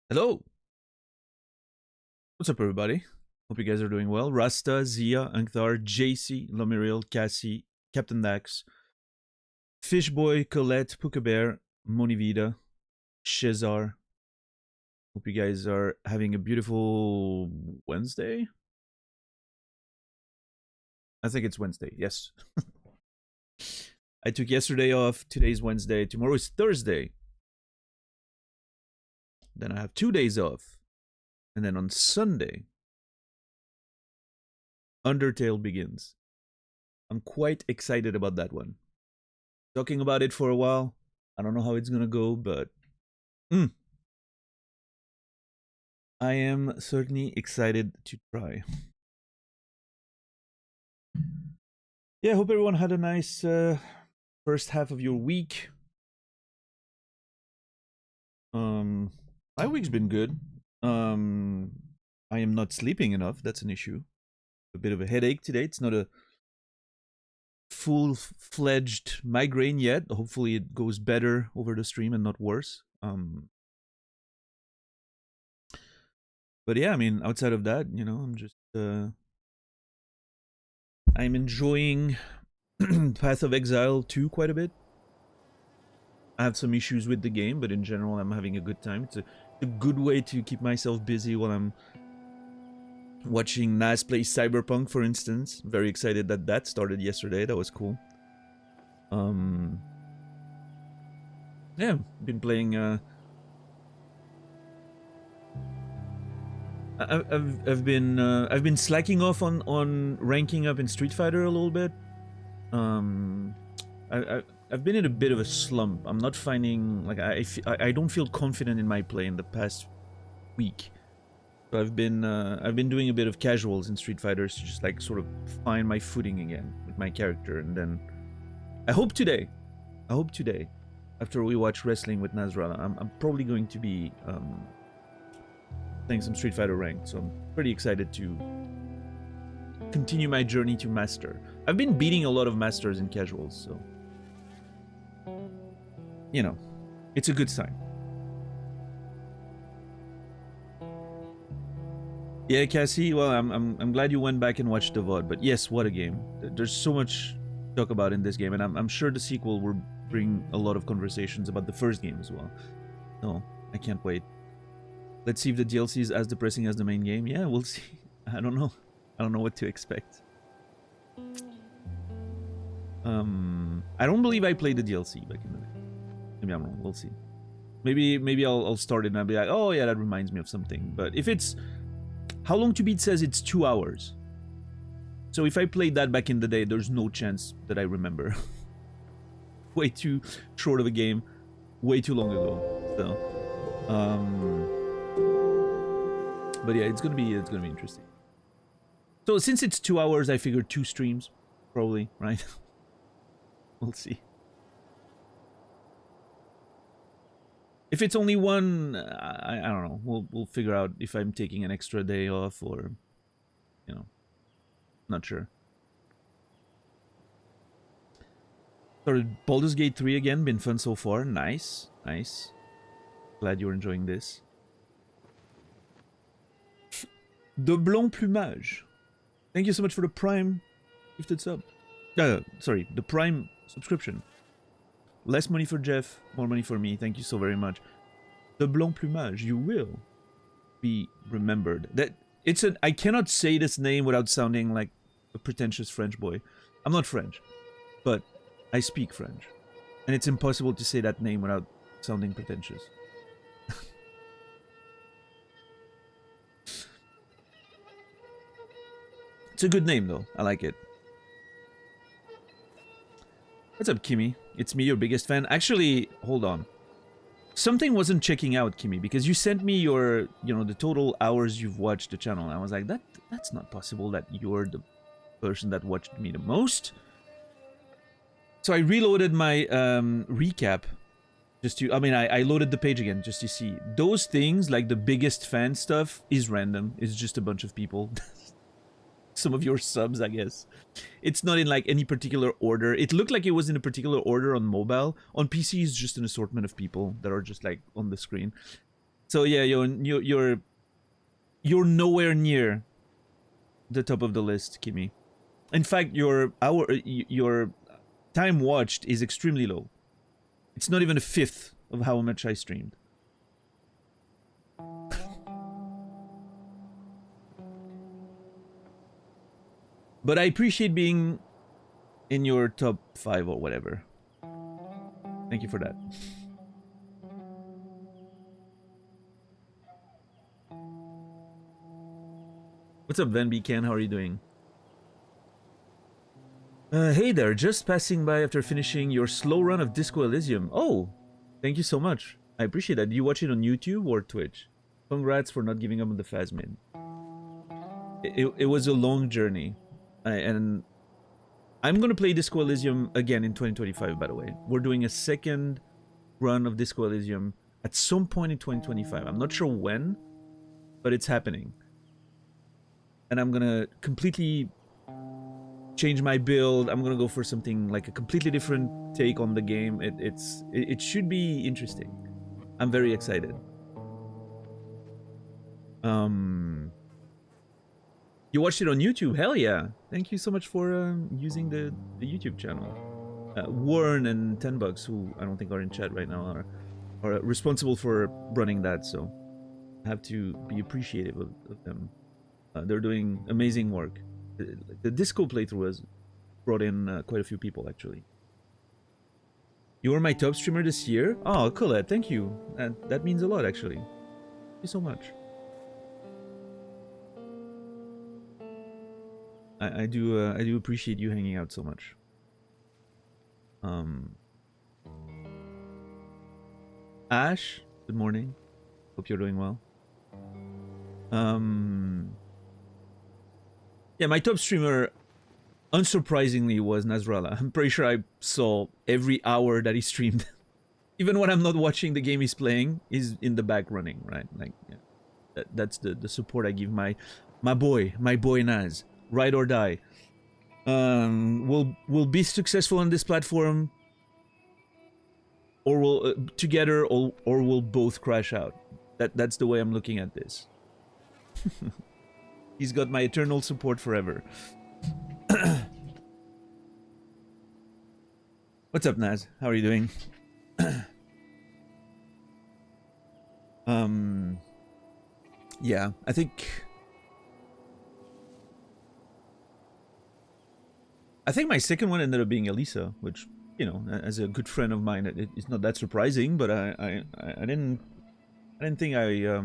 Hello! What's up, everybody? Hope you guys are doing well. Rasta, Zia, Ankthar, JC, Lomiriel, Cassie, Captain Dax, Fishboy, Colette, Pukabear, Monivida, Shezar. Hope you guys are having a beautiful Wednesday. I think it's Wednesday, yes. I took yesterday off. Today's Wednesday. Tomorrow is Thursday. Then I have 2 days off. And then on Sunday, Undertale begins. I'm quite excited about that one. Talking about it for a while. I don't know how it's gonna go, but I am certainly excited to try. Yeah, I hope everyone had a nice first half of your week. My week's been good. I am not sleeping enough. That's an issue. A bit of a headache today. It's not a full-fledged migraine yet. Hopefully it goes better over the stream and not worse. But yeah, I mean, outside of that, you know, I'm just I'm enjoying Path of Exile 2 quite a bit. I have some issues with the game, but in general, I'm having a good time. It's a good way to keep myself busy while I'm watching Nas play Cyberpunk, for instance. Very excited that that started yesterday. That was cool. Yeah, been playing. I've been slacking off on ranking up in Street Fighter a little bit. I've been in a bit of a slump. I'm not finding like I don't feel confident in my play in the past week. So I've been doing a bit of casuals in Street Fighters to just like sort of find my footing again with my character, and then I hope today, after we watch wrestling with Nasrallah, I'm probably going to be playing some Street Fighter ranked. So I'm pretty excited to continue my journey to master. I've been beating a lot of masters in casuals, so you know, it's a good sign. Yeah, Cassie. Well, I'm glad you went back and watched the VOD. But yes, what a game! There's so much to talk about in this game, and I'm sure the sequel will bring a lot of conversations about the first game as well. No, I can't wait. Let's see if the DLC is as depressing as the main game. Yeah, we'll see. I don't know. I don't know what to expect. I don't believe I played the DLC back in the day. Maybe I'm wrong. We'll see. Maybe I'll start it and I'll be like, oh yeah, that reminds me of something. But if it's How Long to Beat says it's 2 hours. So if I played that back in the day, there's no chance that I remember. Way too short of a game, way too long ago. So, but yeah, it's gonna be interesting. So since it's 2 hours, I figured 2 streams, probably, right? We'll see. If it's only one, I don't know. We'll figure out if I'm taking an extra day off or, you know, not sure. Started Baldur's Gate 3 again. Been fun so far. Nice, nice. Glad you're enjoying this. De Blanc Plumage. Thank you so much for the Prime gifted sub. Sorry, the Prime subscription. Less money for Jeff, more money for me. Thank you so very much. The Blanc Plumage, you will be remembered. I cannot say this name without sounding like a pretentious French boy. I'm not French, but I speak French. And it's impossible to say that name without sounding pretentious. It's a good name though. I like it. What's up, Kimmy? It's me, your biggest fan. Actually, hold on. Something wasn't checking out, Kimmy, because you sent me your, the total hours you've watched the channel. And I was like, that's not possible that you're the person that watched me the most. So I reloaded my recap just to, I loaded the page again just to see. Those things, like the biggest fan stuff, is random. It's just a bunch of people. Some of your subs, I guess. It's not in like any particular order. It looked like it was in a particular order on mobile. On PC, it's just an assortment of people that are just like on the screen. So yeah, you're nowhere near the top of the list, Kimmy. In fact, your time watched is extremely low. It's not even a fifth of how much I streamed. But I appreciate being in your top 5 or whatever. Thank you for that. What's up, Van B. Ken? How are you doing? Hey there, just passing by after finishing your slow run of Disco Elysium. Oh, thank you so much. I appreciate that. Do you watch it on YouTube or Twitch? Congrats for not giving up on the Phasmid. It was a long journey. And I'm gonna play Disco Elysium again in 2025, by the way. We're doing a second run of Disco Elysium at some point in 2025. I'm not sure when, but it's happening. And I'm gonna completely change my build. I'm gonna go for something like a completely different take on the game. It should be interesting. I'm very excited. You watched it on YouTube? Hell yeah! Thank you so much for using the YouTube channel. Warren and 10 Bucks, who I don't think are in chat right now, are responsible for running that. So I have to be appreciative of them. They're doing amazing work. The disco playthrough has brought in quite a few people, actually. You were my top streamer this year? Oh, Colette, thank you. That means a lot, actually. Thank you so much. I do appreciate you hanging out so much. Ash, good morning. Hope you're doing well. Yeah, my top streamer, unsurprisingly, was Nasrallah. I'm pretty sure I saw every hour that he streamed. Even when I'm not watching the game he's playing, he's in the back running, right? Like, yeah. That's the support I give my boy Naz. Ride or die. We'll be successful on this platform, or we'll together, or we'll both crash out. That's the way I'm looking at this. He's got my eternal support forever. What's up, Naz? How are you doing? Yeah, I think my second one ended up being Elisa, which, you know, as a good friend of mine, it's not that surprising. But I didn't think I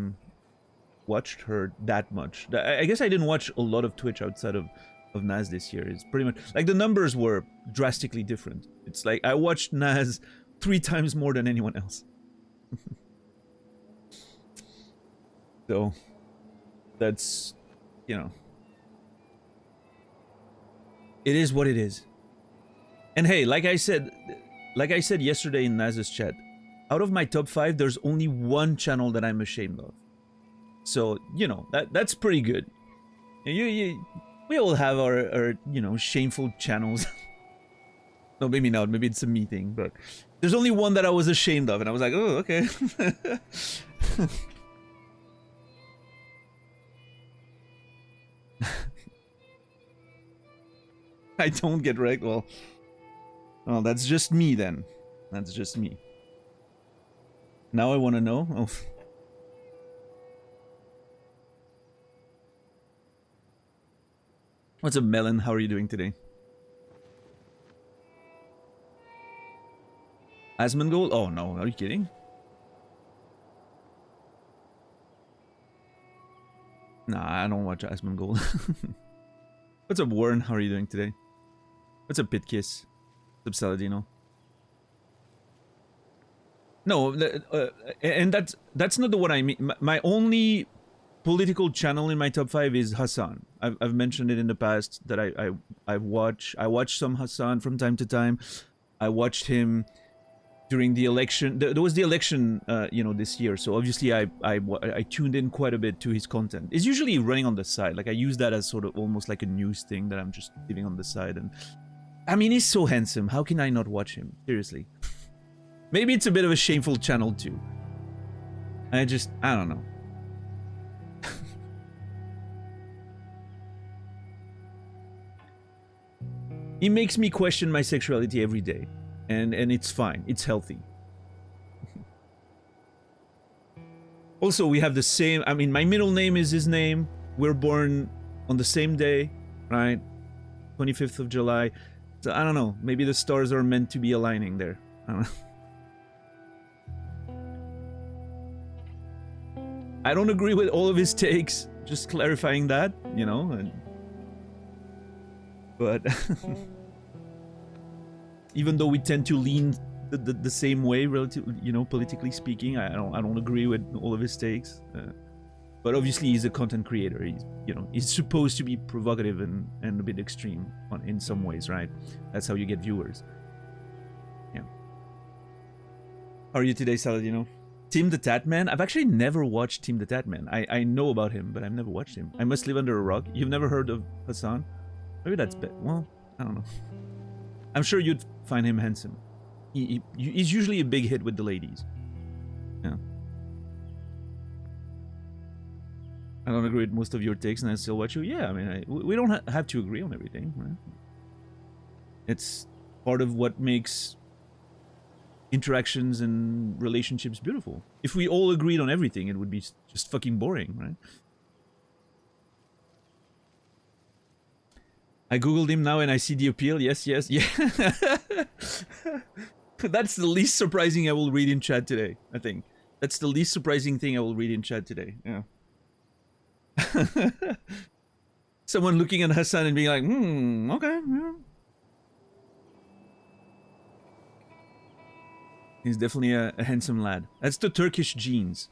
watched her that much. I guess I didn't watch a lot of Twitch outside of Naz this year. It's pretty much like the numbers were drastically different. It's like I watched Naz 3 times more than anyone else. So that's, you know, it is what it is. And hey, like I said yesterday in Naz's chat, out of my top 5, there's only one channel that I'm ashamed of. So, you know, that's pretty good. We all have our you know, shameful channels. No, maybe not. Maybe it's a me thing, but there's only one that I was ashamed of, and I was like, oh, okay. I don't get wrecked. Well, that's just me then. That's just me. Now I want to know. Oh. What's up, Melon? How are you doing today? Asmongold? Oh no, are you kidding? Nah, I don't watch Asmongold. What's up, Warren? How are you doing today? What's up, Pitkiss? What's up, Saladino? No, and that's not the one I mean. My only political channel in my top 5 is Hassan. I've mentioned it in the past that I watch some Hassan from time to time. I watched him during the election. There was the election, you know, this year. So obviously I tuned in quite a bit to his content. It's usually running on the side. Like I use that as sort of almost like a news thing that I'm just leaving on the side. And I mean, he's so handsome. How can I not watch him? Seriously. Maybe it's a bit of a shameful channel too. I don't know. He makes me question my sexuality every day. And it's fine. It's healthy. Also, we have the same... I mean, my middle name is his name. We're born on the same day, right? 25th of July. So, I don't know. Maybe the stars are meant to be aligning there. I don't know. I don't agree with all of his takes. Just clarifying that, you know. But... even though we tend to lean the same way, relatively, you know, politically speaking, I don't agree with all of his takes. But obviously, he's a content creator. He's supposed to be provocative and a bit extreme in some ways, right? That's how you get viewers. Yeah. How are you today, Saladino? Tim the Tatman? I've actually never watched Tim the Tatman. I know about him, but I've never watched him. I must live under a rock. You've never heard of Hassan? Maybe that's well, I don't know. I'm sure you'd find him handsome. He's usually a big hit with the ladies. Yeah. I don't agree with most of your takes, and I still watch you. Yeah, I mean, we don't have to agree on everything, right? It's part of what makes interactions and relationships beautiful. If we all agreed on everything, it would be just fucking boring, right? I googled him now and I see the appeal. Yes, yeah. That's the least surprising I will read in chat today, I think. That's the least surprising thing I will read in chat today. Yeah. Someone looking at Hassan and being like, okay. Yeah. He's definitely a handsome lad. That's the Turkish genes.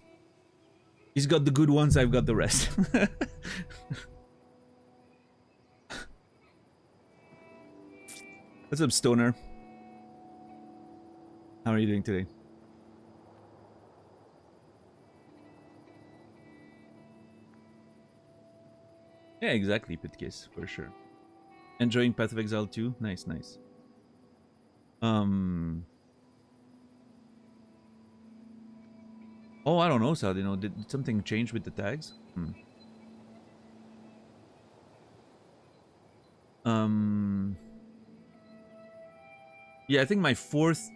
He's got the good ones, I've got the rest. What's up, Stoner? How are you doing today? Yeah, exactly, Pitkiss, for sure. Enjoying Path of Exile 2? Nice, nice. Oh, I don't know, Sal, did something change with the tags? Yeah, I think my 4th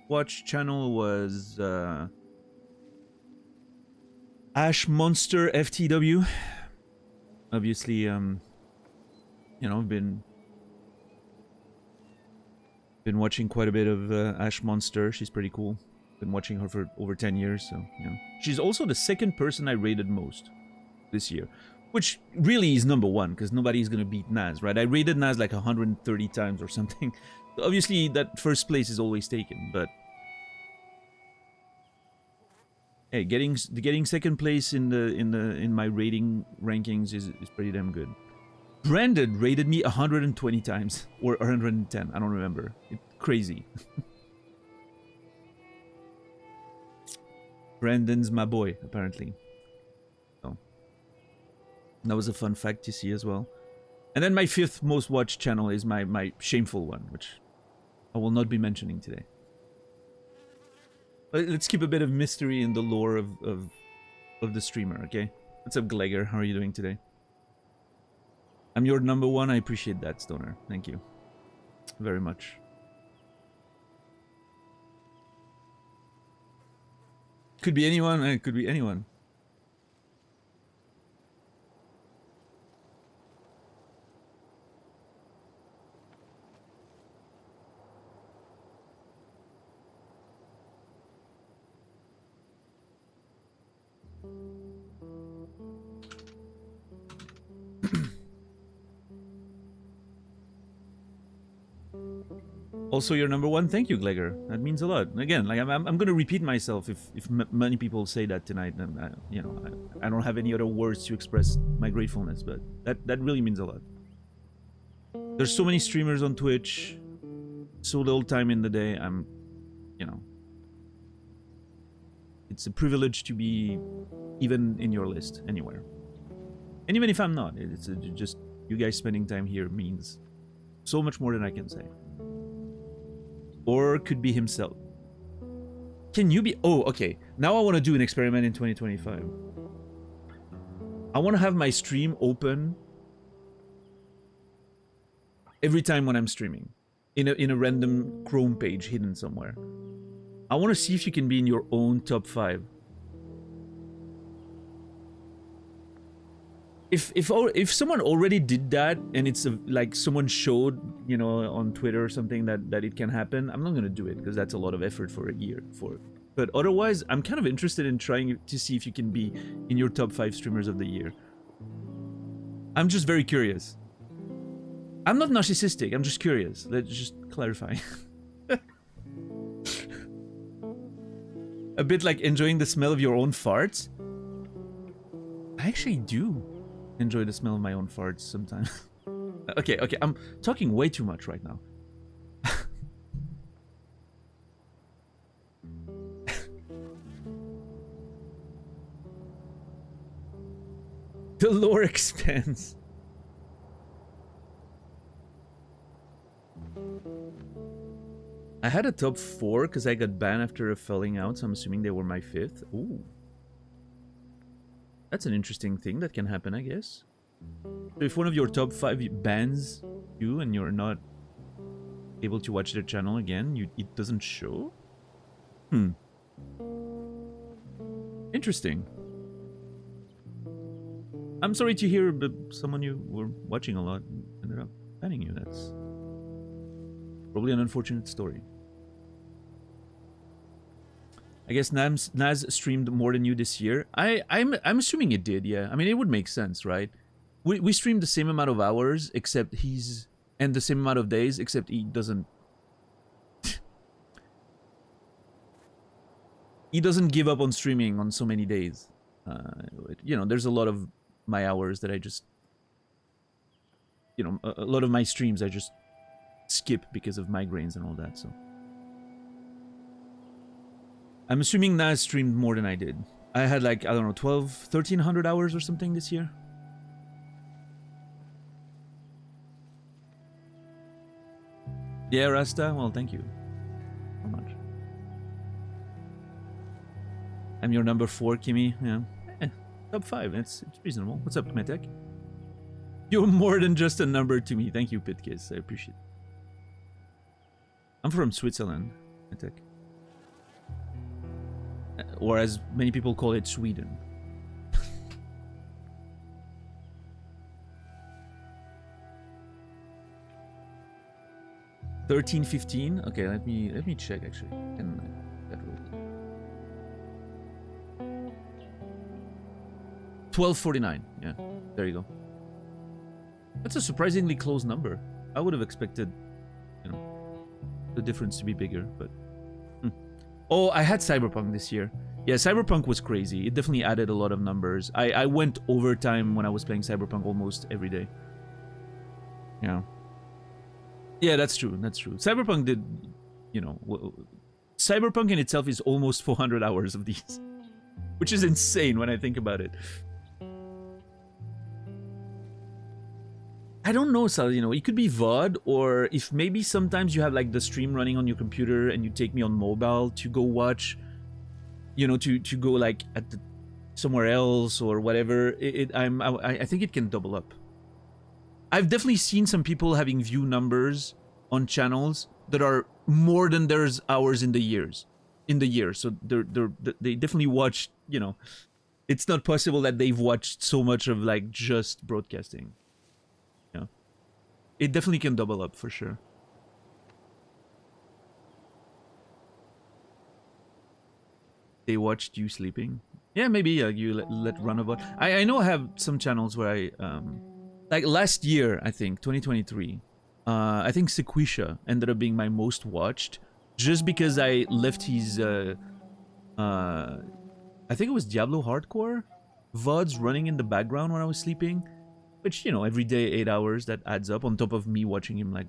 watch channel was Ash Monster FTW. Obviously, been watching quite a bit of Ash Monster. She's pretty cool. Been watching her for over 10 years, so she's also the 2nd person I rated most this year, which really is number 1 because nobody's gonna beat Naz, right? I rated Naz like 130 times or something. Obviously, that 1st place is always taken, but hey, getting 2nd place in my rating rankings is pretty damn good. Brandon rated me 120 times or 110. I don't remember. It's crazy. Brandon's my boy, apparently. So that was a fun fact to see as well. And then my 5th most watched channel is my shameful one, which I will not be mentioning today. But let's keep a bit of mystery in the lore of the streamer, okay? What's up, Glegger? How are you doing today? I'm your number 1. I appreciate that, Stoner. Thank you very much. Could be anyone. It could be anyone. Also, you're number 1. Thank you, Glegger. That means a lot. Again, like I'm gonna repeat myself if many people say that tonight. And I don't have any other words to express my gratefulness, but that really means a lot. There's so many streamers on Twitch, so little time in the day. It's a privilege to be even in your list anywhere. And even if I'm not, it's just you guys spending time here means so much more than I can say. Or could be himself. Can you be... Oh, okay. Now I want to do an experiment in 2025. I want to have my stream open every time when I'm streaming. In a random Chrome page hidden somewhere. I want to see if you can be in your own top 5. If someone already did that and it's like someone showed, you know, on Twitter or something that it can happen, I'm not gonna do it because that's a lot of effort for a year. But otherwise, I'm kind of interested in trying to see if you can be in your top 5 streamers of the year. I'm just very curious. I'm not narcissistic. I'm just curious. Let's just clarify. A bit like enjoying the smell of your own farts. I actually do enjoy the smell of my own farts sometimes. Okay, I'm talking way too much right now. The lore expands. I had a top 4 because I got banned after a falling out, so I'm assuming they were my 5th. Ooh. That's an interesting thing that can happen, I guess. So if one of your top 5 bans you and you're not able to watch their channel again, it doesn't show? Interesting. I'm sorry to hear someone you were watching a lot ended up banning you. That's probably an unfortunate story. I guess Naz streamed more than you this year. I'm assuming it did, yeah. I mean, it would make sense, right? We streamed the same amount of hours, except and the same amount of days, except he doesn't... he doesn't give up on streaming on so many days. You know, there's a lot of my hours that I just... You know, a lot of my streams I just skip because of migraines and all that, so... I'm assuming Naz streamed more than I did. I had like, I don't know, 1,300 hours or something this year. Yeah, Rasta? Well, thank you. So much. I'm your number 4, Kimmy. Yeah. Top 5. It's reasonable. What's up, Kmetek? You're more than just a number to me. Thank you, Pitkiss. I appreciate it. I'm from Switzerland, Kmetek. Or as many people call it, Sweden. $13.15. Okay, let me check actually. That will... $12.49. Yeah, there you go. That's a surprisingly close number. I would have expected, you know, the difference to be bigger, but. Oh, I had Cyberpunk this year. Yeah, Cyberpunk was crazy. It definitely added a lot of numbers. I went overtime when I was playing Cyberpunk almost every day. Yeah. Yeah, that's true. That's true. Cyberpunk did, you know... Cyberpunk in itself is almost 400 hours of these. Which is insane when I think about it. I don't know, Sal, you know, it could be VOD, or if maybe sometimes you have like the stream running on your computer and you take me on mobile to go watch, you know, to go like at somewhere else or whatever. I think it can double up. I've definitely seen some people having view numbers on channels that are more than there's hours in the year. So they definitely watched, you know, it's not possible that they've watched so much of like just broadcasting. It definitely can double up, for sure. They watched you sleeping? Yeah, maybe you let run about. I know I have some channels where I... like last year, I think, 2023, I think Sequisha ended up being my most watched. Just because I left his... I think it was Diablo Hardcore VODs running in the background when I was sleeping. Which, you know, every day 8 hours, that adds up on top of me watching him, like,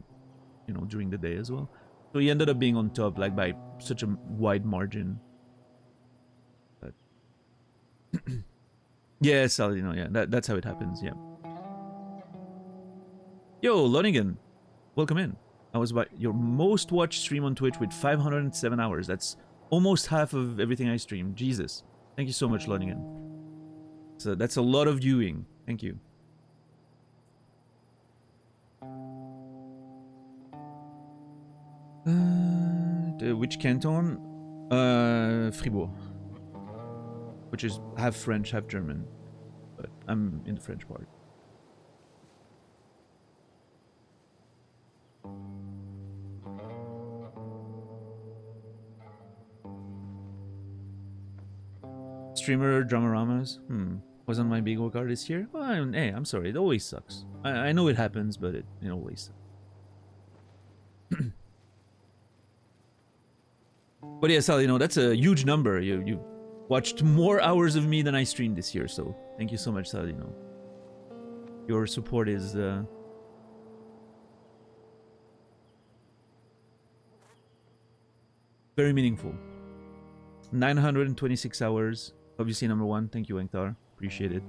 you know, during the day as well. So he ended up being on top, like, by such a wide margin. But yeah, Sal, you know, yeah, that's how it happens, yeah. Yo, Lonigan, welcome in. I was about your most watched stream on Twitch with 507 hours. That's almost half of everything I stream. Jesus. Thank you so much, Lonigan. So that's a lot of viewing. Thank you. Which canton? Fribourg. Which is half French, half German. But I'm in the French part. Streamer Dramaramas? Wasn't my big workout this year? Well, hey, I'm sorry. It always sucks. I know it happens, but it always sucks. But yeah, Sal, you know, that's a huge number. You watched more hours of me than I streamed this year, so thank you so much, Sal, you know. Your support is very meaningful. 926 hours. Obviously number one. Thank you, Engtar. Appreciate it.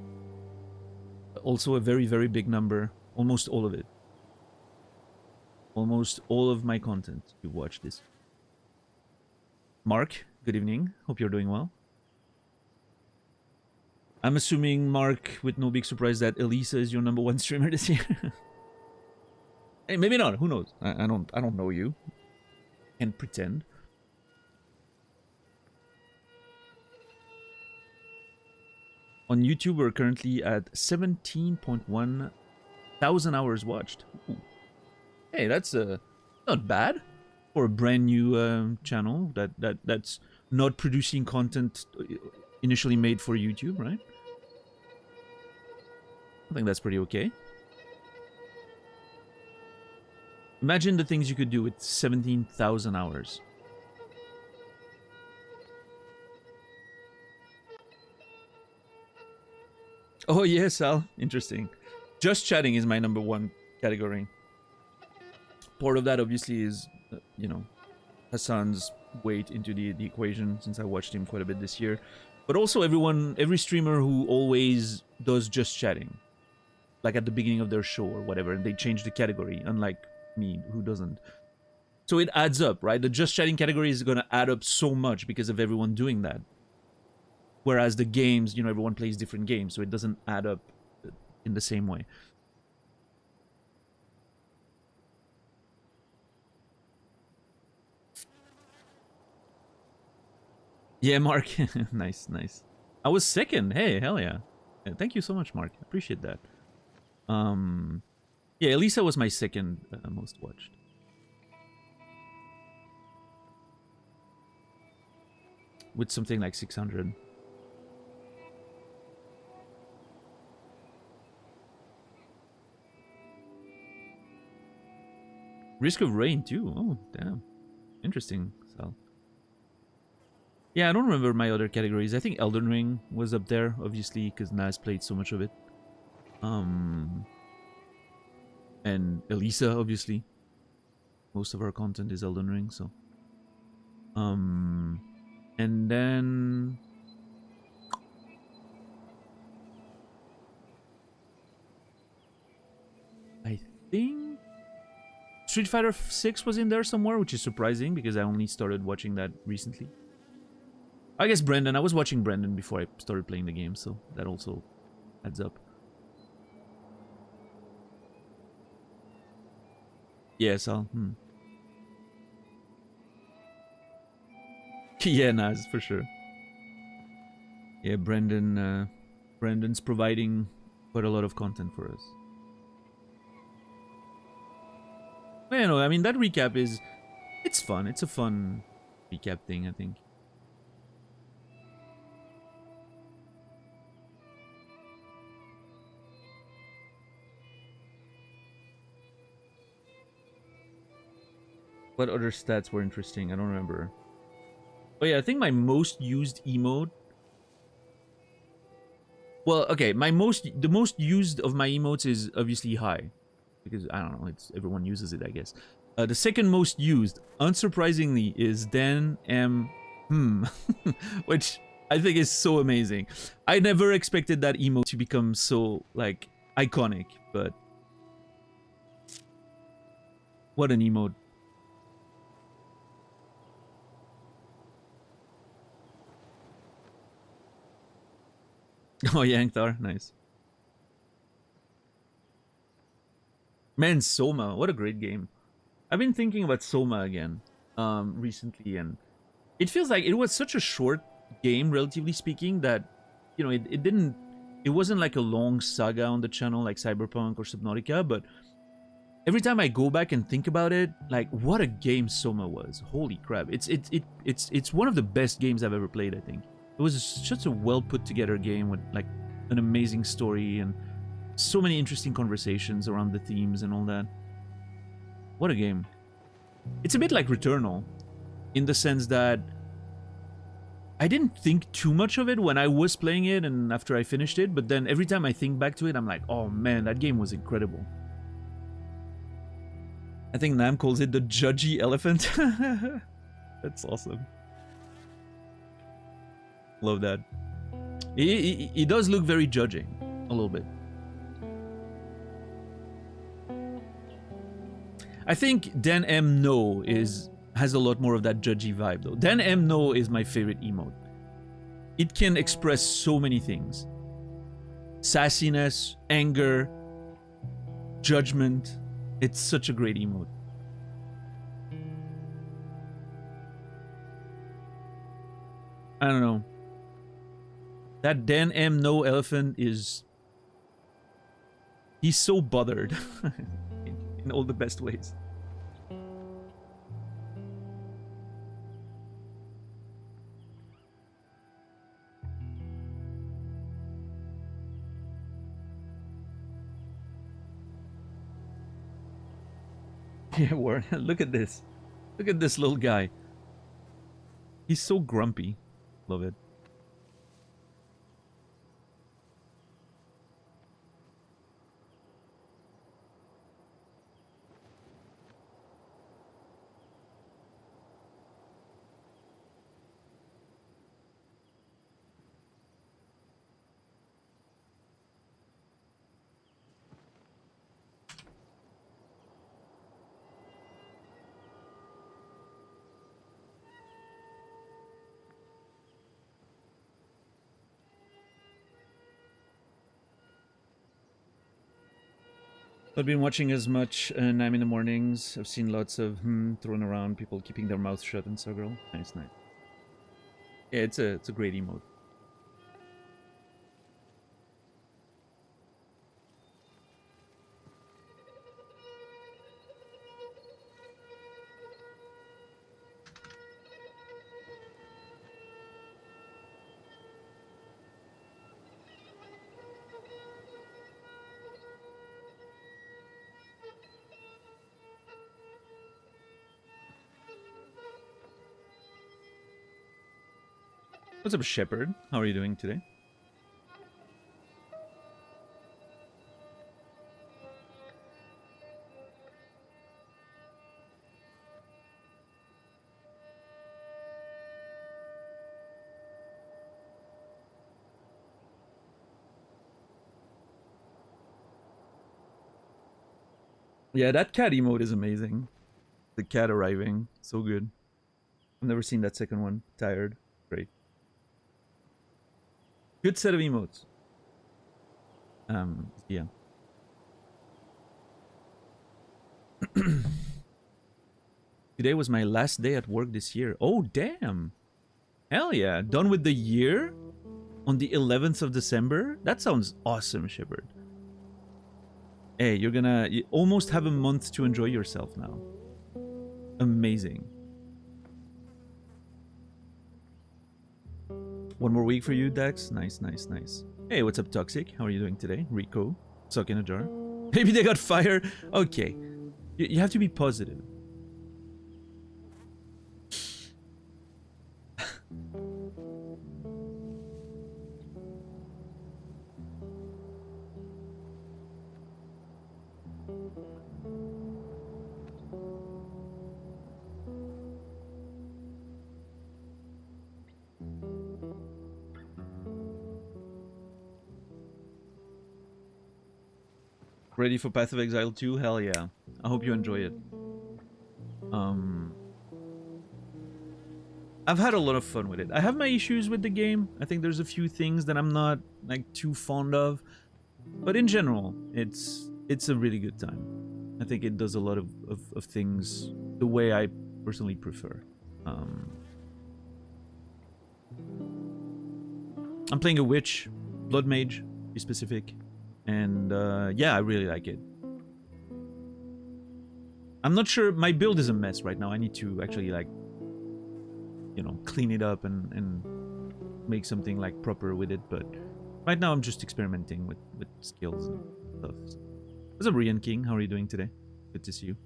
Also a very, very big number. Almost all of it. Almost all of my content you watched this. Mark, good evening. Hope you're doing well. I'm assuming, Mark, with no big surprise, that Elisa is your number one streamer this year. Hey, maybe not. Who knows? I don't know you. Can't pretend. On YouTube, we're currently at 17.1 thousand hours watched. Ooh. Hey, that's not bad for a brand new channel that's not producing content initially made for YouTube, right? I think that's pretty okay. Imagine the things you could do with 17,000 hours. Oh yes, Al. Interesting. Just chatting is my number one category. Part of that obviously is, you know, Hassan's weight into the equation, since I watched him quite a bit this year. But also every streamer who always does just chatting, like at the beginning of their show or whatever, and they change the category, unlike me, who doesn't. So it adds up, right? The just chatting category is going to add up so much because of everyone doing that. Whereas the games, you know, everyone plays different games, so it doesn't add up in the same way. Yeah, Mark. Nice, nice. I was second. Hey, hell yeah. Thank you so much, Mark. Appreciate that. Yeah, Elisa was my second most watched. With something like 600. Risk of Rain too. Oh, damn. Interesting, Sal. Yeah, I don't remember my other categories. I think Elden Ring was up there, obviously, because Naz played so much of it. And Elisa, obviously. Most of our content is Elden Ring, so. And then... I think... Street Fighter 6 was in there somewhere, which is surprising, because I only started watching that recently. I guess Brendan. I was watching Brendan before I started playing the game, so that also adds up. Yeah, Sal. Yeah, Naz, for sure. Yeah, Brendan's providing quite a lot of content for us. But, you know, I mean, that recap is... It's fun. It's a fun recap thing, I think. What other stats were interesting? I don't remember. Oh yeah, I think my most used emote... Well, okay, the most used of my emotes is obviously high. Because, I don't know, everyone uses it, I guess. The second most used, unsurprisingly, is Dan M. Which I think is so amazing. I never expected that emote to become so, like, iconic, but... What an emote. Oh, Yanktar, nice. Man, Soma, what a great game. I've been thinking about Soma again recently, and it feels like it was such a short game, relatively speaking, that it wasn't like a long saga on the channel like Cyberpunk or Subnautica, but every time I go back and think about it, like what a game Soma was. Holy crap. It's one of the best games I've ever played, I think. It was such a well put together game with like an amazing story and so many interesting conversations around the themes and all that. What a game. It's a bit like Returnal in the sense that I didn't think too much of it when I was playing it and after I finished it, but then every time I think back to it, I'm like, oh man, that game was incredible. I think Nam calls it the judgy elephant. That's awesome. Love that. He does look very judging, a little bit. I think Dan M No has a lot more of that judgy vibe though. Dan M No is my favorite emote. It can express so many things. Sassiness, anger, judgment. It's such a great emote. I don't know. That Dan M No elephant is... He's so bothered. In all the best ways. Yeah, Warren, look at this. Look at this little guy. He's so grumpy. Love it. I've been watching as much I'm in the mornings. I've seen lots of thrown around, people keeping their mouth shut and so girl. Nice, nice. Yeah, it's a great emote. What's up, Shepard? How are you doing today? Yeah, that cat emote is amazing. The cat arriving. So good. I've never seen that second one. Tired. Great. Good set of emotes. Yeah. Today was my last day at work this year. Oh, damn. Hell yeah. Done with the year? On the 11th of December? That sounds awesome, Shepard. Hey, you almost have a month to enjoy yourself now. Amazing. One more week for you, Dex. Nice, nice, nice. Hey, what's up, Toxic? How are you doing today? Rico. Suck in a jar. Maybe they got fired. Okay. You have to be positive. Ready for Path of Exile 2? Hell yeah. I hope you enjoy it. I've had a lot of fun with it. I have my issues with the game. I think there's a few things that I'm not like too fond of, but in general, it's a really good time. I think it does a lot of things the way I personally prefer. I'm playing a witch, blood mage, to be specific, and yeah, I really like it. I'm not sure. My build is a mess right now. I need to actually like, you know, clean it up and make something like proper with it. But right now I'm just experimenting with skills and stuff. What's up, Rian King? How are you doing today? Good to see you.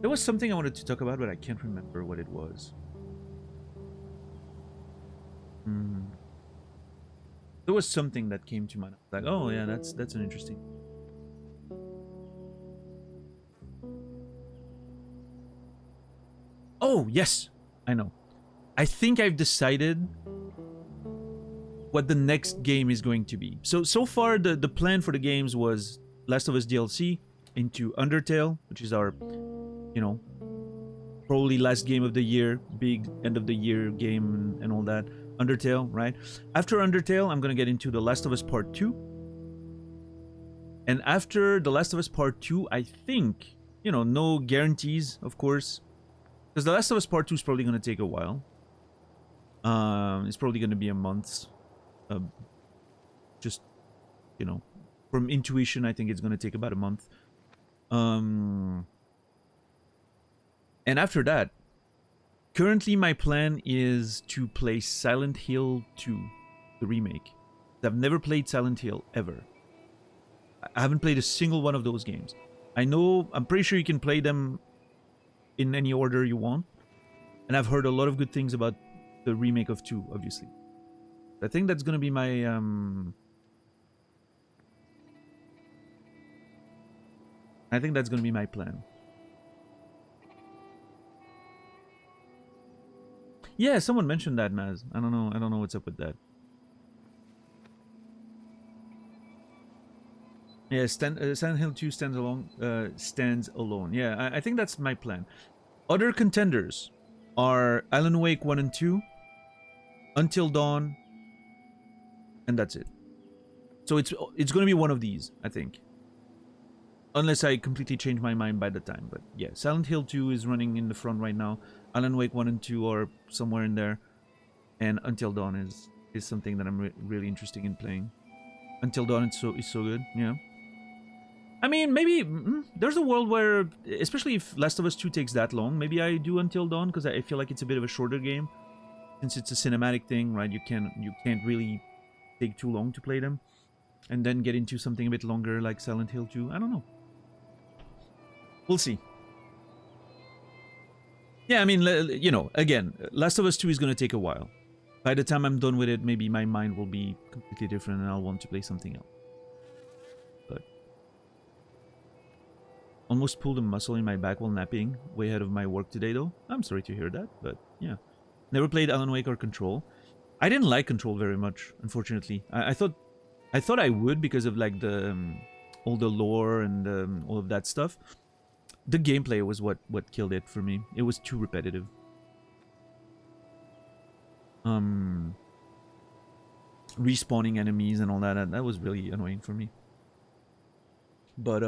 There was something I wanted to talk about, but I can't remember what it was. There was something that came to mind. Like, oh yeah, that's an interesting. Oh yes, I know. I think I've decided what the next game is going to be. So far the plan for the games was Last of Us DLC into Undertale, which is our, you know, probably last game of the year, big end of the year game and all that. Undertale, right? After Undertale, I'm gonna get into The Last of Us Part 2. And after The Last of Us Part 2, I think, you know, no guarantees, of course, because The Last of Us Part 2 is probably gonna take a while. It's probably gonna be a month. Just, you know, from intuition, I think it's gonna take about a month. And after that, currently my plan is to play Silent Hill 2, the remake. I've never played Silent Hill ever. I haven't played a single one of those games. I'm pretty sure you can play them in any order you want. And I've heard a lot of good things about the remake of 2, obviously. I think that's gonna be my I think that's gonna be my plan. Yeah, someone mentioned that, Maz. I don't know what's up with that. Yeah, Silent Hill 2 stands alone. Yeah, I think that's my plan. Other contenders are Alan Wake 1 and 2, Until Dawn, and that's it. So it's going to be one of these, I think. Unless I completely change my mind by the time. But yeah, Silent Hill 2 is running in the front right now. Alan Wake 1 and 2 are somewhere in there. And Until Dawn is something that I'm really interested in playing. Until Dawn is so good, yeah. I mean, maybe there's a world where, especially if Last of Us 2 takes that long, maybe I do Until Dawn, because I feel like it's a bit of a shorter game. Since it's a cinematic thing, right? You can't really take too long to play them. And then get into something a bit longer like Silent Hill 2. I don't know. We'll see. Yeah, I mean, you know, again, Last of Us 2 is going to take a while. By the time I'm done with it, maybe my mind will be completely different and I'll want to play something else. But almost pulled a muscle in my back while napping, way ahead of my work today though. I'm sorry to hear that, but yeah. Never played Alan Wake or Control. I didn't like Control very much, unfortunately. I thought I would because of like the all the lore and all of that stuff. The gameplay was what killed it for me. It was too repetitive. Respawning enemies and all that was really annoying for me. But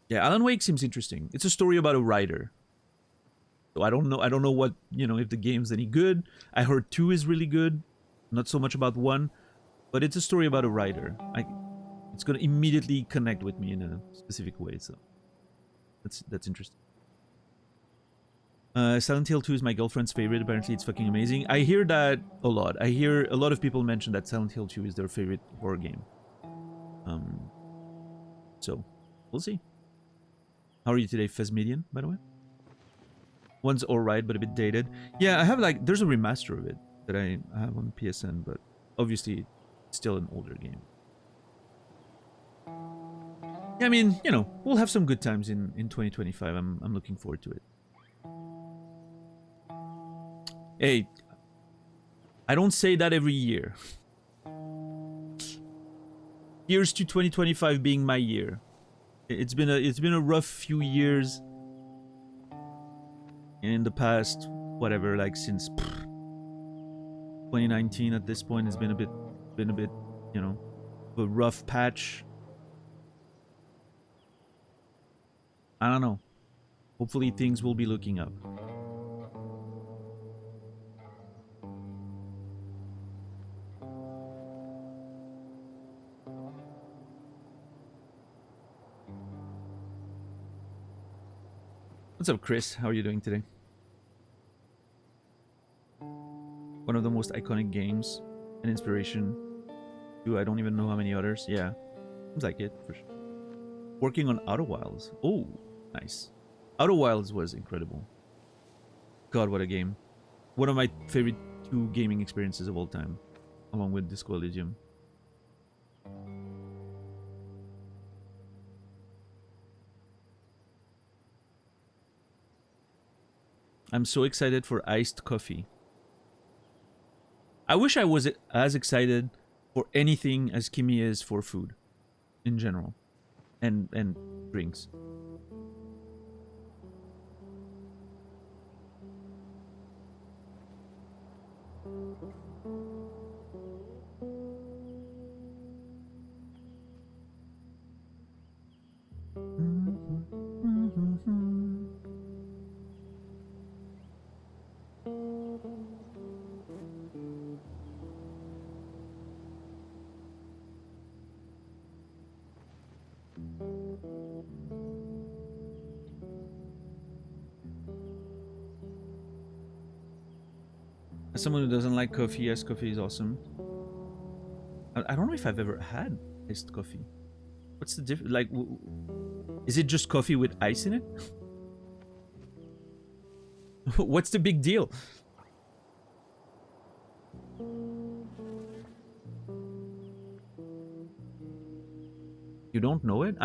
yeah, Alan Wake seems interesting. It's a story about a writer. So I don't know what, you know, if the game's any good. I heard 2 is really good. Not so much about 1, but it's a story about a writer. It's gonna immediately connect with me in a specific way, so that's interesting. Silent Hill 2 is my girlfriend's favorite. Apparently it's fucking amazing. I hear that a lot. I hear a lot of people mention that Silent Hill 2 is their favorite horror game. So, we'll see. How are you today, Fezmedian, by the way? One's alright, but a bit dated. Yeah, I have like, there's a remaster of it that I have on PSN, but obviously it's still an older game. Yeah, I mean, you know, we'll have some good times in 2025. I'm looking forward to it. Hey, I don't say that every year. Here's to 2025 being my year. It's been a rough few years. In the past, whatever, like since 2019 at this point, it's been a bit, you know, a rough patch. I don't know. Hopefully things will be looking up. What's up, Chris? How are you doing today? One of the most iconic games and inspiration. I don't even know how many others. Yeah, seems like it for sure. Working on Outer Wilds. Oh, nice. Outer Wilds was incredible. God, what a game. One of my favorite 2 gaming experiences of all time, along with Disco Elysium. I'm so excited for iced coffee. I wish I was as excited for anything as Kimi is for food in general and drinks. As someone who doesn't like coffee, yes, coffee is awesome. I don't know if I've ever had iced coffee. What's the difference? Like, is it just coffee with ice in it? What's the big deal? You don't know it?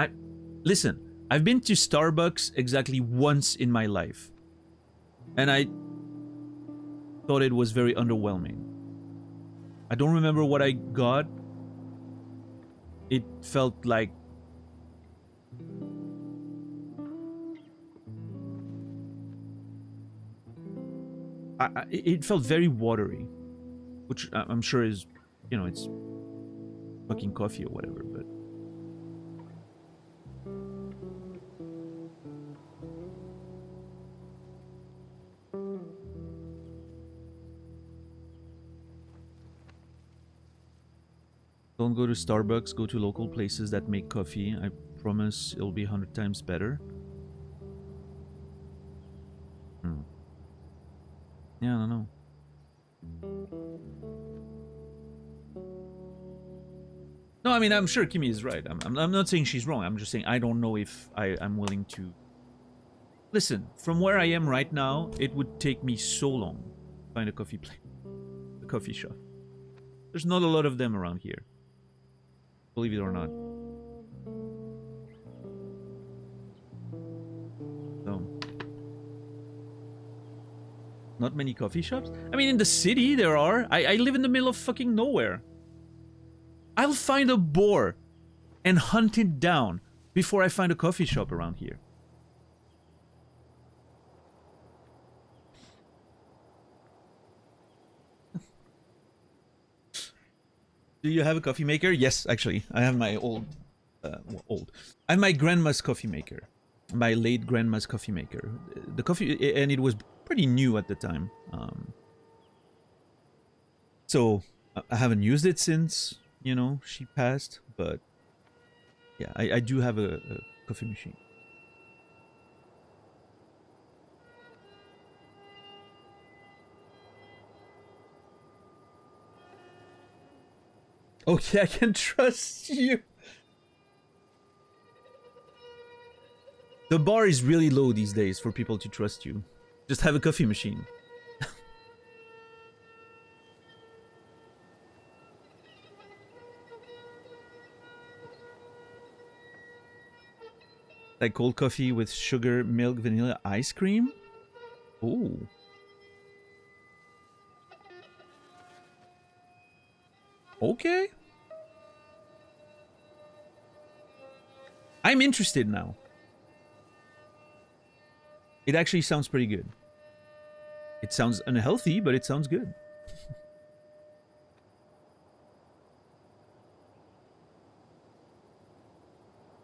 Listen, I've been to Starbucks exactly once in my life. And I thought it was very underwhelming. I don't remember what I got. It felt like it felt very watery, which I'm sure is, you know, it's fucking coffee or whatever, but don't go to Starbucks, go to local places that make coffee. I promise it'll be 100 times better. Yeah, I don't know. No, I mean, I'm sure Kimi is right. I'm not saying she's wrong. I'm just saying I don't know if I'm willing to... Listen, from where I am right now, it would take me so long to find a coffee place. A coffee shop. There's not a lot of them around here. Believe it or not. So... Not many coffee shops? I mean, in the city there are. I live in the middle of fucking nowhere. I'll find a boar and hunt it down before I find a coffee shop around here. Do you have a coffee maker? Yes, actually. I have my I have my grandma's coffee maker. My late grandma's coffee maker. The coffee... And it was pretty new at the time. So, I haven't used it since, you know, she passed. But, yeah, I do have a coffee machine. Okay, I can trust you. The bar is really low these days for people to trust you. Just have a coffee machine. Like cold coffee with sugar, milk, vanilla, ice cream? Ooh. Okay. I'm interested now. It actually sounds pretty good. It sounds unhealthy, but it sounds good.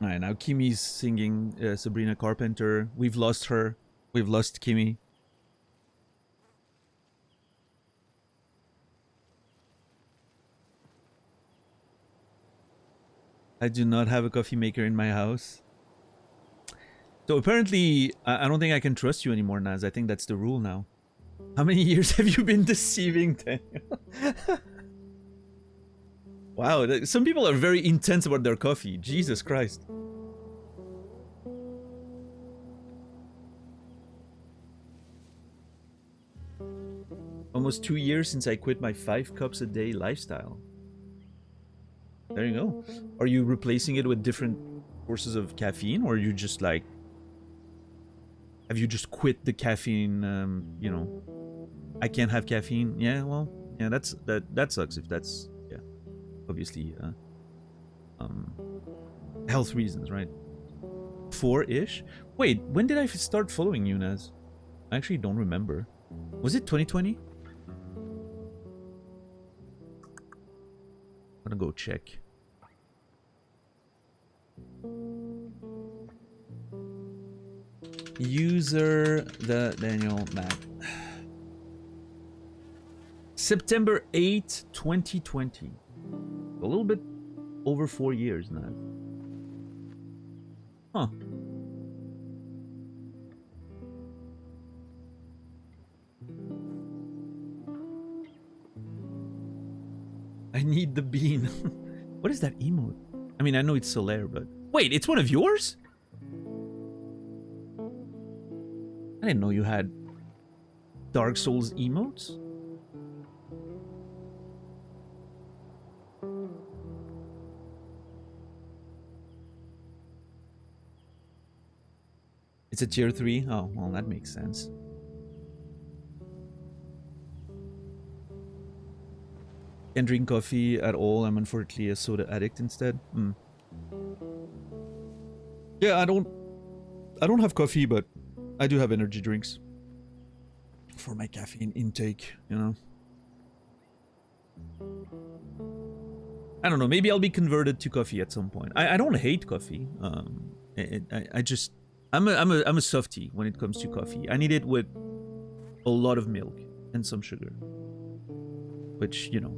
All right, now Kimi's singing Sabrina Carpenter. We've lost her. We've lost Kimi. I do not have a coffee maker in my house. So apparently, I don't think I can trust you anymore, Naz. I think that's the rule now. How many years have you been deceiving Daniel? Wow, some people are very intense about their coffee. Jesus Christ. Almost 2 years since I quit my 5 cups a day lifestyle. There you go. Are you replacing it with different sources of caffeine, or are you just like... Have you just quit the caffeine, you know... I can't have caffeine? Yeah, well, yeah, that sucks if that's... Yeah, obviously, health reasons, right? 4-ish? Wait, when did I start following you, Naz? I actually don't remember. Was it 2020? I'm gonna go check. User the Daniel Mac. September 8, 2020. A little bit over 4 years now. Huh. I need the bean. What is that emote? I mean, I know it's Solaire, but... Wait, it's one of yours? I didn't know you had Dark Souls emotes. It's a tier 3? Oh, well, that makes sense. Can't drink coffee at all. I'm unfortunately a soda addict instead. Yeah, I don't have coffee, but I do have energy drinks for my caffeine intake, you know. I don't know, maybe I'll be converted to coffee at some point. I don't hate coffee. I just I'm a softie when it comes to coffee. I need it with a lot of milk and some sugar. Which, you know.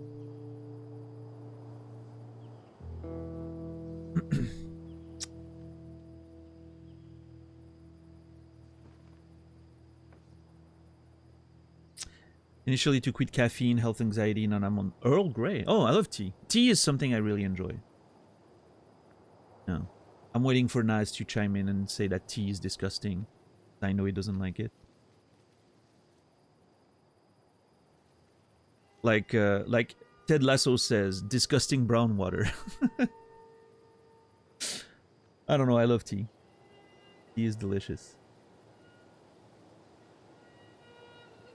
Initially to quit caffeine, health anxiety, and I'm on Earl Grey. Oh, I love tea. Tea is something I really enjoy. No. I'm waiting for Naz to chime in and say that tea is disgusting. I know he doesn't like it. Like Ted Lasso says, disgusting brown water. I don't know, I love tea. Tea is delicious.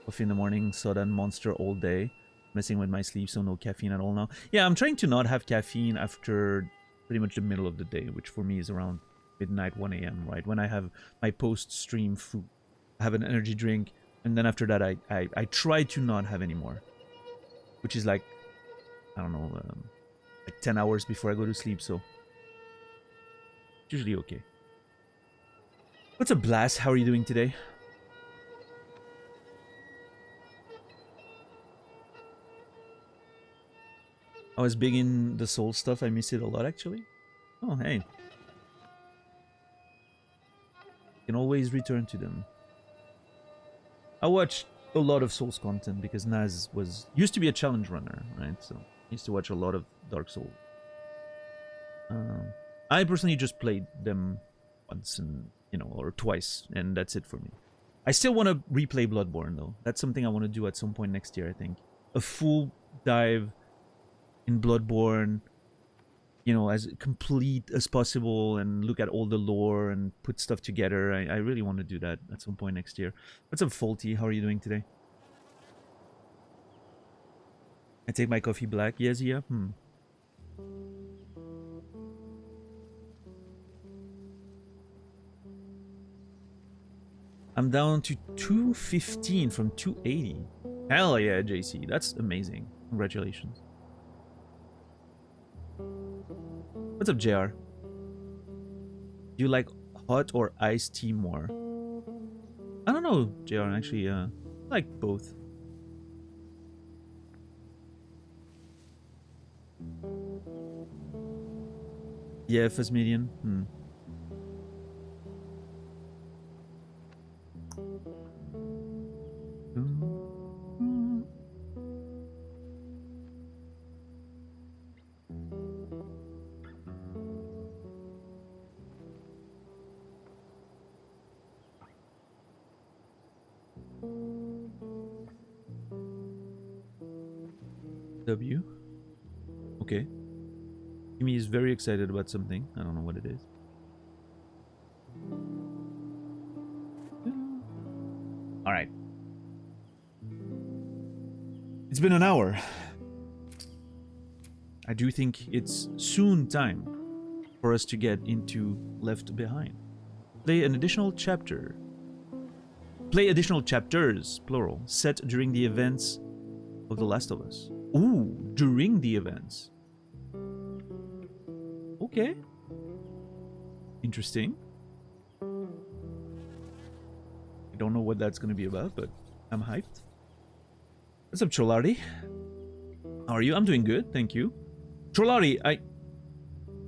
Coffee in the morning, soda and Monster all day. Messing with my sleep, so no caffeine at all now. Yeah, I'm trying to not have caffeine after pretty much the middle of the day, which for me is around midnight, 1 a.m., right? When I have my post-stream food. I have an energy drink, and then after that I try to not have any more. Which is like, I don't know, like 10 hours before I go to sleep, so... It's usually okay. What's up, Blast? How are you doing today? I was big in the Soul stuff. I miss it a lot, actually. Oh, hey. You can always return to them. I watched a lot of Souls content because Naz used to be a challenge runner, right? So I used to watch a lot of Dark Souls. I personally just played them once and, you know, or twice, and that's it for me. I still want to replay Bloodborne, though. That's something I want to do at some point next year, I think. A full dive in Bloodborne, you know, as complete as possible, and look at all the lore and put stuff together. I really want to do that at some point next year. What's up, Faulty? How are you doing today? I take my coffee black. Yes, yeah. I'm down to 215 from 280. Hell yeah, JC. That's amazing. Congratulations. What's up, JR? Do you like hot or iced tea more? I don't know, JR. Actually, I like both. Yeah, Phasmedian. W. Okay. Kimi is very excited about something. I don't know what it is. All right. It's been an hour. I do think it's soon time for us to get into Left Behind. Play an additional chapter. Play additional chapters, plural, set during the events of The Last of Us. Ooh, during the events. Okay. Interesting. I don't know what that's going to be about, but I'm hyped. What's up, Cholari? How are you? I'm doing good, thank you. Cholari,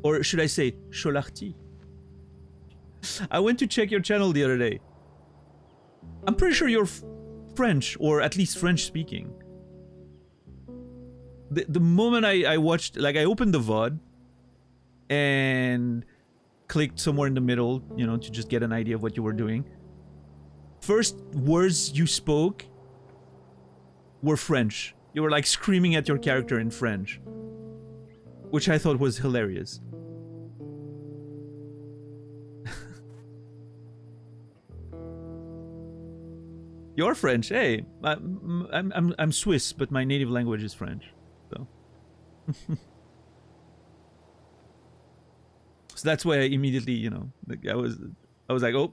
or should I say, Cholarti? I went to check your channel the other day. I'm pretty sure you're French, or at least French speaking. The moment I watched, like I opened the VOD and clicked somewhere in the middle, you know, to just get an idea of what you were doing. First words you spoke were French. You were like screaming at your character in French, which I thought was hilarious. You're French, hey. I'm Swiss, but my native language is French, so. So that's why I immediately, you know, I was like, oh.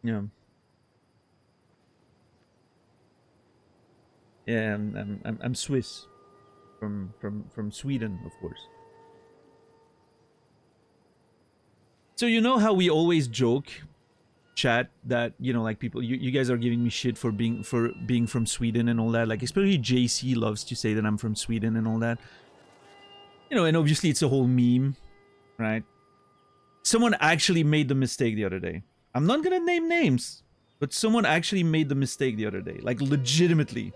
Yeah. Yeah, I'm Swiss, from Sweden, of course. So you know how we always joke, chat, that, you know, like people, you guys are giving me shit for being from Sweden and all that. Like especially JC loves to say that I'm from Sweden and all that. You know, and obviously it's a whole meme, right? Someone actually made the mistake the other day. I'm not gonna name names, but someone actually made the mistake the other day, like legitimately.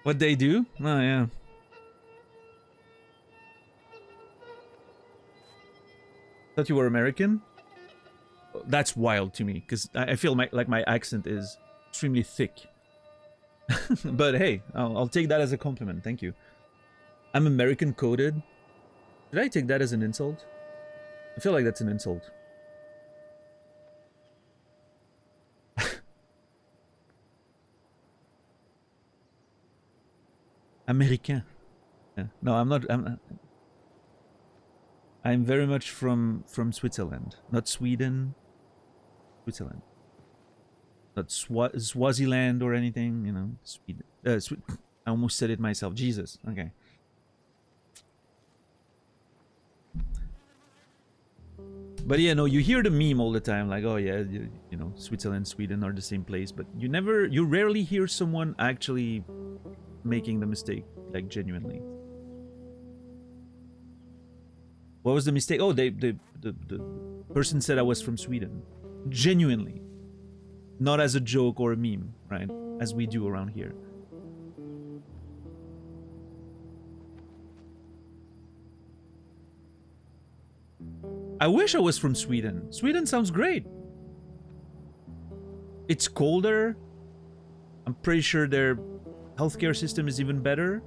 What they do? Oh, yeah. Thought you were American? That's wild to me, because I feel like my accent is extremely thick. But hey, I'll take that as a compliment, thank you. I'm American coded. Did I take that as an insult? I feel like that's an insult. Américain. Yeah. No, I'm not. I'm very much from Switzerland, not Sweden. Switzerland, not Swaziland or anything. You know, Sweden. I almost said it myself. Jesus. Okay. But yeah, no, you hear the meme all the time, like, oh yeah, you know, Switzerland, Sweden are the same place, but you rarely hear someone actually making the mistake, like genuinely. What was the mistake? Oh, the person said I was from Sweden, genuinely, not as a joke or a meme, right? As we do around here. I wish I was from Sweden. Sweden sounds great. It's colder. I'm pretty sure their healthcare system is even better.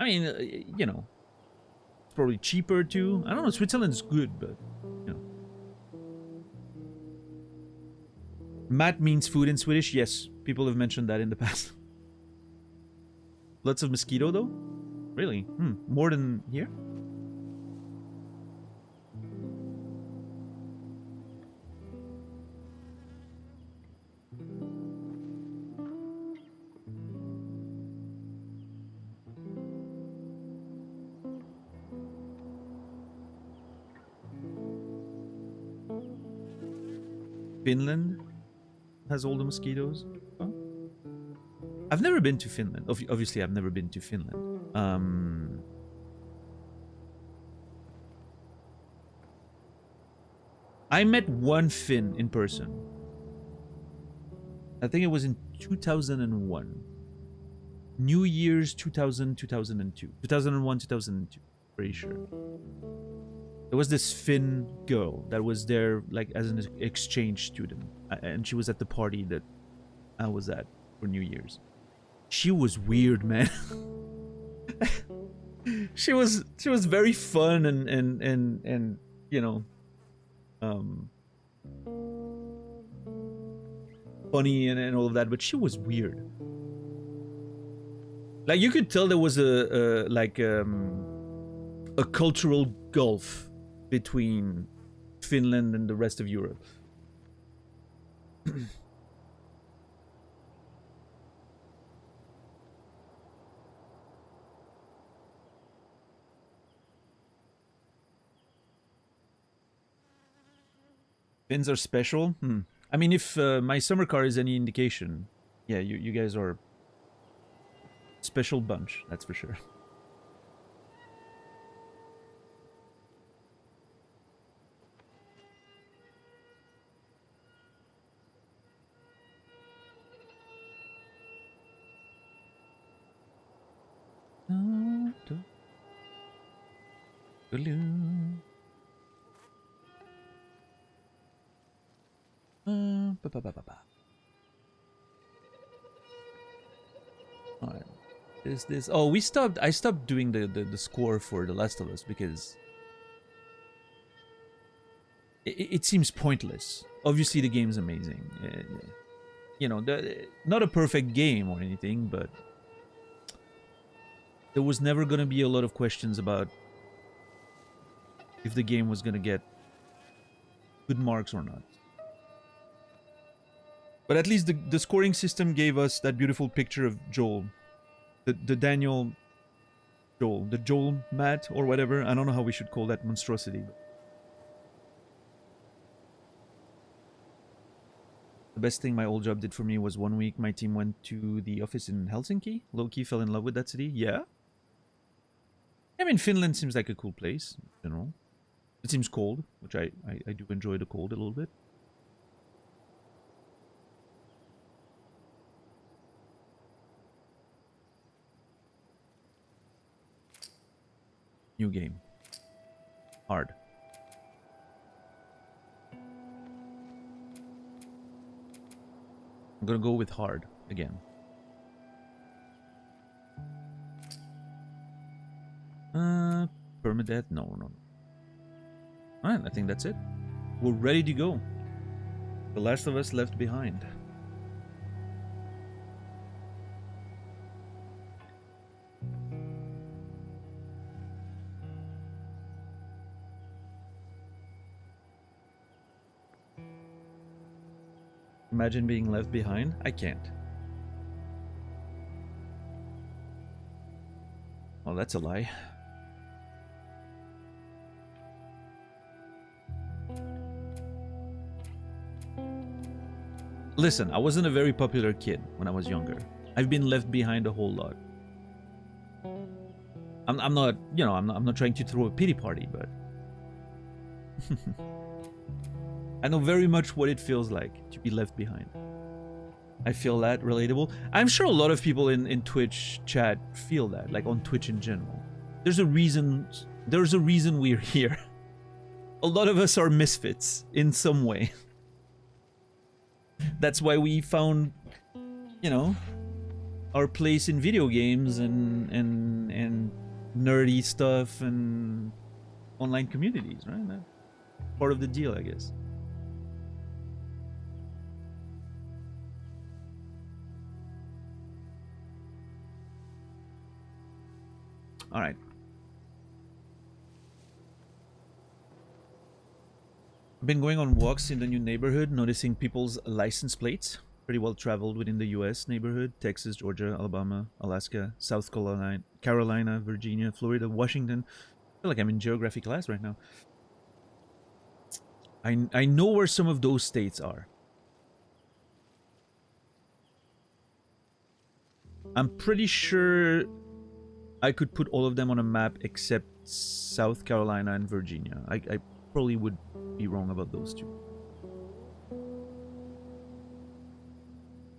mean, you know, it's probably cheaper too. I don't know, Switzerland's good, but, you know. Mat means food in Swedish. Yes, people have mentioned that in the past. Lots of mosquito, though? Really? More than here? Finland has all the mosquitoes. Oh. I've never been to Finland. Obviously, I've never been to Finland. I met one Finn in person. I think it was in 2001. New Year's 2000, 2002. 2001, 2002. Pretty sure. There was this Finn girl that was there like as an exchange student. And she was at the party that I was at for New Year's. She was weird, man. she was very fun and you know, funny and all of that, but she was weird. Like you could tell there was a cultural gulf between Finland and the rest of Europe. Finns are special? I mean, if my summer car is any indication, yeah, you guys are a special bunch, that's for sure. Alright. Is this? Oh, I stopped doing the score for The Last of Us because it seems pointless. Obviously, the game's amazing. You know, not a perfect game or anything, but there was never gonna be a lot of questions about if the game was gonna get good marks or not. But at least the scoring system gave us that beautiful picture of Joel. The Daniel Joel. The Joel Matt or whatever. I don't know how we should call that monstrosity. The best thing my old job did for me was 1 week my team went to the office in Helsinki. Low-key fell in love with that city. Yeah. I mean, Finland seems like a cool place in general. It seems cold, which I do enjoy the cold a little bit. New game. Hard. I'm gonna go with hard again. Permadeath? No. Alright, I think that's it. We're ready to go. The Last of Us Left Behind. Imagine being left behind? I can't. Oh, that's a lie. Listen, I wasn't a very popular kid when I was younger. I've been left behind a whole lot. I'm not, you know, I'm not trying to throw a pity party, but I know very much what it feels like to be left behind. I feel that relatable. I'm sure a lot of people in Twitch chat feel that, like on Twitch in general. There's a reason we're here. A lot of us are misfits in some way. That's why we found, you know, our place in video games and nerdy stuff and online communities, right? That's part of the deal, I guess. All right. I've been going on walks in the new neighborhood, noticing people's license plates. Pretty well traveled within the U.S. neighborhood: Texas, Georgia, Alabama, Alaska, South Carolina, Virginia, Florida, Washington. I feel like I'm in geography class right now. I know where some of those states are. I'm pretty sure I could put all of them on a map except South Carolina and Virginia. I probably would be wrong about those two.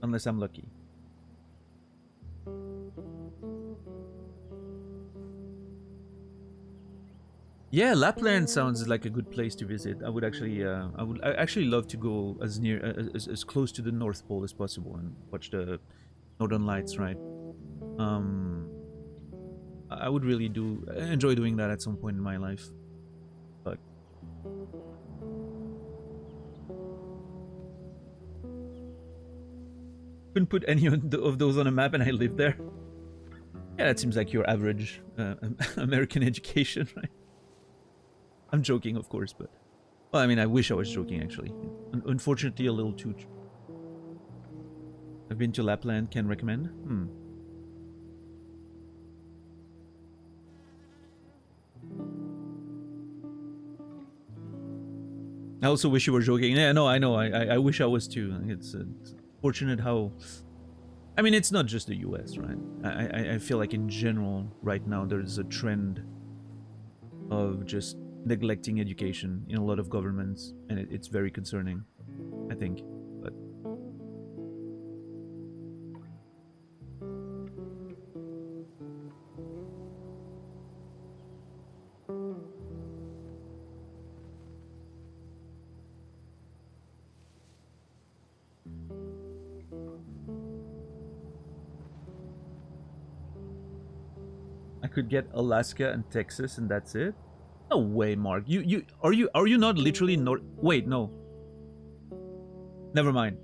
Unless I'm lucky. Yeah, Lapland sounds like a good place to visit. I would actually love to go as near as close to the North Pole as possible and watch the Northern Lights, right? I would really enjoy doing that at some point in my life. But couldn't put any of those on a map and I live there. Yeah, that seems like your average American education, right? I'm joking, of course, but... Well, I mean, I wish I was joking, actually. Unfortunately, a little too... I've been to Lapland, can recommend. I also wish you were joking. Yeah, no, I know. I wish I was too. It's fortunate how... I mean, it's not just the US, right? I feel like in general, right now, there's a trend of just neglecting education in a lot of governments, and it's very concerning, I think. But I could get Alaska and Texas, and that's it. No way, Mark. Are you not literally north? Wait, no. Never mind.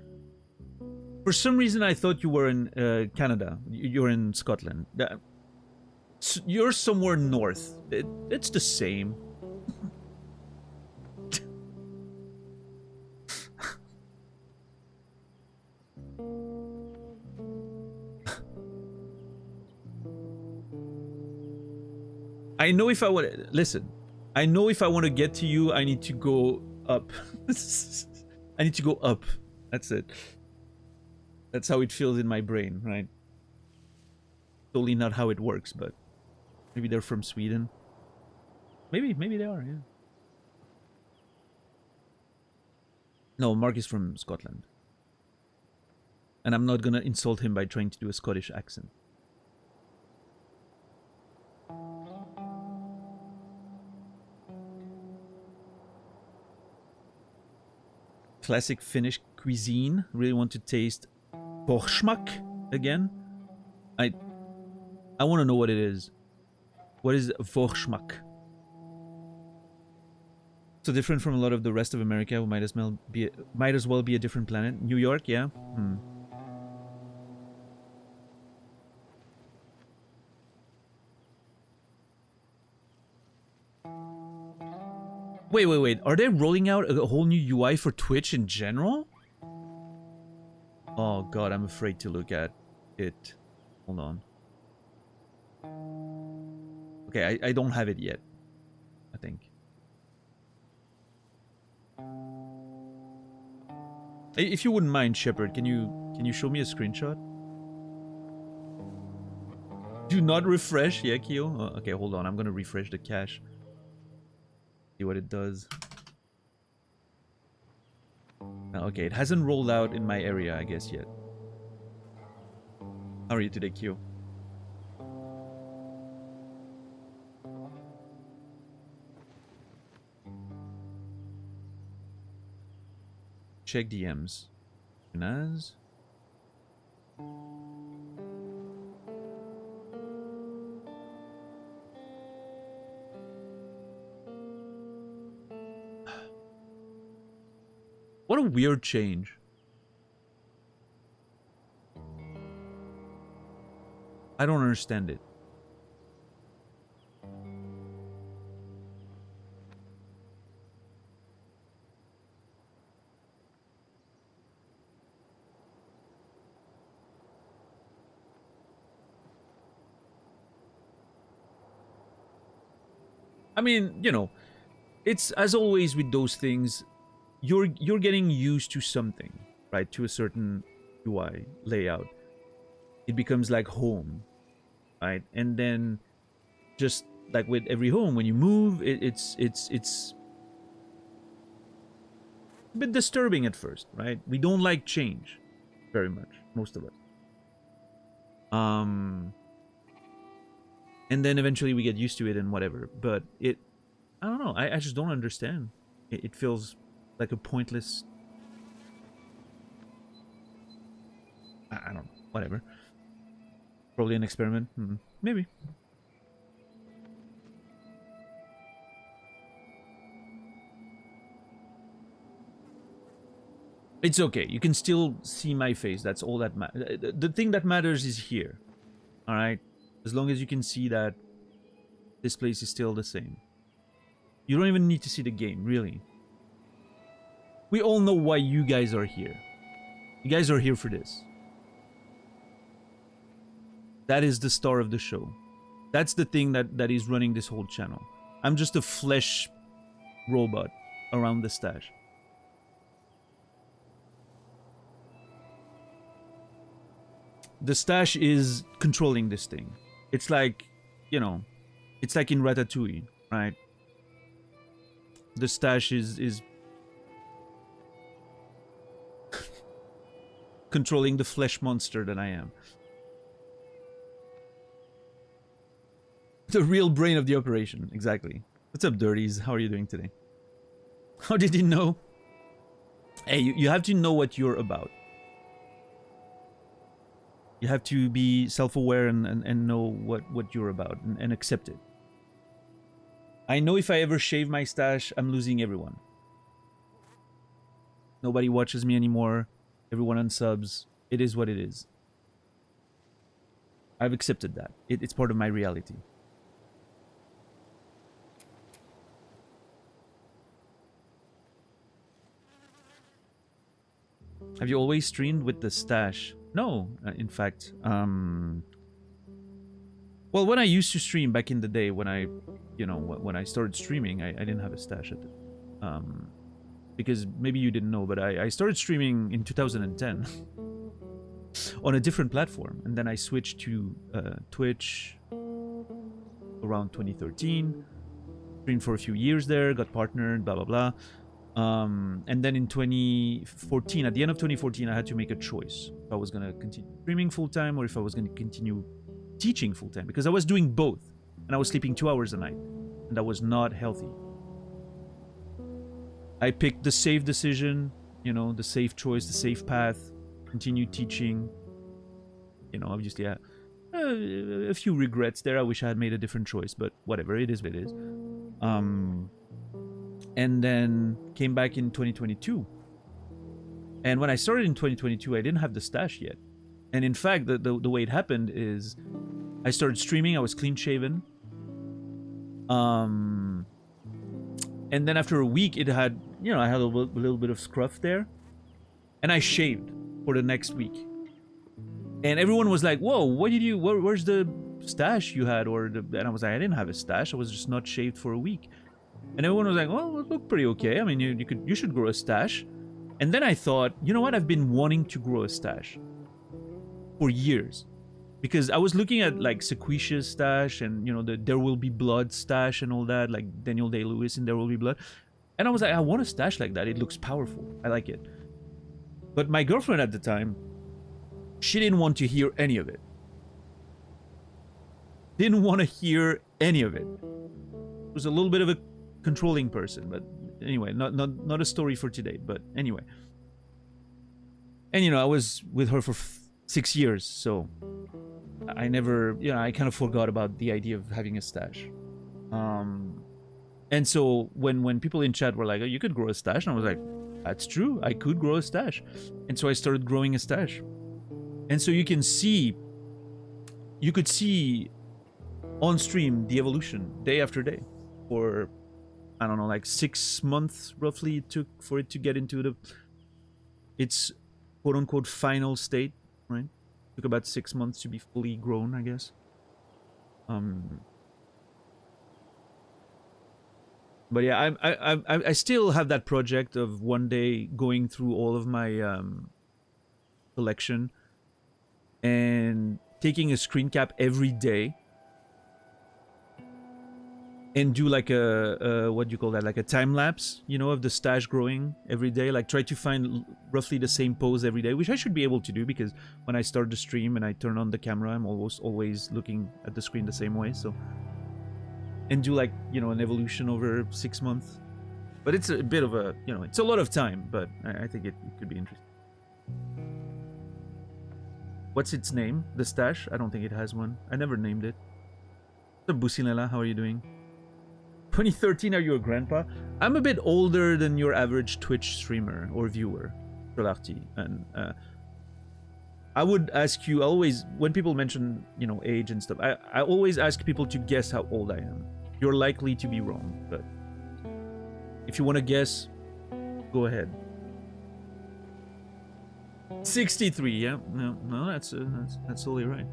For some reason, I thought you were in Canada. You're in Scotland. You're somewhere north. It's the same. I know if I want... Listen. I know if I want to get to you, I need to go up. I need to go up. That's it. That's how it feels in my brain, right? Totally not how it works, but maybe they're from Sweden. Maybe they are, yeah. No, Mark is from Scotland. And I'm not gonna insult him by trying to do a Scottish accent. Classic Finnish cuisine. Really want to taste Forsmak again. I want to know what it is. What is Forsmak? So different from a lot of the rest of America, who might as well be a different planet. New York, yeah. Wait. Are they rolling out a whole new UI for Twitch in general? Oh god, I'm afraid to look at it. Hold on. Okay, I don't have it yet, I think. If you wouldn't mind, Shepard, can you show me a screenshot? Do not refresh, yeah, Kyo? Oh, okay, hold on, I'm gonna refresh the cache. See what it does. Okay, it hasn't rolled out in my area, I guess, yet. How are you today, Kyo? Check DMs. Naz? What a weird change. I don't understand it. I mean, you know, it's as always with those things, you're getting used to something, right? To a certain UI layout. It becomes like home, right? And then just like with every home, when you move, it's a bit disturbing at first, right? We don't like change very much, most of us. And then eventually we get used to it and whatever. But I don't know. I just don't understand. It feels like a pointless. I don't know. Whatever. Probably an experiment. Maybe. It's okay. You can still see my face. That's all that matters. The thing that matters is here. All right? As long as you can see that this place is still the same. You don't even need to see the game, really. We all know why you guys are here. You guys are here for this. That is the star of the show. That's the thing that is running this whole channel. I'm just a flesh robot around the stash. The stash is controlling this thing. It's like, you know, it's like in Ratatouille, right? The stash is controlling the flesh monster that I am. The real brain of the operation, exactly. What's up, Dirties? How are you doing today? How did you know? Hey, you have to know what you're about. You have to be self-aware and know what you're about and accept it. I know if I ever shave my stash, I'm losing everyone. Nobody watches me anymore. Everyone unsubs. It is what it is. I've accepted that. It's part of my reality. Have you always streamed with the stash? No, in fact. Well, when I used to stream back in the day, when I started streaming, I didn't have a stash at it. Because maybe you didn't know, but I started streaming in 2010 on a different platform, and then I switched to Twitch around 2013. Streamed for a few years there, got partnered, blah blah blah. And then in 2014, at the end of 2014, I had to make a choice if I was going to continue streaming full-time or if I was going to continue teaching full-time, because I was doing both and I was sleeping 2 hours a night, and that was not healthy. I picked the safe decision, you know, the safe choice, the safe path, continue teaching. You know, obviously a few regrets there. I wish I had made a different choice, but whatever, it is what it is. And then came back in 2022. And when I started in 2022, I didn't have the stash yet. And in fact, the way it happened is I started streaming, I was clean shaven. And then after a week, it had, you know, I had a little bit of scruff there. And I shaved for the next week. And everyone was like, whoa, where's the stash you had? And I was like, I didn't have a stash. I was just not shaved for a week. And everyone was like, well, it looked pretty okay. I mean, you should grow a stash. And then I thought, you know what? I've been wanting to grow a stash for years. Because I was looking at like Sequitia's stash and, you know, the There Will Be Blood stash and all that, like Daniel Day-Lewis in There Will Be Blood. And I was like, I want a stash like that. It looks powerful. I like it. But my girlfriend at the time, she didn't want to hear any of it. Didn't want to hear any of it. Was a little bit of a controlling person, but anyway, not a story for today, but anyway. And you know, I was with her for 6 years, so I never, you know, I kind of forgot about the idea of having a stash. And so when people in chat were like, oh, you could grow a stash, and I was like, That's true. I could grow a stash. And so I started growing a stash. And so you could see on stream the evolution day after day for, I don't know, like 6 months roughly it took for it to get into its quote unquote final state, right? It took about 6 months to be fully grown, I guess. But yeah, I still have that project of one day going through all of my collection and taking a screen cap every day and do like a what do you call that, like a time lapse, you know, of the stash growing every day. Like try to find roughly the same pose every day, which I should be able to do because when I start the stream and I turn on the camera, I'm always looking at the screen the same way. So, and do like, you know, an evolution over 6 months. But it's a bit of a, you know, it's a lot of time, but I think it could be interesting. What's its name? The stash? I don't think it has one. I never named it. What's up, Businela? How are you doing? 2013, are you a grandpa? I'm a bit older than your average Twitch streamer or viewer, Trolarty. And I would ask you, always, when people mention, you know, age and stuff, I always ask people to guess how old I am. You're likely to be wrong, but if you want to guess, go ahead. 63, yeah. No, that's totally right.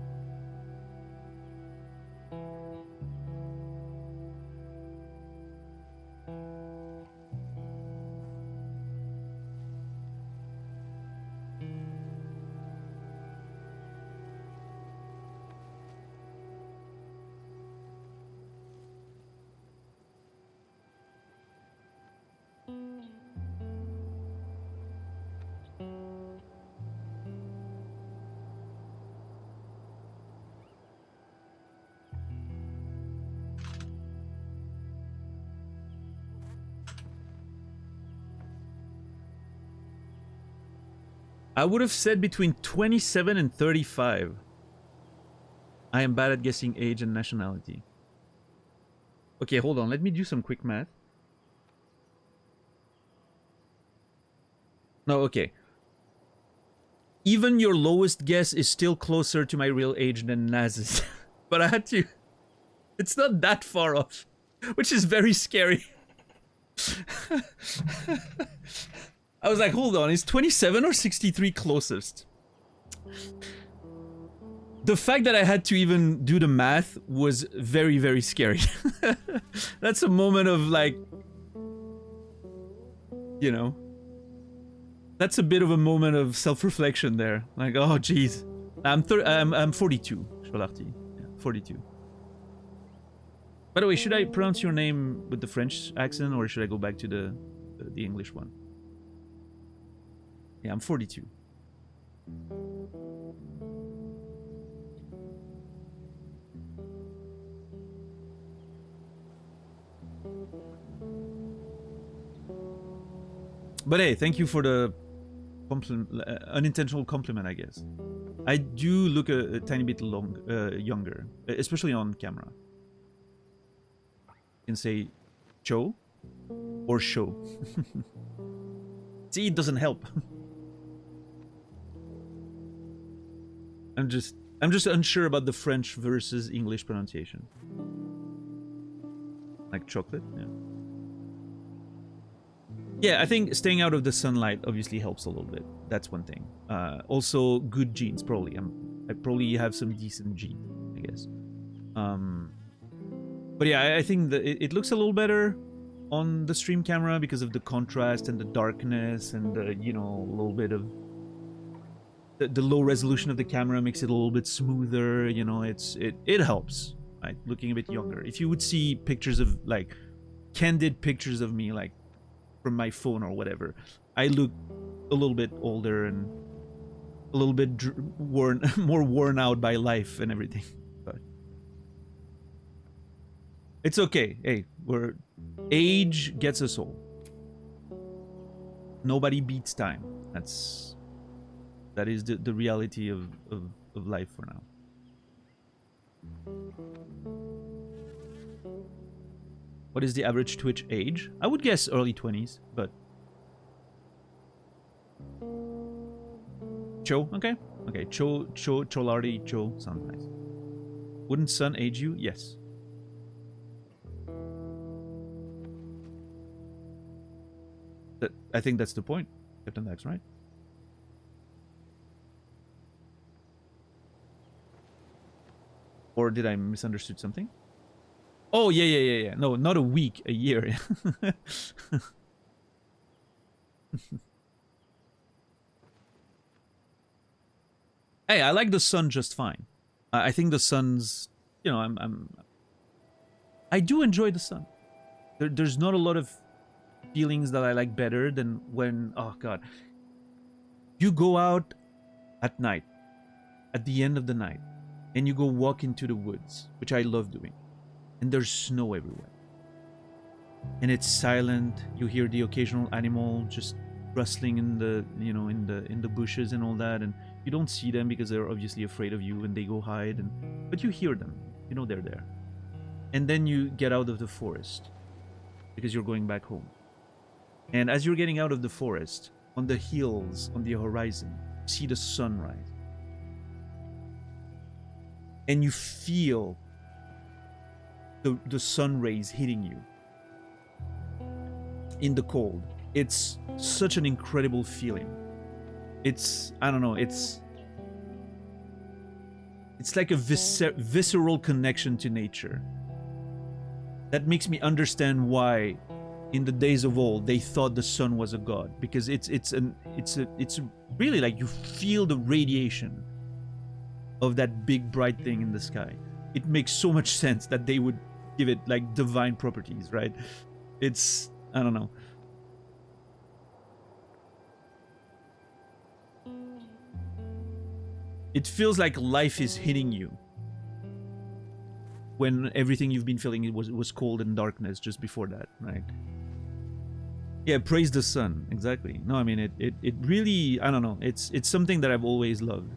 I would have said between 27 and 35. I am bad at guessing age and nationality. Okay, hold on. Let me do some quick math. No, okay. Even your lowest guess is still closer to my real age than Naz's. But I had to... It's not that far off. Which is very scary. I was like, hold on, is 27 or 63 closest? The fact that I had to even do the math was very, very scary. That's a moment of like, you know, that's a bit of a moment of self-reflection there. Like, oh, jeez. I'm 42, Cholarty. Yeah, 42. By the way, should I pronounce your name with the French accent or should I go back to the English one? Yeah, I'm 42. But hey, thank you for the unintentional compliment, I guess. I do look a tiny bit younger, especially on camera. You can say Cho or show. See, it doesn't help. I'm just unsure about the French versus English pronunciation. Like chocolate, yeah. Yeah, I think staying out of the sunlight obviously helps a little bit. That's one thing. Also, good genes, probably. I probably have some decent genes, I guess. But yeah, I think that it looks a little better on the stream camera because of the contrast and the darkness and the, you know, a little bit of the low resolution of the camera makes it a little bit smoother. You know, it helps. Right, looking a bit younger. If you would see pictures of like candid pictures of me, like from my phone or whatever, I look a little bit older and a little bit more worn out by life and everything. But it's okay. Hey, age gets us old. Nobody beats time. That is the reality of life for now. What is the average Twitch age? I would guess early 20s, but Cho. Okay. Okay. Cholardi, Cho. Sounds nice. Wouldn't sun age you? Yes. I think that's the point, Captain Dax, right? Or did I misunderstood something? Oh, yeah. No, not a week, a year. Hey, I like the sun just fine. I think the sun's, you know, I do enjoy the sun. There's not a lot of feelings that I like better than when, oh God, you go out at night, at the end of the night, and you go walk into the woods, which I love doing, and there's snow everywhere. And it's silent. You hear the occasional animal just rustling in the, you know, in the bushes and all that, and you don't see them because they're obviously afraid of you and they go hide, and but you hear them. You know they're there. And then you get out of the forest because you're going back home. And as you're getting out of the forest, on the hills, on the horizon, you see the sunrise. And you feel the sun rays hitting you in the cold. It's such an incredible feeling. It's, I don't know, it's like a visceral connection to nature. That makes me understand why in the days of old they thought the sun was a god, because it's really like you feel the radiation of that big bright thing in the sky. It makes so much sense that they would give it like divine properties, right? It's, I don't know. It feels like life is hitting you when everything you've been feeling was cold and darkness just before that, right? Yeah, praise the sun, exactly. No, I mean it really, I don't know. It's something that I've always loved.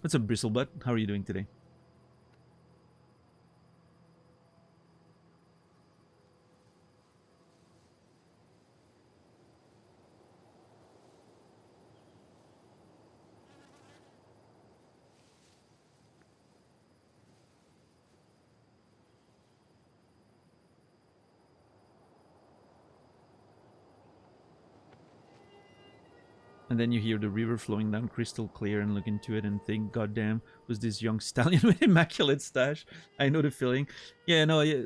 What's up, Bristlebutt? How are you doing today? And then you hear the river flowing down crystal clear and look into it and think, goddamn, was this young stallion with immaculate stash? I know the feeling. Yeah, no, yeah.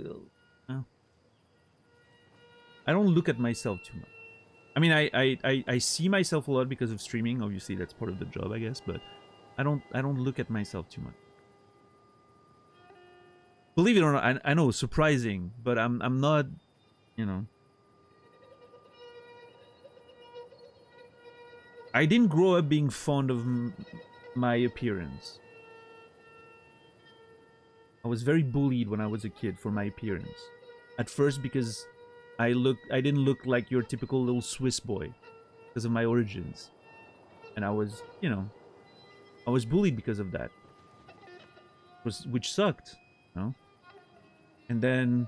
I don't look at myself too much. I mean, I see myself a lot because of streaming. Obviously, that's part of the job, I guess. But I don't look at myself too much. Believe it or not, I know, surprising, but I'm not, you know. I didn't grow up being fond of my appearance. I was very bullied when I was a kid for my appearance. At first, because I didn't look like your typical little Swiss boy because of my origins, and I was, you know, I was bullied because of that, which sucked, you know. And then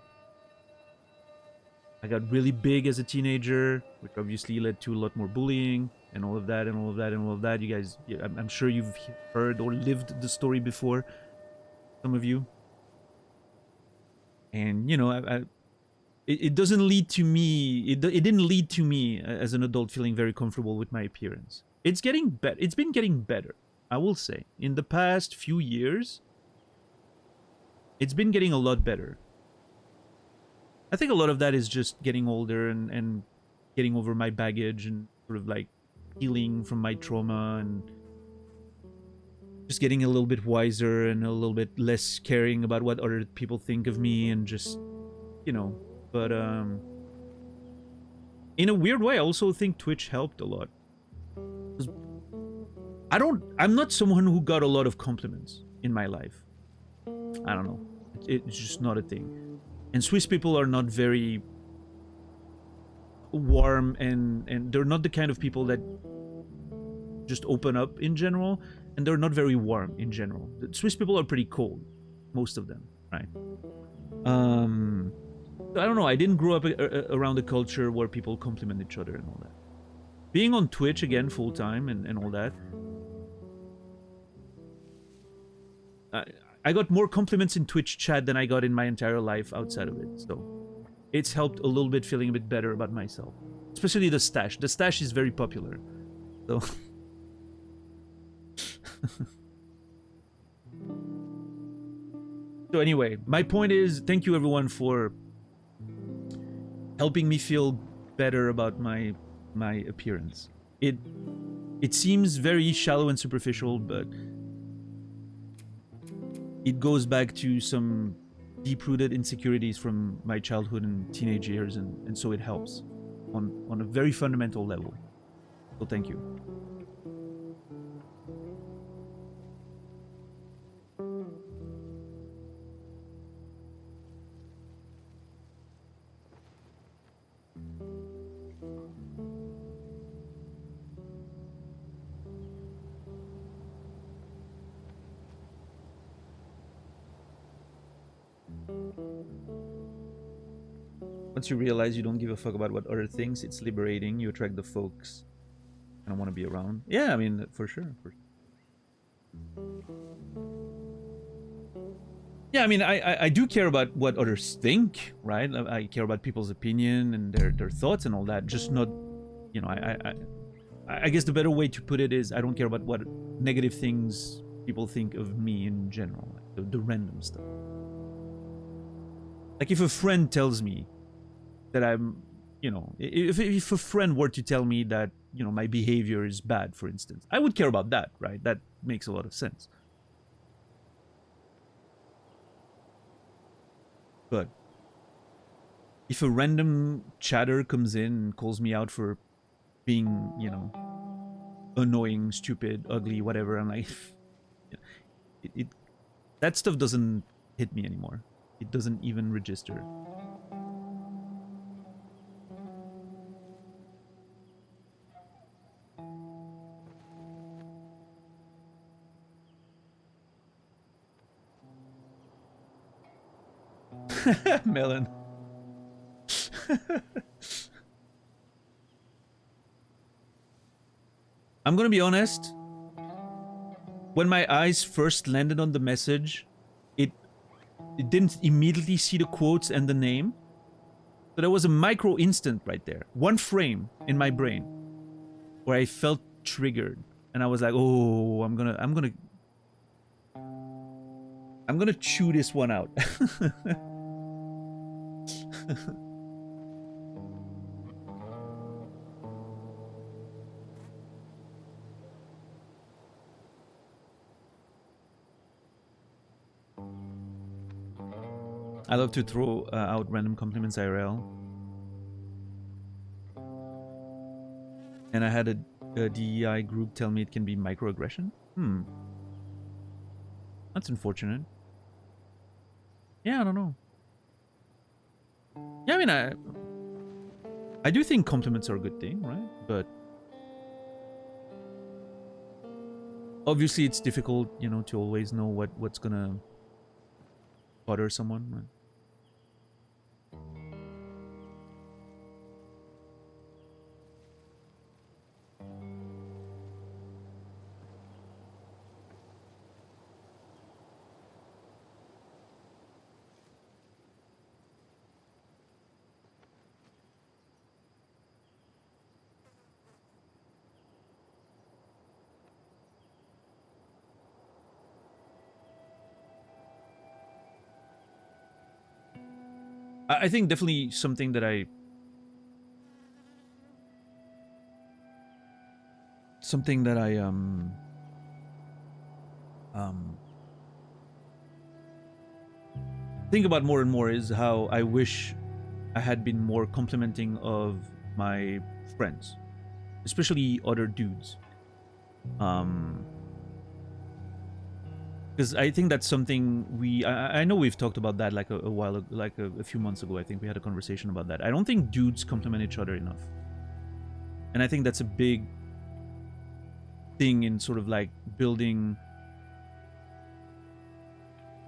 I got really big as a teenager, which obviously led to a lot more bullying and all of that and all of that and all of that. You guys, I'm sure you've heard or lived the story before, some of you. And, you know, it doesn't lead to me, it didn't lead to me as an adult feeling very comfortable with my appearance. It's getting better. It's been getting better, I will say. In the past few years, it's been getting a lot better. I think a lot of that is just getting older and getting over my baggage and sort of like healing from my trauma and just getting a little bit wiser and a little bit less caring about what other people think of me and just, you know, but in a weird way, I also think Twitch helped a lot. I'm not someone who got a lot of compliments in my life. I don't know. It's just not a thing. And Swiss people are not very warm and they're not the kind of people that just open up in general, and they're not very warm in general. The Swiss people are pretty cold, most of them, right? So I don't know. I didn't grow up around a culture where people compliment each other and all that. Being on Twitch again full time and all that, I got more compliments in Twitch chat than I got in my entire life outside of it. So it's helped a little bit, feeling a bit better about myself. Especially the stash. The stash is very popular. So so anyway, my point is, thank you everyone for helping me feel better about my appearance. It seems very shallow and superficial, but it goes back to some deep-rooted insecurities from my childhood and teenage years, and so it helps on a very fundamental level. So thank you. Once you realize you don't give a fuck about what other things, it's liberating. You attract the folks I don't want to be around. Yeah, I mean, for sure. Yeah, I mean, I do care about what others think, right? I care about people's opinion and their thoughts and all that. Just not, you know, I guess the better way to put it is I don't care about what negative things people think of me in general, like the random stuff. Like if a friend tells me that I'm, you know, if a friend were to tell me that, you know, my behavior is bad, for instance, I would care about that, right? That makes a lot of sense. But if a random chatter comes in and calls me out for being, you know, annoying, stupid, ugly, whatever, I'm like, that stuff doesn't hit me anymore. It doesn't even register. Melon. I'm gonna be honest. When my eyes first landed on the message, it didn't immediately see the quotes and the name. So there was a micro instant right there, one frame in my brain, where I felt triggered, and I was like, "Oh, I'm gonna chew this one out." I love to throw out random compliments IRL. And I had a DEI group tell me it can be microaggression. That's unfortunate. Yeah, I don't know. Yeah, I mean, I do think compliments are a good thing, right? But obviously it's difficult, you know, to always know what's gonna bother someone, right? I think definitely something that I think about more and more is how I wish I had been more complimenting of my friends, especially other dudes. Because I think that's something I know we've talked about that like a while ago, like a few months ago. I think we had a conversation about that. I don't think dudes compliment each other enough, and I think that's a big thing in sort of like building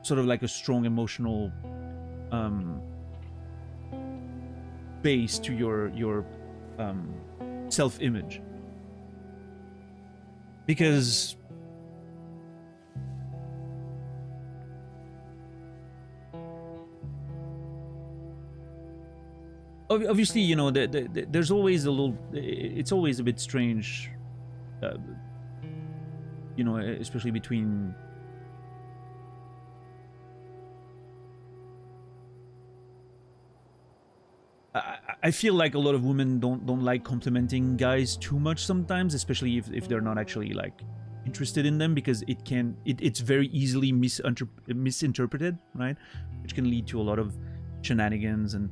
sort of like a strong emotional base to your self-image, because obviously, you know, there's always a little, it's always a bit strange, you know, especially between I feel like a lot of women don't like complimenting guys too much sometimes, especially if they're not actually like interested in them, because it's very easily misinterpreted, right? Which can lead to a lot of shenanigans. And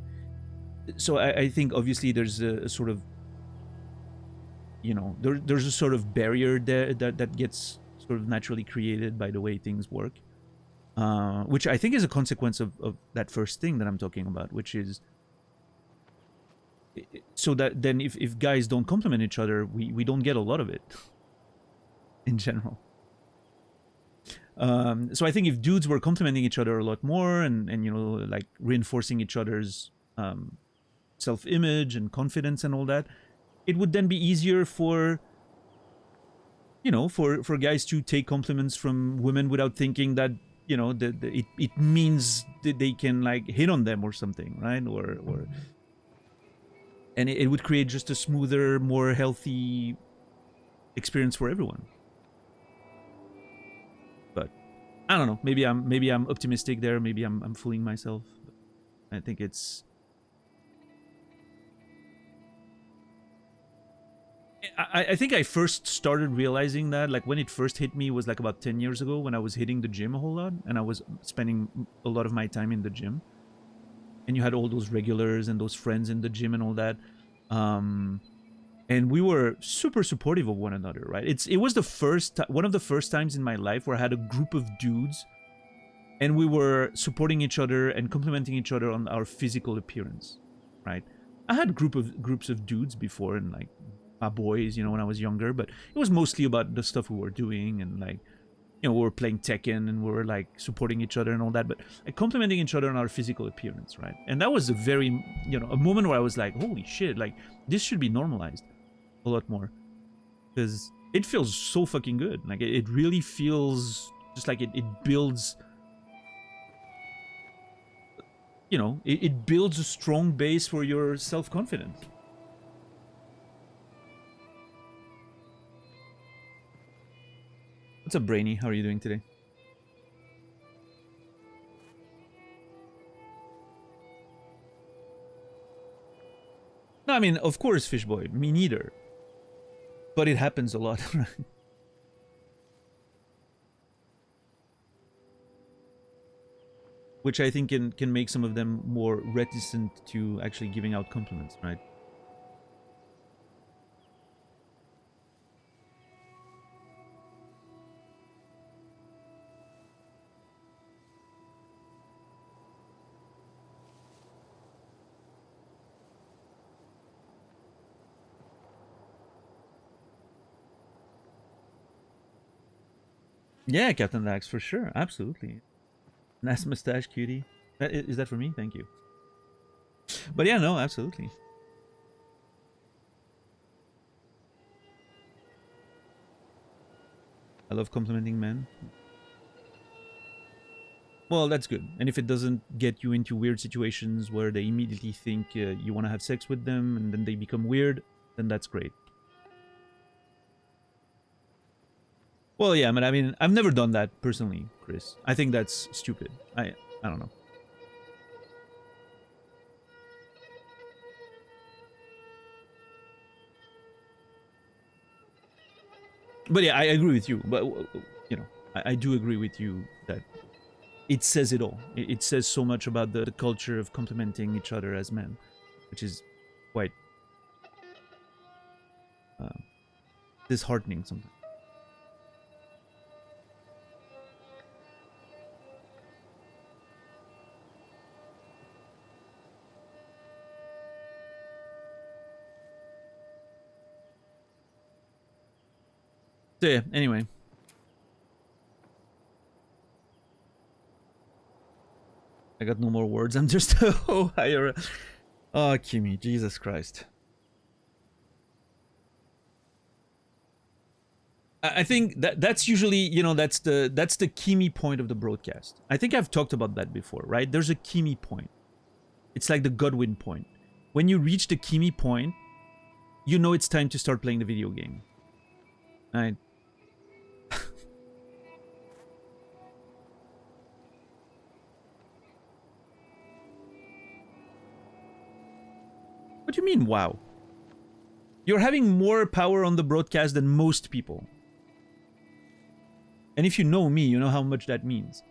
so I think obviously there's a sort of, you know, there's a sort of barrier there that gets sort of naturally created by the way things work, which I think is a consequence of that first thing that I'm talking about, which is so that then if guys don't compliment each other, we don't get a lot of it in general. So I think if dudes were complimenting each other a lot more and you know, like reinforcing each other's self-image and confidence and all that, it would then be easier for, you know, for guys to take compliments from women without thinking that, you know, it means that they can like hit on them or something, right? Or and it would create just a smoother, more healthy experience for everyone. But I don't know. Maybe I'm optimistic there. Maybe I'm fooling myself. I think it's. I think I first started realizing that, like, when it first hit me was like about 10 years ago, when I was hitting the gym a whole lot and I was spending a lot of my time in the gym. And you had all those regulars and those friends in the gym and all that. And we were super supportive of one another, right? It was one of the first times in my life where I had a group of dudes and we were supporting each other and complimenting each other on our physical appearance, right? I had groups of dudes before, and like my boys, you know, when I was younger, but it was mostly about the stuff we were doing, and like, you know, we were playing Tekken and we were like supporting each other and all that, but like complimenting each other on our physical appearance, right? And that was a very, you know, a moment where I was like, holy shit, like this should be normalized a lot more, because it feels so fucking good. Like it really feels just like it builds, you know, it builds a strong base for your self-confidence. What's up, Brainy? How are you doing today? No, I mean, of course, Fishboy. Me neither. But it happens a lot, right? Which I think can make some of them more reticent to actually giving out compliments, right? Yeah, Captain Dax, for sure. Absolutely. Nice mustache, cutie. Is that for me? Thank you. But yeah, no, absolutely. I love complimenting men. Well, that's good. And if it doesn't get you into weird situations where they immediately think you want to have sex with them and then they become weird, then that's great. Well, yeah, but I mean, I've never done that personally, Chris. I think that's stupid. I don't know. But yeah, I agree with you. But, you know, I do agree with you that it says it all. It says so much about the culture of complimenting each other as men, which is quite disheartening sometimes. So yeah, anyway. I got no more words. I'm just oh higher. Oh, Kimmy, Jesus Christ. I think that's usually, you know, that's the Kimmy point of the broadcast. I think I've talked about that before, right? There's a Kimmy point. It's like the Godwin point. When you reach the Kimmy point, you know it's time to start playing the video game. Right? What do you mean, wow? You're having more power on the broadcast than most people. And if you know me, you know how much that means.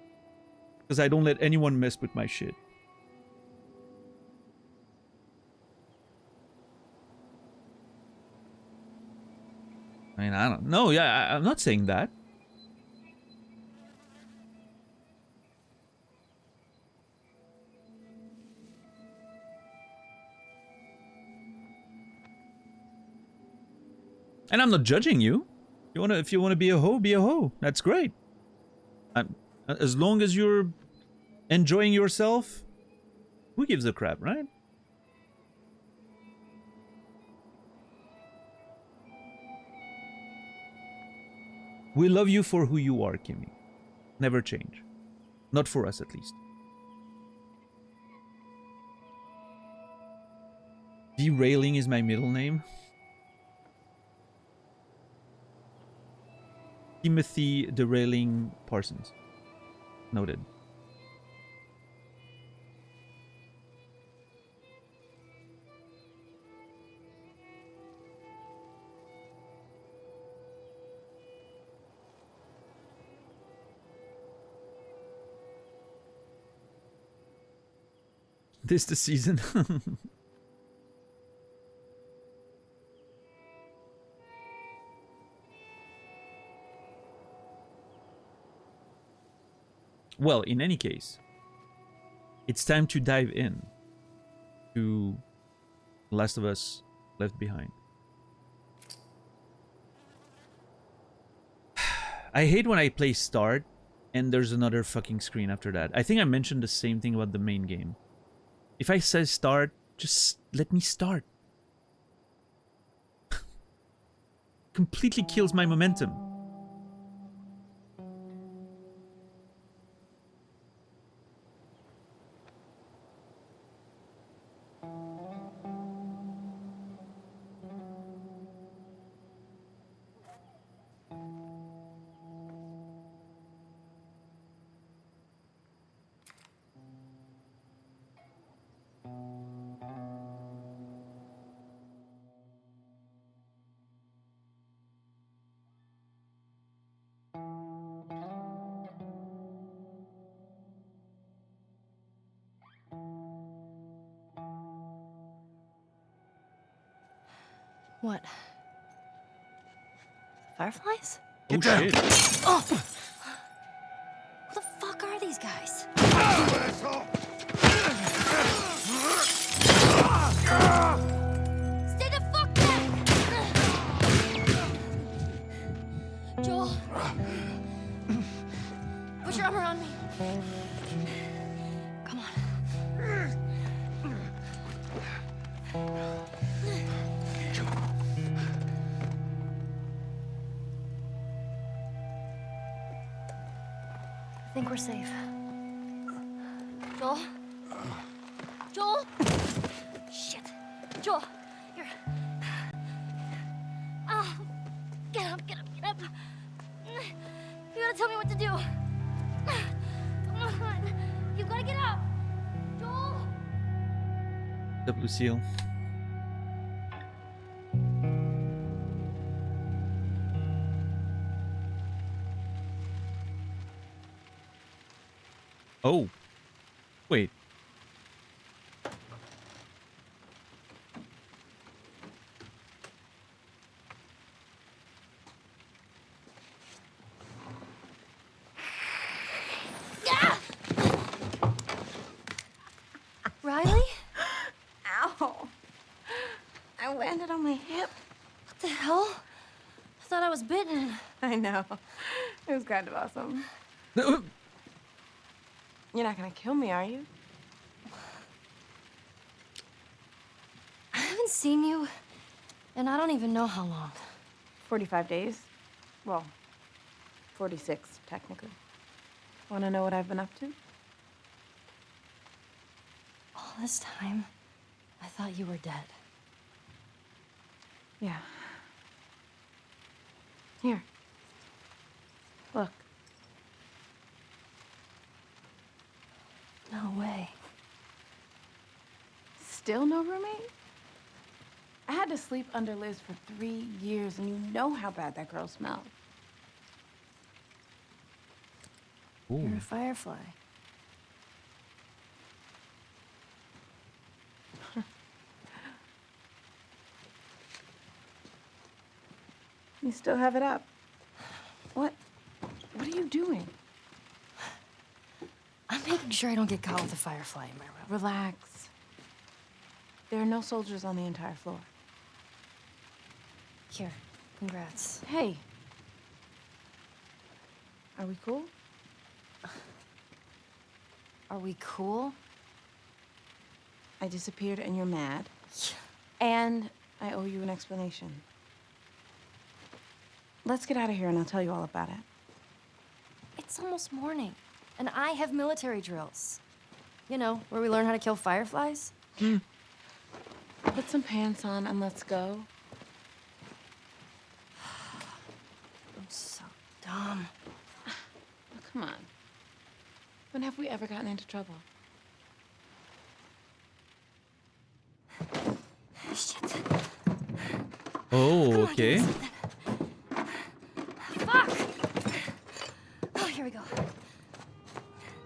Because I don't let anyone mess with my shit. I mean, I don't know. Yeah, I'm not saying that. And I'm not judging you. If you wanna be a hoe, be a hoe. That's great. As long as you're enjoying yourself, who gives a crap, right? We love you for who you are, Kimmy. Never change. Not for us, at least. Derailing is my middle name. Timothy Derailing Parsons. Noted. This the season. Well, in any case, it's time to dive in to Last of Us Left Behind. I hate when I play start and there's another fucking screen after that. I think I mentioned the same thing about the main game. If I say start, just let me start. Completely kills my momentum. What? Fireflies? Oh shit. Oh! Who the fuck are these guys? Stay the fuck back! Joel. Put your arm around me. Come on. I think we're safe. Joel? Joel? Shit. Joel, here. Oh, get up, get up, get up. You gotta tell me what to do. Come on. You gotta get up. Joel? What's up, Lucille? Oh. Wait. Riley? Ow. I landed on my hip. What the hell? I thought I was bitten. I know. It was kind of awesome. You're not gonna kill me, are you? haven't seen you, and I don't even know how long. 45 days. Well, 46, technically. Want to know what I've been up to? All this time, I thought you were dead. Yeah. Here. Look. No way. Still no roommate? I had to sleep under Liz for 3 years, and you know how bad that girl smelled. Ooh. You're a firefly. You still have it up. What are you doing? I'm making sure I don't get caught with a firefly in my room. Relax. There are no soldiers on the entire floor. Here, congrats. Hey. Are we cool? Are we cool? I disappeared and you're mad. And I owe you an explanation. Let's get out of here and I'll tell you all about it. It's almost morning, and I have military drills. You know, where we learn how to kill fireflies. Put some pants on and let's go. I'm so dumb. Oh, come on. When have we ever gotten into trouble? Shit. Oh, Come on, give me okay. something. Fuck! Oh, here we go.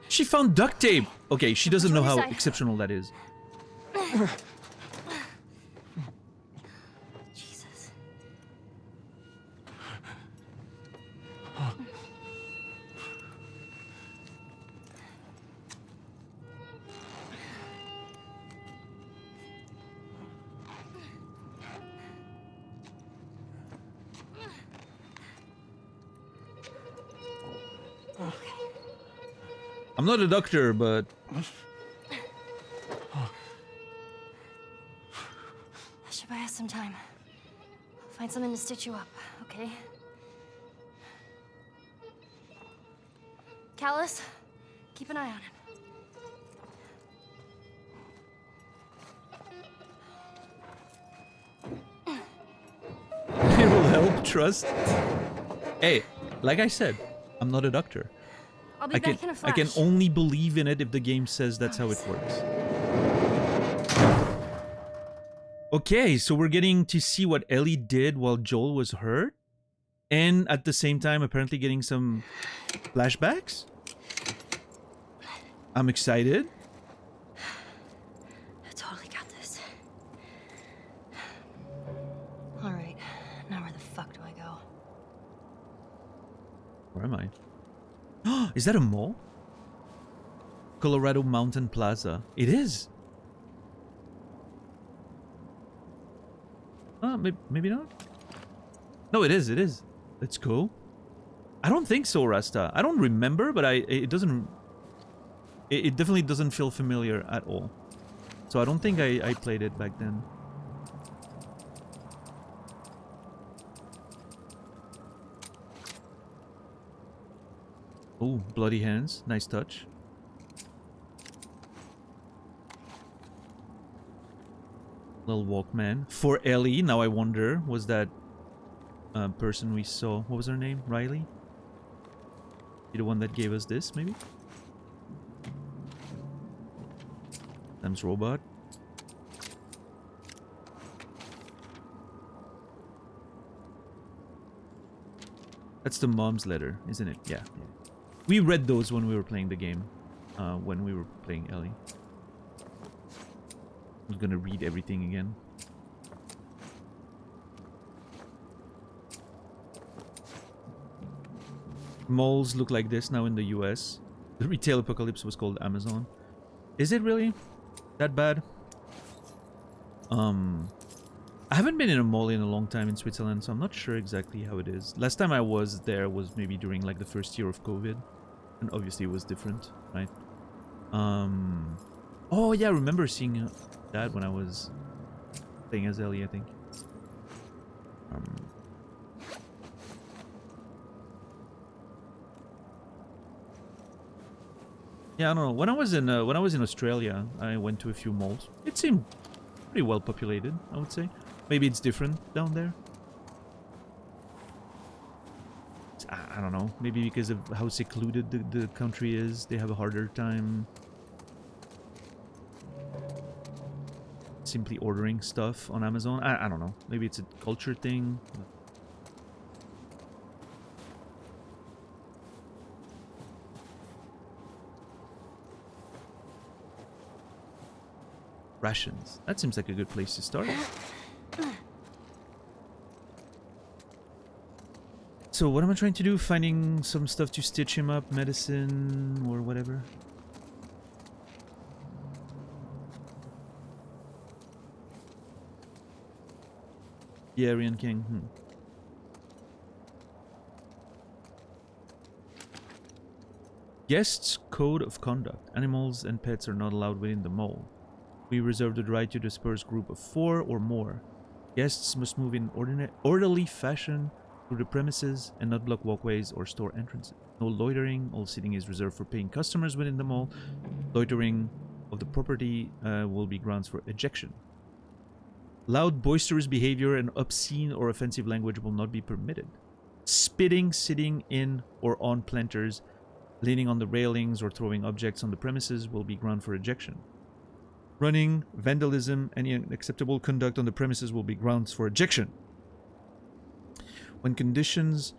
She found duct tape. Okay, she doesn't know Which how one is that? exceptional that is. Jesus. I'm not a doctor, but I should buy us some time. I'll find something to stitch you up, okay? Callus, keep an eye on him. it will help. Trust. Hey, like I said, I'm not a doctor. I'll be back in a flash. I can only believe in it if the game says that's how it works. Okay, so we're getting to see what Ellie did while Joel was hurt, and at the same time, apparently getting some flashbacks. I'm excited. I totally got this. All right, now where the fuck do I go? Where am I? Is that a mall? Colorado Mountain Plaza. It is. Maybe not. No, it is. It is. Let's go. I don't think so, Rasta. I don't remember, but it doesn't. It definitely doesn't feel familiar at all. So I don't think I played it back then. Oh, bloody hands. Nice touch. Little Walkman. For Ellie, now I wonder, was that person we saw, what was her name? Riley? You the one that gave us this, maybe? Sam's robot. That's the mom's letter, isn't it? Yeah. We read those when we were playing the game. When we were playing Ellie. I'm gonna read everything again. Malls look like this now in the US. The retail apocalypse was called Amazon. Is it really that bad? I haven't been in a mall in a long time in Switzerland, so I'm not sure exactly how it is. Last time I was there was maybe during like the first year of COVID, and obviously it was different, right? Oh yeah, I remember seeing that when I was playing as Ellie, I think. Yeah, I don't know. When I was in Australia, I went to a few malls. It seemed pretty well populated, I would say. Maybe it's different down there. I don't know. Maybe because of how secluded the country is, they have a harder time simply ordering stuff on Amazon. I don't know. Maybe it's a culture thing. Rations. That seems like a good place to start. So what am I trying to do? Finding some stuff to stitch him up, medicine or whatever. The Aryan King. Guests' code of conduct. Animals and pets are not allowed within the mall. We reserve the right to disperse group of 4 or more. Guests must move in orderly fashion through the premises and not block walkways or store entrances. No loitering. All seating is reserved for paying customers within the mall. Loitering of the property will be grounds for ejection. Loud, boisterous behavior and obscene or offensive language will not be permitted. Spitting, sitting in or on planters, leaning on the railings or throwing objects on the premises will be ground for ejection. Running, vandalism, any unacceptable conduct on the premises will be grounds for ejection. When conditions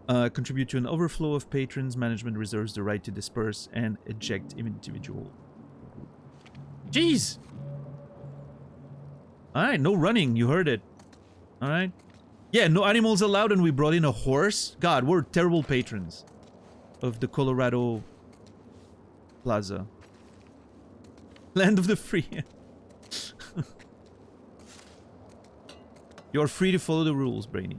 contribute to an overflow of patrons, management reserves the right to disperse and eject individual. Jeez! Alright, no running, you heard it. Alright. Yeah, no animals allowed, and we brought in a horse? God, we're terrible patrons of the Colorado Plaza. Land of the free. You're free to follow the rules, Brainy.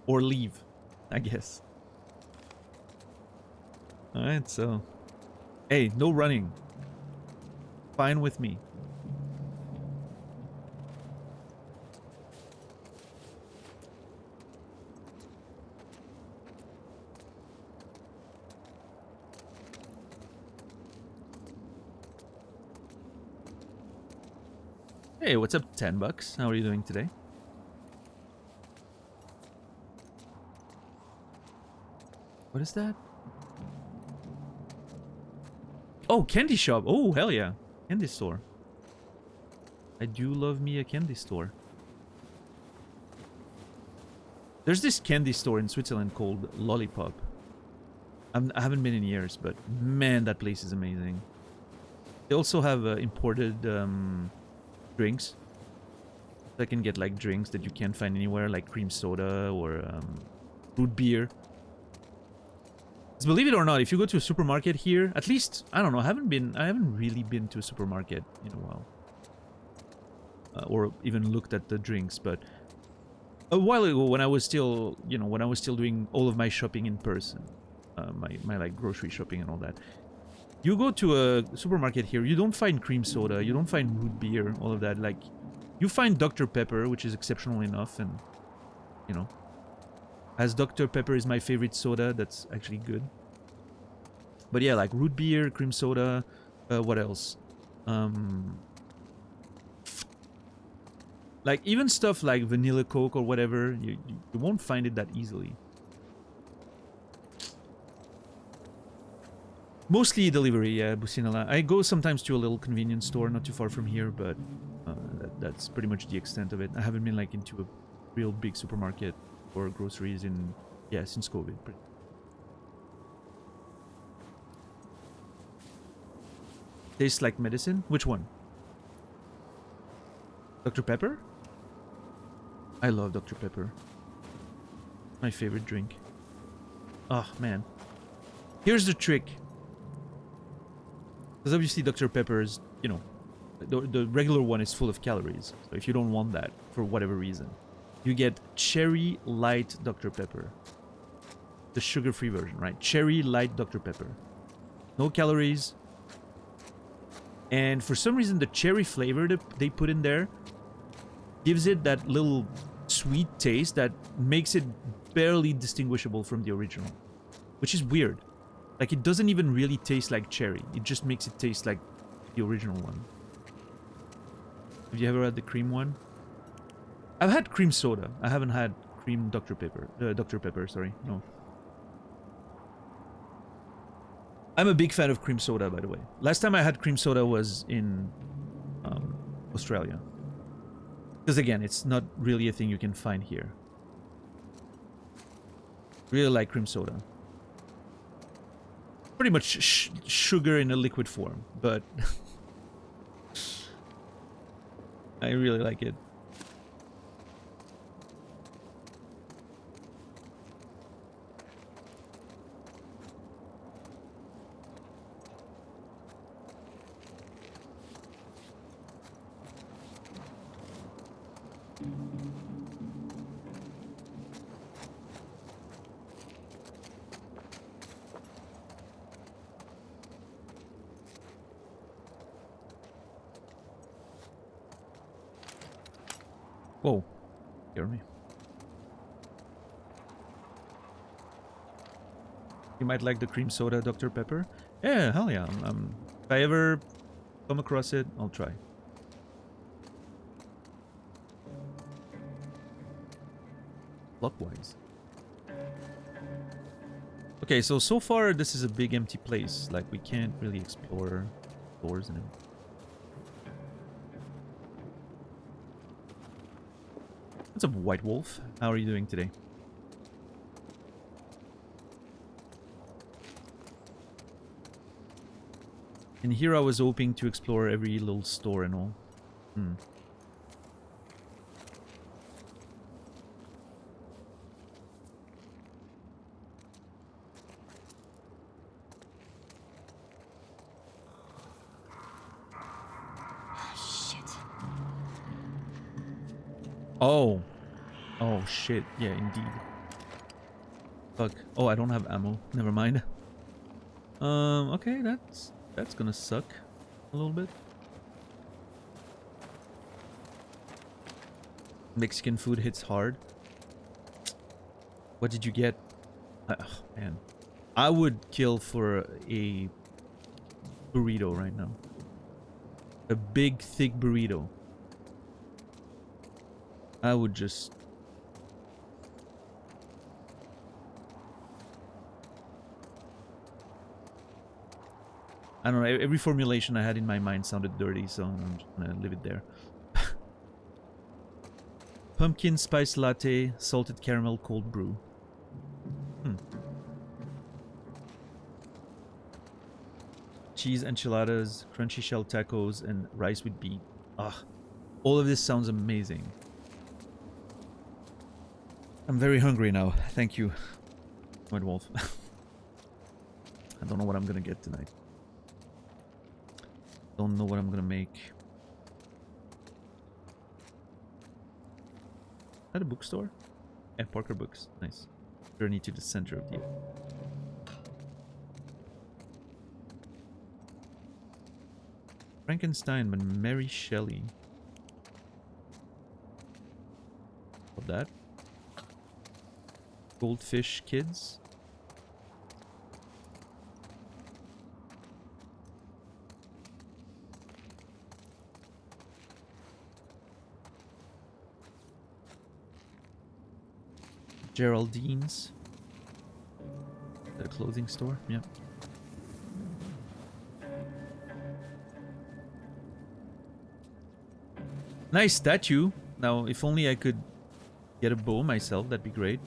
Or leave, I guess. Alright, so... Hey, no running. Fine with me. Hey, what's up, 10 bucks? How are you doing today? What is that? Oh, candy shop. Oh, hell yeah. Candy store. I do love me a candy store. There's this candy store in Switzerland called Lollipop. I haven't been in years, but man, that place is amazing. They also have imported drinks. So I can get like drinks that you can't find anywhere, like cream soda or root beer. Believe it or not, if you go to a supermarket here, at least I don't know, I haven't really been to a supermarket in a while, or even looked at the drinks. But a while ago, when I was still, when I was still doing all of my shopping in person, my like grocery shopping and all that, you go to a supermarket here, you don't find cream soda, you don't find root beer, all of that. Like, you find Dr. Pepper, which is exceptional enough, and as Dr. Pepper is my favorite soda, that's actually good. But yeah, like root beer, cream soda, what else? Like even stuff like vanilla Coke or whatever, you won't find it that easily. Mostly delivery, yeah, Businala. I go sometimes to a little convenience store not too far from here, but that's pretty much the extent of it. I haven't been like into a real big supermarket or groceries since COVID. Tastes like medicine? Which one? Dr. Pepper? I love Dr. Pepper. My favorite drink. Oh, man. Here's the trick. Because obviously Dr. Pepper is, the regular one is full of calories. So if you don't want that, for whatever reason, you get Cherry Light Dr. Pepper. The sugar-free version, right? Cherry Light Dr. Pepper. No calories. And for some reason, the cherry flavor that they put in there gives it that little sweet taste that makes it barely distinguishable from the original, which is weird. Like, it doesn't even really taste like cherry. It just makes it taste like the original one. Have you ever had the cream one? I've had cream soda. I haven't had cream Dr. Pepper. Dr. Pepper, sorry. No. I'm a big fan of cream soda, by the way. Last time I had cream soda was in Australia. Because again, it's not really a thing you can find here. Really like cream soda. Pretty much sugar in a liquid form, but I really like it. Whoa, hear me. You might like the cream soda Dr. Pepper. Yeah, hell yeah. If I ever come across it, I'll try. Clockwise. Okay, so far this is a big empty place. Like, we can't really explore doors in it. What's up, White Wolf? How are you doing today? And here I was hoping to explore every little store and all. Oh. Oh, shit. Yeah, indeed. Fuck. Oh, I don't have ammo. Never mind. Okay, that's gonna suck a little bit. Mexican food hits hard. What did you get? Oh, man. I would kill for a burrito right now. A big, thick burrito. I would just... I don't know, every formulation I had in my mind sounded dirty, so I'm just gonna leave it there. Pumpkin spice latte, salted caramel cold brew. Cheese enchiladas, crunchy shell tacos, and rice with beet. Ah, all of this sounds amazing. I'm very hungry now. Thank you, White Wolf. I don't know what I'm gonna get tonight. Don't know what I'm gonna make. Is that a bookstore? Yeah, Parker Books. Nice. Journey to the center of the earth. Frankenstein by Mary Shelley. What that? Goldfish Kids. Geraldine's. Is that a clothing store? Yeah. Nice statue. Now, if only I could get a bow myself, that'd be great.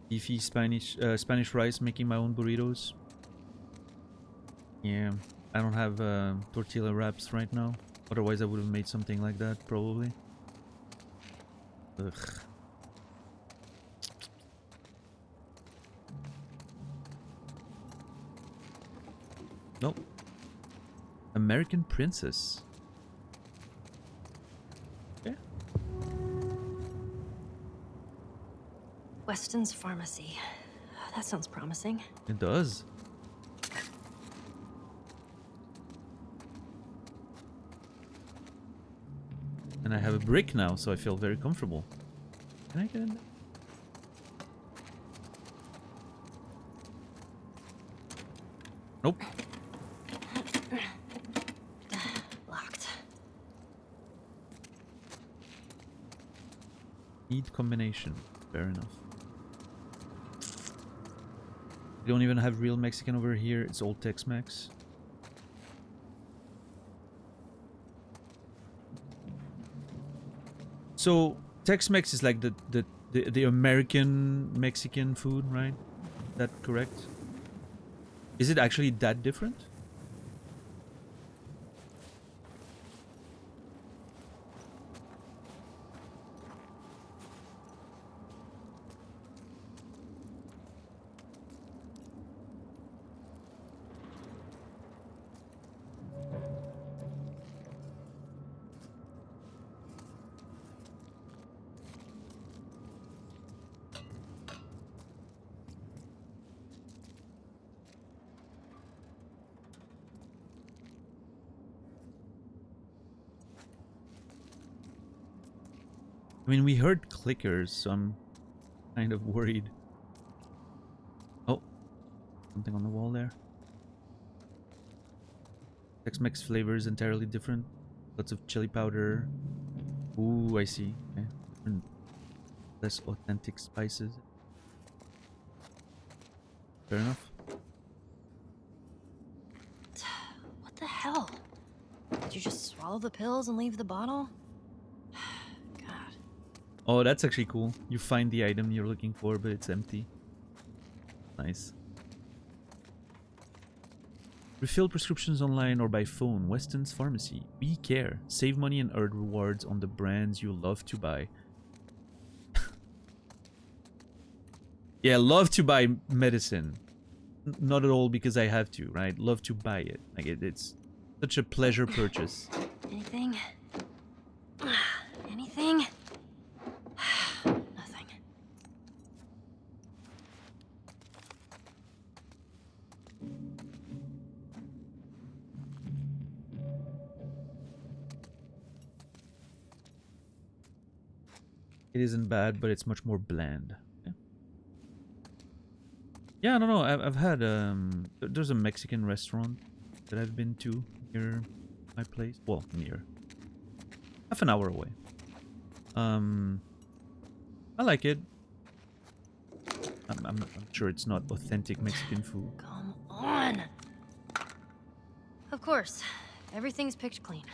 Beefy Spanish rice, making my own burritos. Yeah, I don't have tortilla wraps right now. Otherwise, I would have made something like that, probably. Ugh. Nope. American Princess. Okay. Weston's Pharmacy. That sounds promising. It does. And I have a brick now, so I feel very comfortable. Can I get in there? Nope. Locked. Need combination. Fair enough. We don't even have real Mexican over here. It's all Tex-Mex. So Tex-Mex is like the American Mexican food, right? Is that correct? Is it actually that different? I mean, we heard clickers, so I'm kind of worried. Oh, something on the wall there. Tex-Mex flavor is entirely different. Lots of chili powder. Ooh, I see. Okay. Different, less authentic spices. Fair enough. What the hell? Did you just swallow the pills and leave the bottle? God. Oh, that's actually cool. You find the item you're looking for, but it's empty. Nice. Refill prescriptions online or by phone. Weston's Pharmacy. We care. Save money and earn rewards on the brands you love to buy. Yeah, love to buy medicine. Not at all because I have to, right? Love to buy it. Like it's such a pleasure purchase. Anything? Anything? Nothing. It isn't bad, but it's much more bland. Okay. Yeah, I don't know. I've had there's a Mexican restaurant that I've been to near my place. Well, near. Half an hour away. I like it. I'm sure it's not authentic Mexican food. Come on. Of course. Everything's picked clean.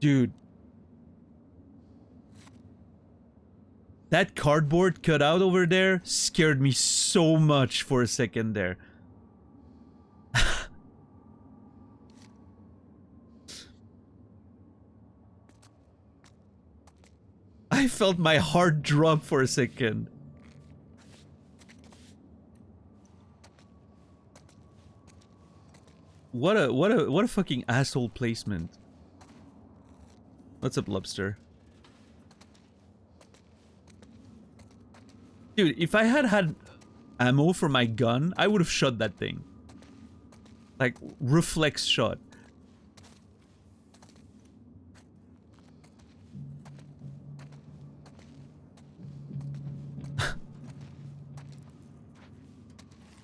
Dude. That cardboard cutout over there scared me so much for a second there. I felt my heart drop for a second. What a fucking asshole placement. What's up, Lobster? Dude, if I had had ammo for my gun, I would have shot that thing. Like, reflex shot.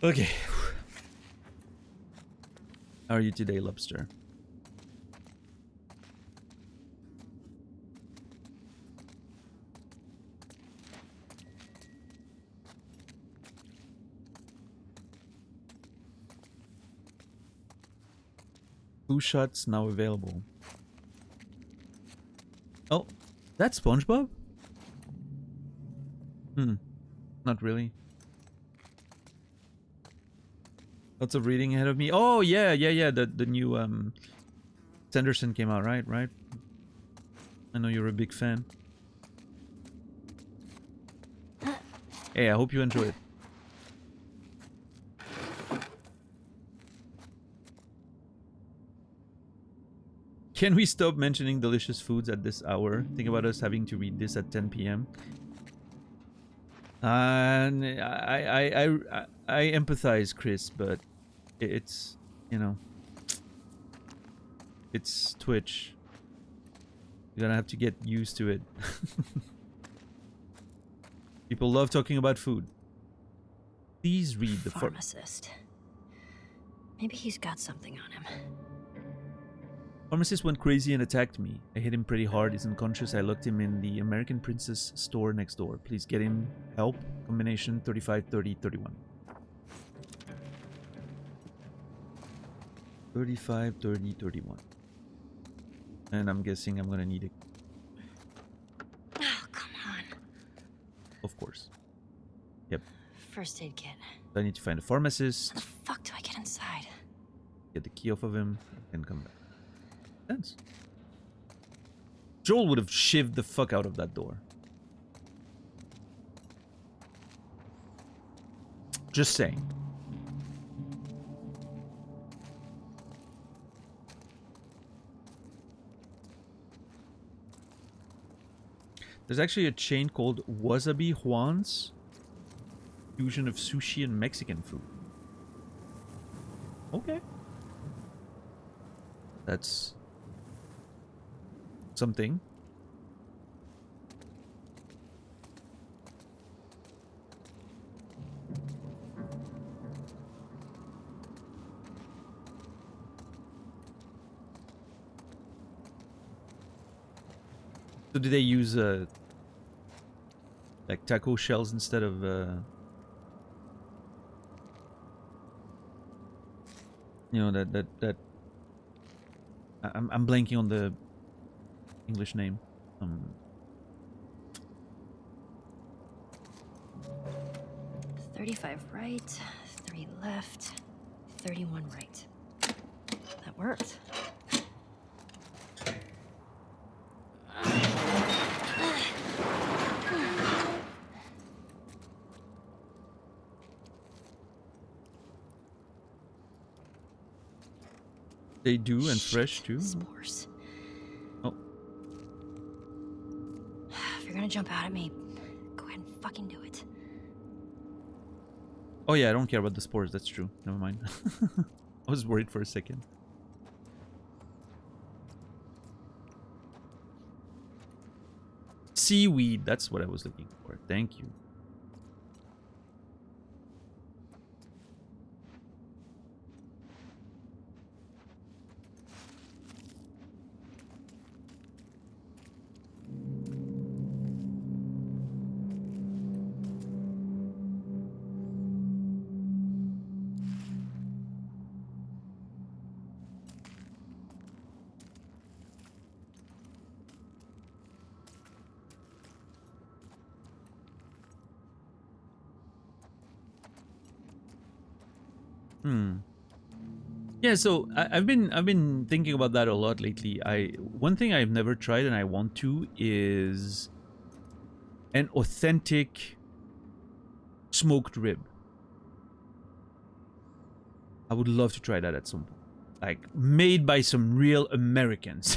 Okay. How are you today, Lobster? Blue shots now available. Oh, that's SpongeBob? Not really. Lots of reading ahead of me. Oh yeah. The new Sanderson came out, right? I know you're a big fan. Hey, I hope you enjoy it. Can we stop mentioning delicious foods at this hour? Think about us having to read this at 10 p.m. And I empathize, Chris, but it's, you know, it's Twitch. You're gonna have to get used to it. People love talking about food. Please read the pharmacist. Maybe he's got something on him. Pharmacist went crazy and attacked me. I hit him pretty hard. He's unconscious. I locked him in the American Princess store next door. Please get him help. Combination 35 30 31. 35 30 31. And I'm guessing I'm gonna need it. Oh, come on. Of course. Yep. First aid kit. I need to find a pharmacist. How the fuck do I get inside? Get the key off of him and come back. Sense. Joel would have shivved the fuck out of that door. Just saying. There's actually a chain called Wasabi Juan's. Fusion of sushi and Mexican food. Okay. That's something. So do they use like taco shells instead of you know, that I'm blanking on the English name. 35 right, 3 left, 31 right. That worked. They do, and fresh too. Spores. Oh. If you're gonna jump out at me, go ahead and fucking do it. Oh yeah, I don't care about the spores. That's true. Never mind. I was worried for a second. Seaweed. That's what I was looking for. Thank you. Yeah, so I've been thinking about that a lot lately. One thing I've never tried and I want to is an authentic smoked rib. I would love to try that at some point. Like made by some real Americans.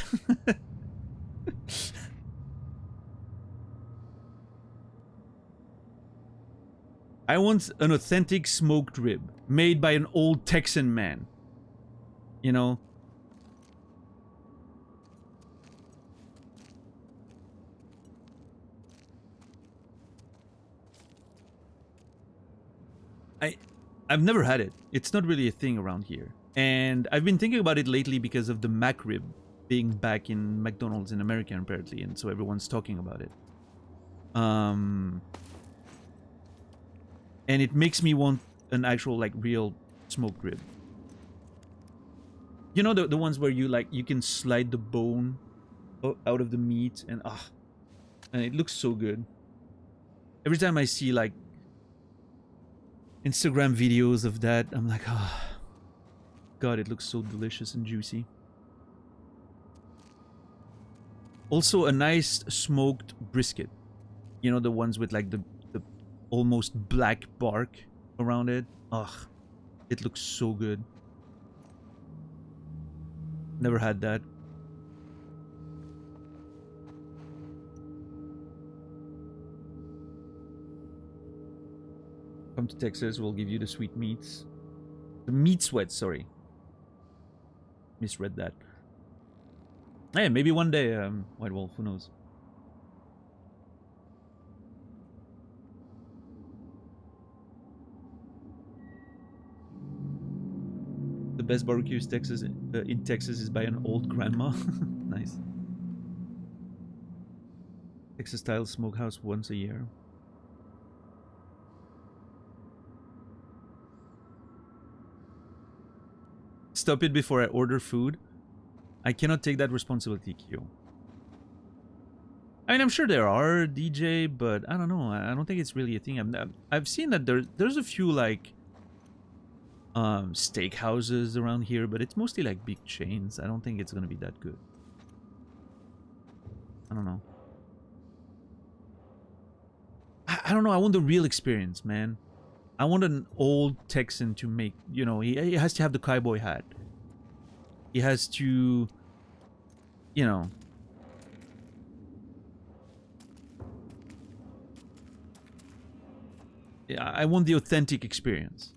I want an authentic smoked rib made by an old Texan man. You know? I've never had it. It's not really a thing around here. And I've been thinking about it lately because of the McRib being back in McDonald's in America apparently, and so everyone's talking about it. And it makes me want an actual like real smoked rib. You know the ones where you can slide the bone out of the meat and it looks so good. Every time I see like Instagram videos of that, I'm like, God, it looks so delicious and juicy. Also a nice smoked brisket. You know, the ones with like the almost black bark around it. It looks so good. Never had that. Come to Texas, we'll give you the sweet meats. The meat sweats, sorry. Misread that. Hey, maybe one day, White Wolf, who knows? The best barbecue in Texas is by an old grandma. Nice. Texas style smokehouse once a year. Stop it before I order food. I cannot take that responsibility, Q. I mean, I'm sure there are DJ, but I don't know. I don't think it's really a thing. I've seen that there's a few like steakhouses around here, but it's mostly like big chains. I don't think it's gonna be that good. I don't know. I don't know. I want the real experience, man. I want an old Texan to make, you know, he has to have the cowboy hat. He has to, you know. Yeah, I want the authentic experience.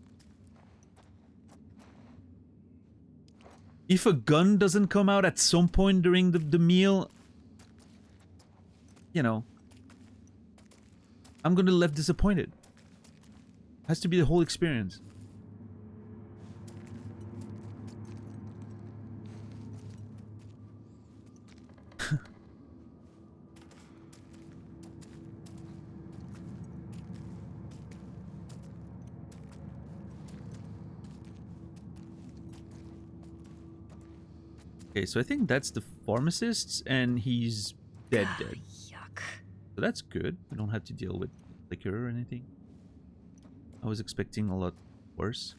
If a gun doesn't come out at some point during the meal, you know, I'm gonna be left disappointed. Has to be the whole experience. Okay, so I think that's the pharmacist, and he's dead. Yuck. So that's good. We don't have to deal with liquor or anything. I was expecting a lot worse.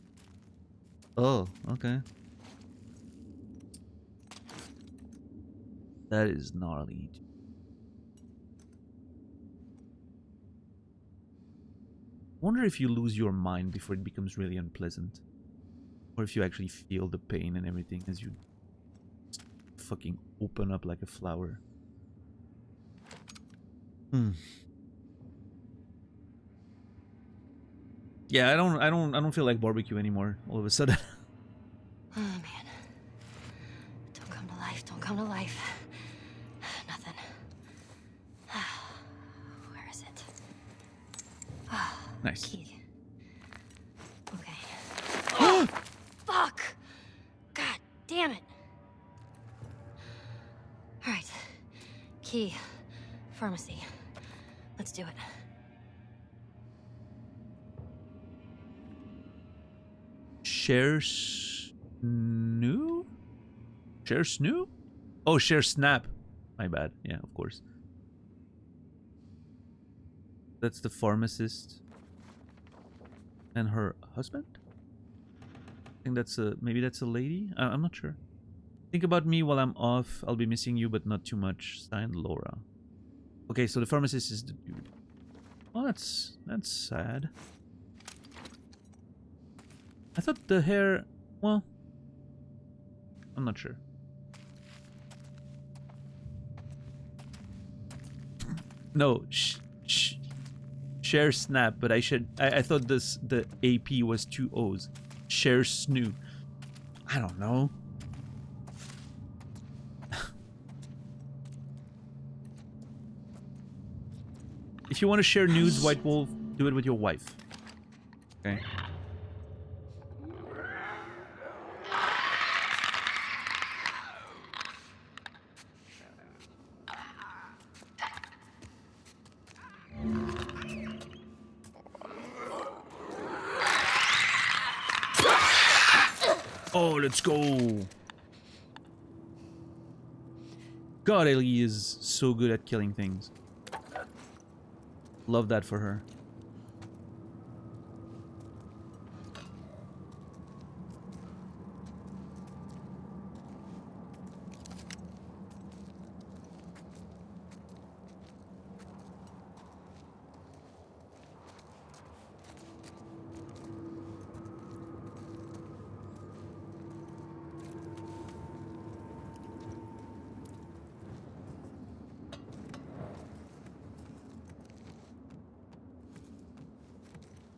Oh, okay. That is gnarly. I wonder if you lose your mind before it becomes really unpleasant. Or if you actually feel the pain and everything as you fucking open up like a flower. Yeah, I don't feel like barbecue anymore all of a sudden. Oh, man. Don't come to life. Don't come to life. Nothing. Where is it? Nice. Key. Okay. Oh, fuck! God damn it. All right. Key. Pharmacy. Let's do it. Share snoo? Share snoo? Oh, share snap. My bad. Yeah, of course. That's the pharmacist. And her husband? I think that's a... Maybe that's a lady? I'm not sure. Think about me while I'm off. I'll be missing you, but not too much. Signed, Laura. Okay, so the pharmacist is the dude. Oh, that's sad. I thought the hair... Well... I'm not sure. No, share snap, but I thought the AP was 2 O's. Share snoo. I don't know. If you want to share nudes, White Wolf, do it with your wife. Okay. Oh, let's go. God, Ellie is so good at killing things. Love that for her.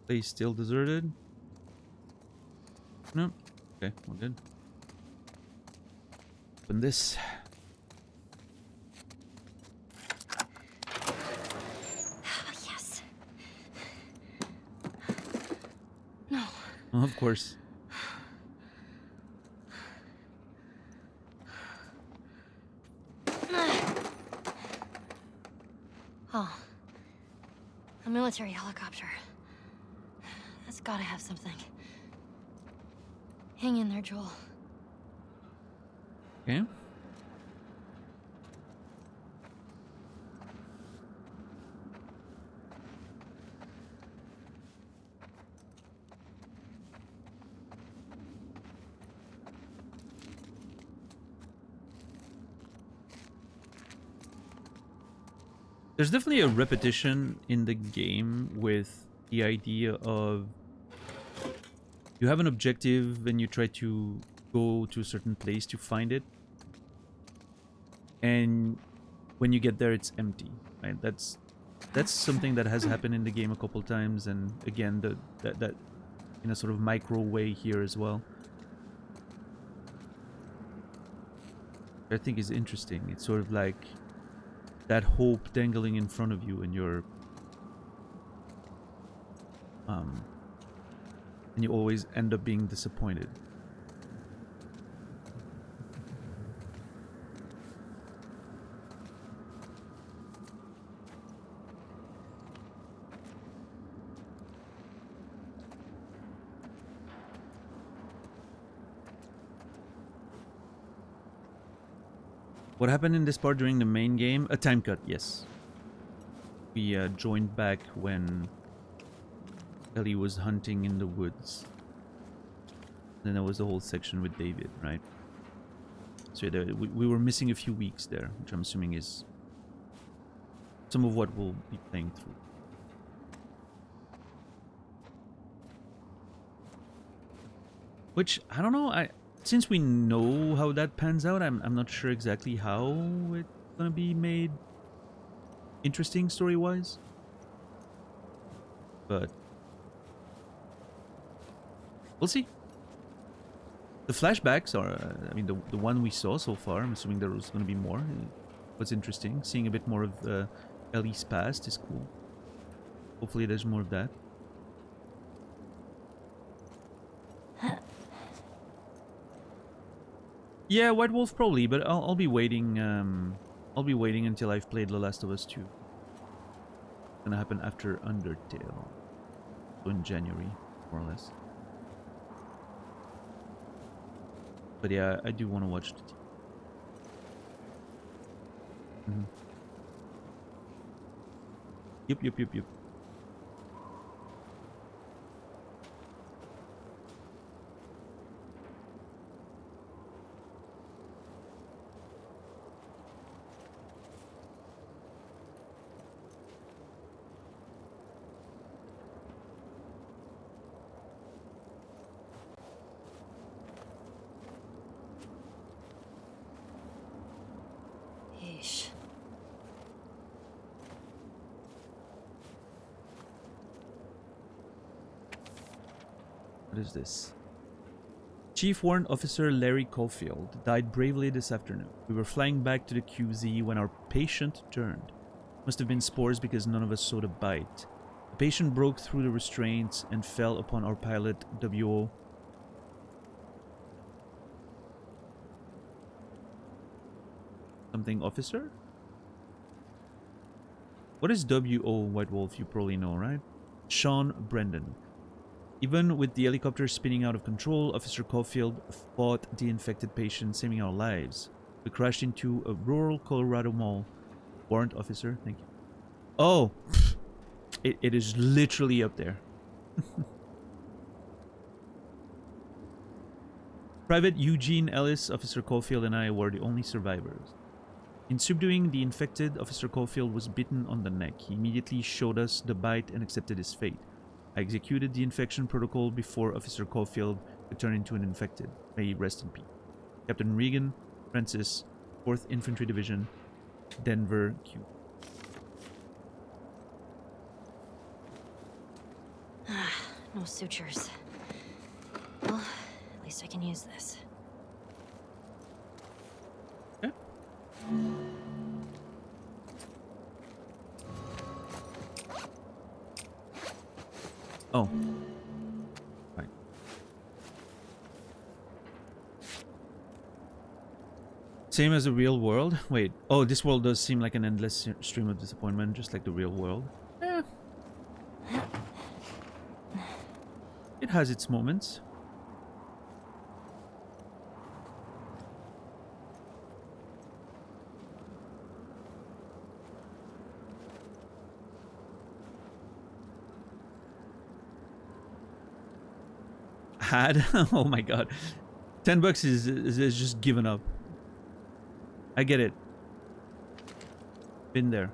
Place still deserted? No. Okay, we're good. Open this. Yes. No. Oh, of course. Oh. A military helicopter. That's gotta have something. Hang in there, Joel. Okay. There's definitely a repetition in the game with the idea of you have an objective and you try to go to a certain place to find it, and when you get there it's empty, right? That's something that has happened in the game a couple times, and again that in a sort of micro way here as well. I think is interesting. It's sort of like that hope dangling in front of you, and you're and you always end up being disappointed. What happened in this part during the main game? A time cut, yes. We joined back when Ellie was hunting in the woods. Then there was the whole section with David, right? So we were missing a few weeks there, which I'm assuming is some of what we'll be playing through. Which, I don't know, since we know how that pans out, I'm not sure exactly how it's gonna be made interesting story-wise. But we'll see. The flashbacks are, I mean, the one we saw so far, I'm assuming there was going to be more. What's interesting, seeing a bit more of Ellie's past is cool. Hopefully there's more of that. Yeah, White Wolf probably, but I'll be waiting. I'll be waiting until I've played The Last of Us 2. It's gonna happen after Undertale, so in January, more or less. But yeah, I do want to watch the Yep. Yeesh. What is this? Chief Warrant Officer Larry Caulfield died bravely this afternoon. We were flying back to the QZ when our patient turned. Must have been spores because none of us saw the bite. The patient broke through the restraints and fell upon our pilot, W.O. Something officer? What is W.O. White Wolf? You probably know, right? Sean Brendan. Even with the helicopter spinning out of control, Officer Caulfield fought the infected patient, saving our lives. We crashed into a rural Colorado mall. Warrant officer, thank you. Oh! It is literally up there. Private Eugene Ellis, Officer Caulfield, and I were the only survivors. In subduing the infected, Officer Caulfield was bitten on the neck. He immediately showed us the bite and accepted his fate. I executed the infection protocol before Officer Caulfield could turn into an infected. May he rest in peace. Captain Regan Francis, 4th Infantry Division, Denver, Q. No sutures. Well, at least I can use this. Okay. Oh. Right. Same as the real world? Wait. Oh, this world does seem like an endless stream of disappointment, just like the real world. Eh. It has its moments. Had? Oh my god. $10 is just given up. I get it. Been there.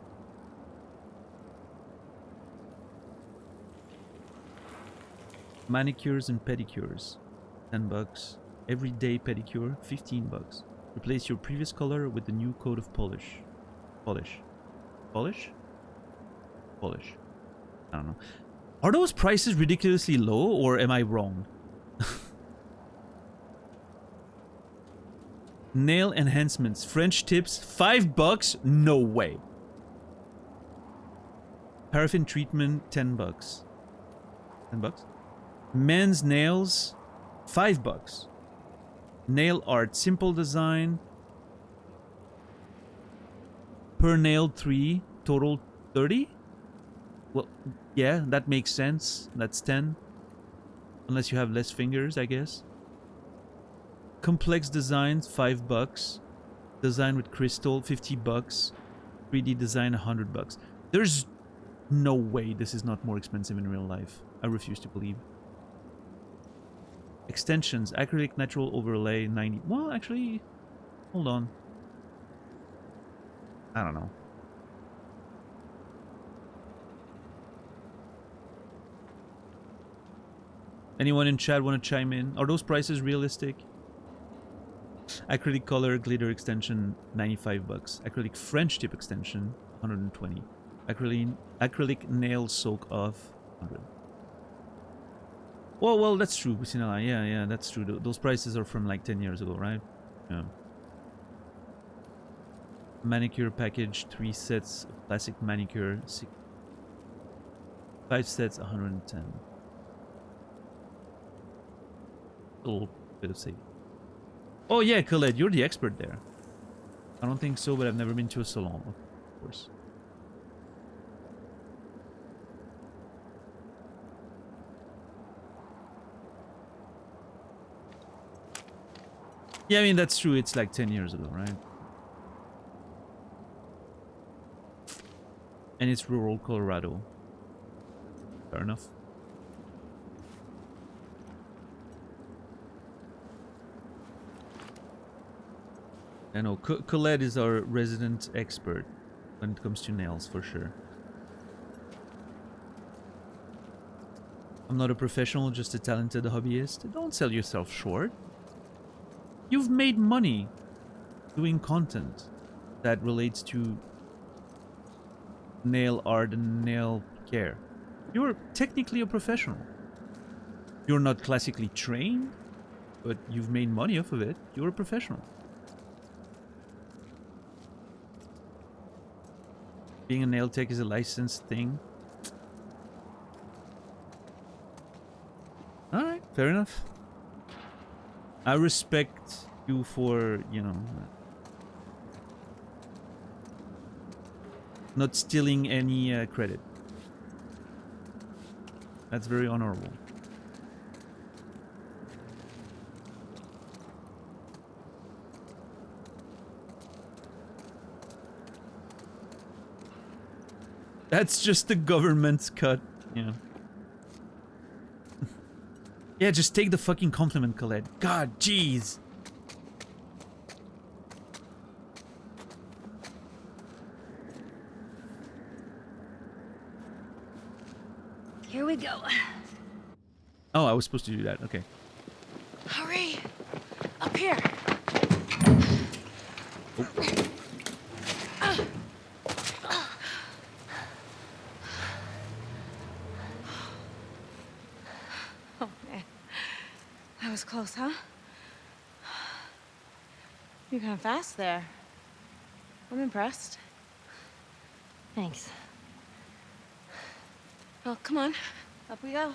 Manicures and pedicures. $10. Everyday pedicure. $15. Replace your previous color with the new coat of polish. Polish. Polish? Polish. I don't know. Are those prices ridiculously low, or am I wrong? Nail enhancements. French tips. $5? No way. Paraffin treatment. $10. $10? Men's nails. $5. Nail art. Simple design. Per nail 3. Total 30? Well, yeah, that makes sense. That's 10. Unless you have less fingers, I guess. Complex designs, $5. Design with crystal, $50. 3D design, $100. There's no way this is not more expensive in real life. I refuse to believe. Extensions, acrylic natural overlay, 90. Well, actually, hold on. I don't know. Anyone in chat want to chime in? Are those prices realistic? Acrylic color glitter extension, $95. Acrylic French tip extension, $120. Acrylic nail soak off, $100. Well, that's true, Bucinella. Yeah, that's true. Those prices are from like 10 years ago, right? Yeah. Manicure package, 3 sets of classic manicure, 5 sets, $110. A little bit of saving. Oh yeah, Colette, you're the expert there. I don't think so, but I've never been to a salon, of course. Yeah, I mean, that's true. It's like 10 years ago, right? And it's rural Colorado. Fair enough. I know, Colette is our resident expert when it comes to nails, for sure. I'm not a professional, just a talented hobbyist. Don't sell yourself short. You've made money doing content that relates to nail art and nail care. You're technically a professional. You're not classically trained, but you've made money off of it. You're a professional. Being a nail tech is a licensed thing. Alright, fair enough. I respect you for, you know, not stealing any credit. That's very honorable. That's just the government's cut, yeah. Yeah, just take the fucking compliment, Colette. God, jeez. Here we go. Oh, I was supposed to do that. Okay. Hurry! Up here! Oh. was close, huh? You're kind of fast there. I'm impressed. Thanks. Well, come on. Up we go.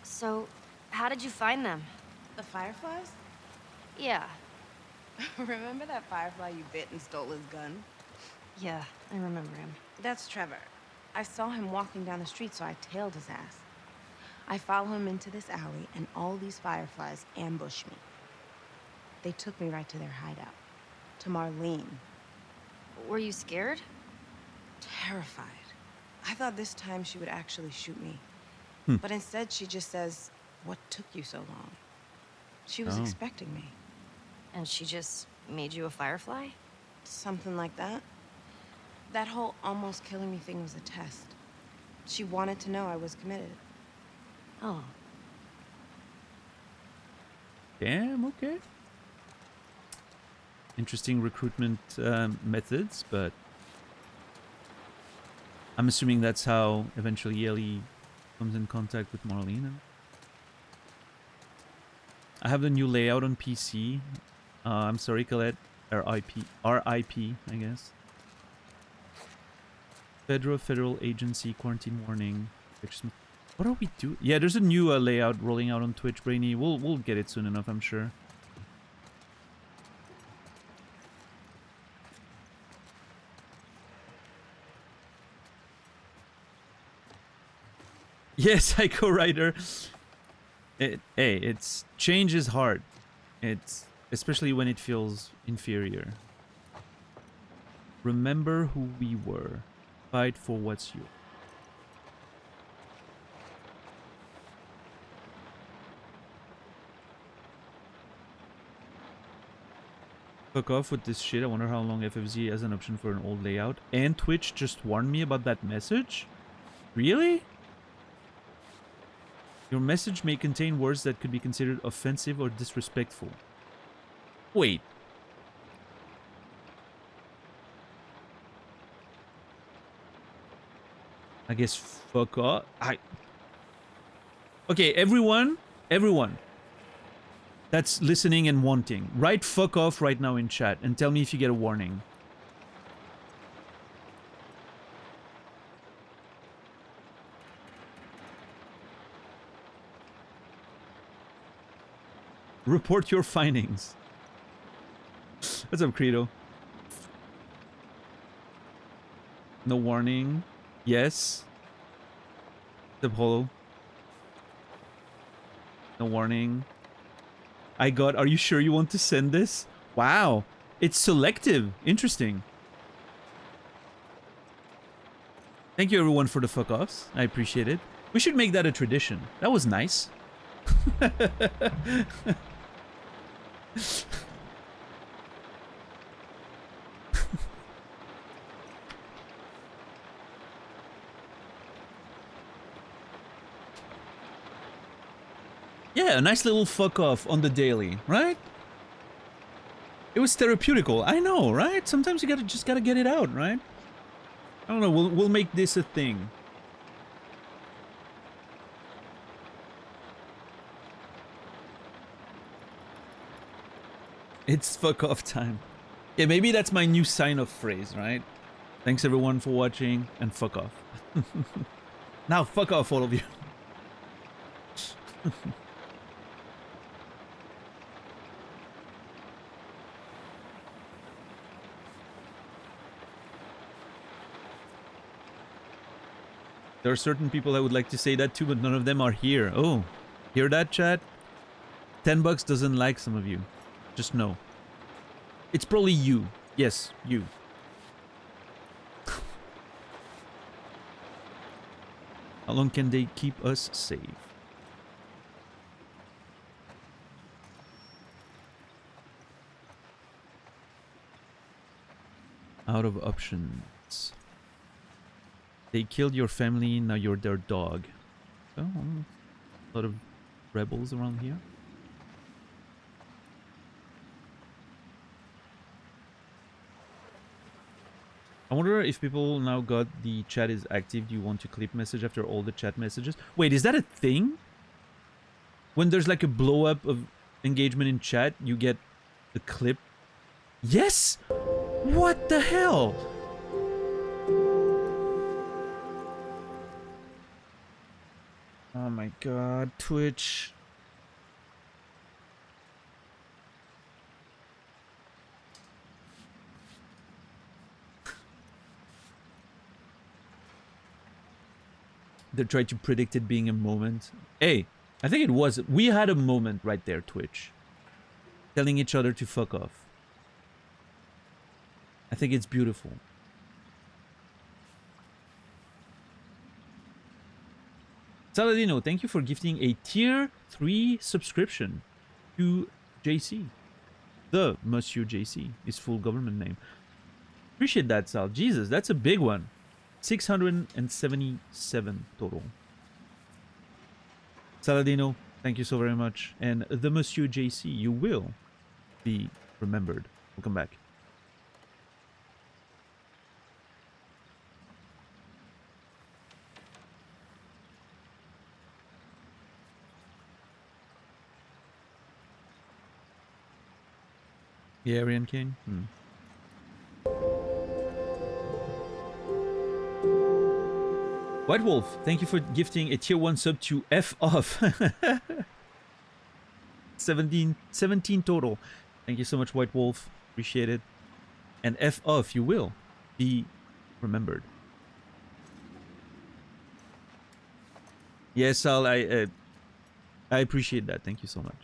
So, how did you find them? The fireflies? Yeah. Remember that firefly you bit and stole his gun? Yeah, I remember him. That's Trevor. I saw him walking down the street, so I tailed his ass. I follow him into this alley, and all these fireflies ambush me. They took me right to their hideout. To Marlene. Were you scared? Terrified. I thought this time she would actually shoot me. Hmm. But instead, she just says, "What took you so long?" She was Oh. expecting me. And she just made you a firefly? Something like that. That whole almost killing me thing was a test. She wanted to know I was committed. Oh. Damn, okay. Interesting recruitment methods, but I'm assuming that's how eventually Ellie comes in contact with Marlene. I have the new layout on PC. I'm sorry, Colette. RIP, I guess. Federal agency quarantine warning. What are we doing? Yeah, there's a new layout rolling out on Twitch, Brainy. We'll get it soon enough, I'm sure. Yes, Psycho Rider. It's change is hard. It's especially when it feels inferior. Remember who we were. Fight for what's yours. Fuck off with this shit. I wonder how long FFZ has an option for an old layout. And Twitch just warned me about that message? Really? Your message may contain words that could be considered offensive or disrespectful. Wait. I guess fuck off. Okay, everyone that's listening and wanting, write fuck off right now in chat and tell me if you get a warning. Report your findings. What's up, Credo? No warning. Yes. The Polo. No warning. I got. Are you sure you want to send this? Wow. It's selective. Interesting. Thank you, everyone, for the fuck offs. I appreciate it. We should make that a tradition. That was nice. Yeah, a nice little fuck off on the daily, right? It was therapeutical. I know, right? Sometimes you just gotta get it out, right? I don't know. We'll make this a thing. It's fuck off time. Yeah, maybe that's my new sign-off phrase, right? Thanks everyone for watching, and fuck off. Now fuck off, all of you. There are certain people I would like to say that to, but none of them are here. Oh, hear that, chat? $10 doesn't like some of you. Just know. It's probably you. Yes, you. How long can they keep us safe? Out of options. They killed your family, now you're their dog. Oh, a lot of rebels around here. I wonder if people now got the chat is active. Do you want to clip message after all the chat messages? Wait, is that a thing? When there's like a blow up of engagement in chat, you get the clip. Yes! What the hell? Oh my god, Twitch. They tried to predict it being a moment. Hey, I think it was. We had a moment right there, Twitch. Telling each other to fuck off. I think it's beautiful. Saladino, thank you for gifting a tier 3 subscription to JC. The Monsieur JC, his full government name. Appreciate that, Sal. Jesus, that's a big one. 677 total. Saladino, thank you so very much. And the Monsieur JC, you will be remembered. Welcome back. The Aryan King? White Wolf, thank you for gifting a tier 1 sub to F off. 17 total. Thank you so much, White Wolf. Appreciate it. And F off, you will be remembered. Yes, Sal, I appreciate that. Thank you so much.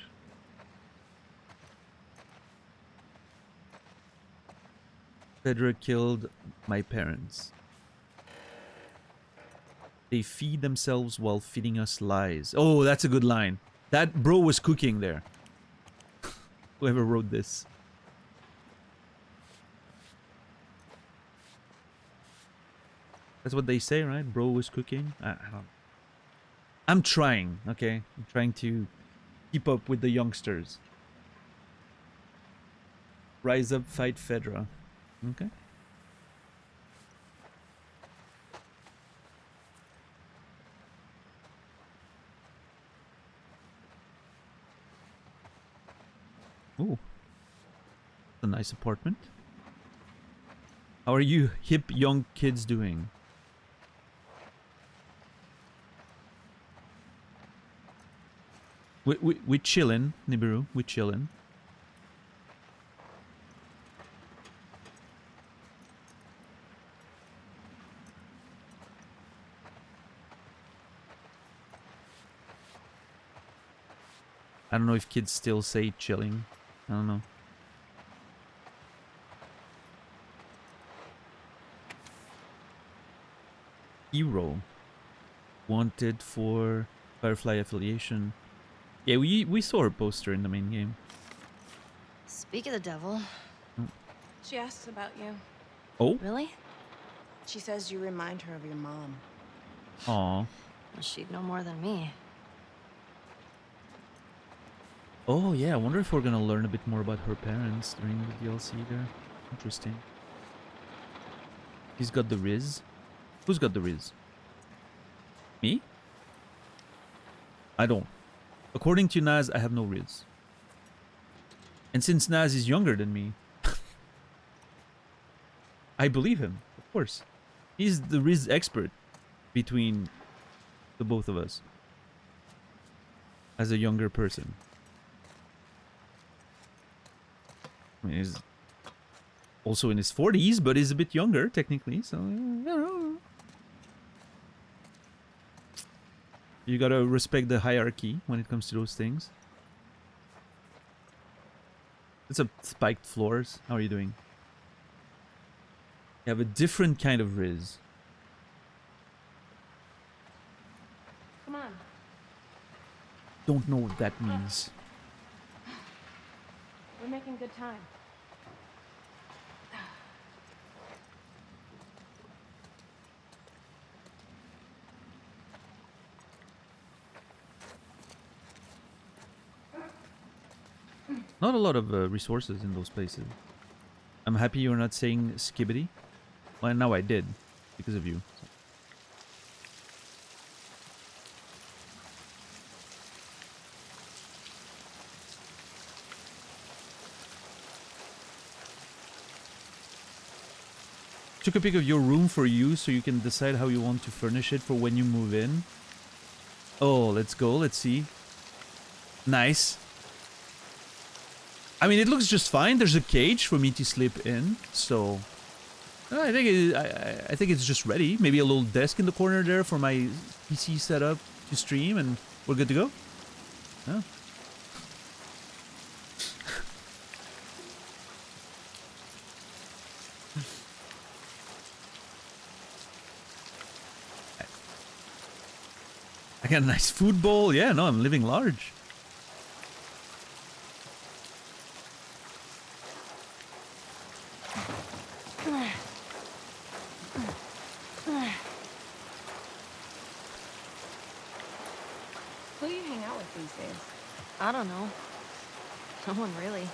Fedra killed my parents. They feed themselves while feeding us lies. Oh, that's a good line. That bro was cooking there. Whoever wrote this. That's what they say, right? Bro was cooking. I don't. I'm trying, okay? I'm trying to keep up with the youngsters. Rise up, fight Fedra. Okay. Ooh. A nice apartment. How are you hip young kids doing? We chillin', Nibiru. We chillin'. I don't know if kids still say chilling. I don't know. Hero. Wanted for Firefly affiliation. Yeah, we saw her poster in the main game. Speak of the devil. She asks about you. Oh? Really? She says you remind her of your mom. Aw. Well, she'd know more than me. Oh yeah, I wonder if we're gonna learn a bit more about her parents during the DLC there. Interesting. He's got the Riz. Who's got the Riz? Me? I don't. According to Naz, I have no Riz. And since Naz is younger than me, I believe him, of course. He's the Riz expert between the both of us. As a younger person. I mean, he's also in his 40s, but he's a bit younger, technically, so, you know. You gotta respect the hierarchy when it comes to those things. It's a spiked floors. How are you doing? You have a different kind of Riz. Come on. Don't know what that means. We're making good time. Not a lot of resources in those places. I'm happy you're not saying skibbity. Well, now I did, because of you. Took a pic of your room for you so you can decide how you want to furnish it for when you move in. Oh, let's go. Let's see. Nice. I mean, it looks just fine. There's a cage for me to sleep in, so I think I think it's just ready. Maybe a little desk in the corner there for my PC setup to stream, and we're good to go. Yeah. I got a nice food bowl. Yeah, no, I'm living large. Who do you hang out with these days? I don't know. No one really.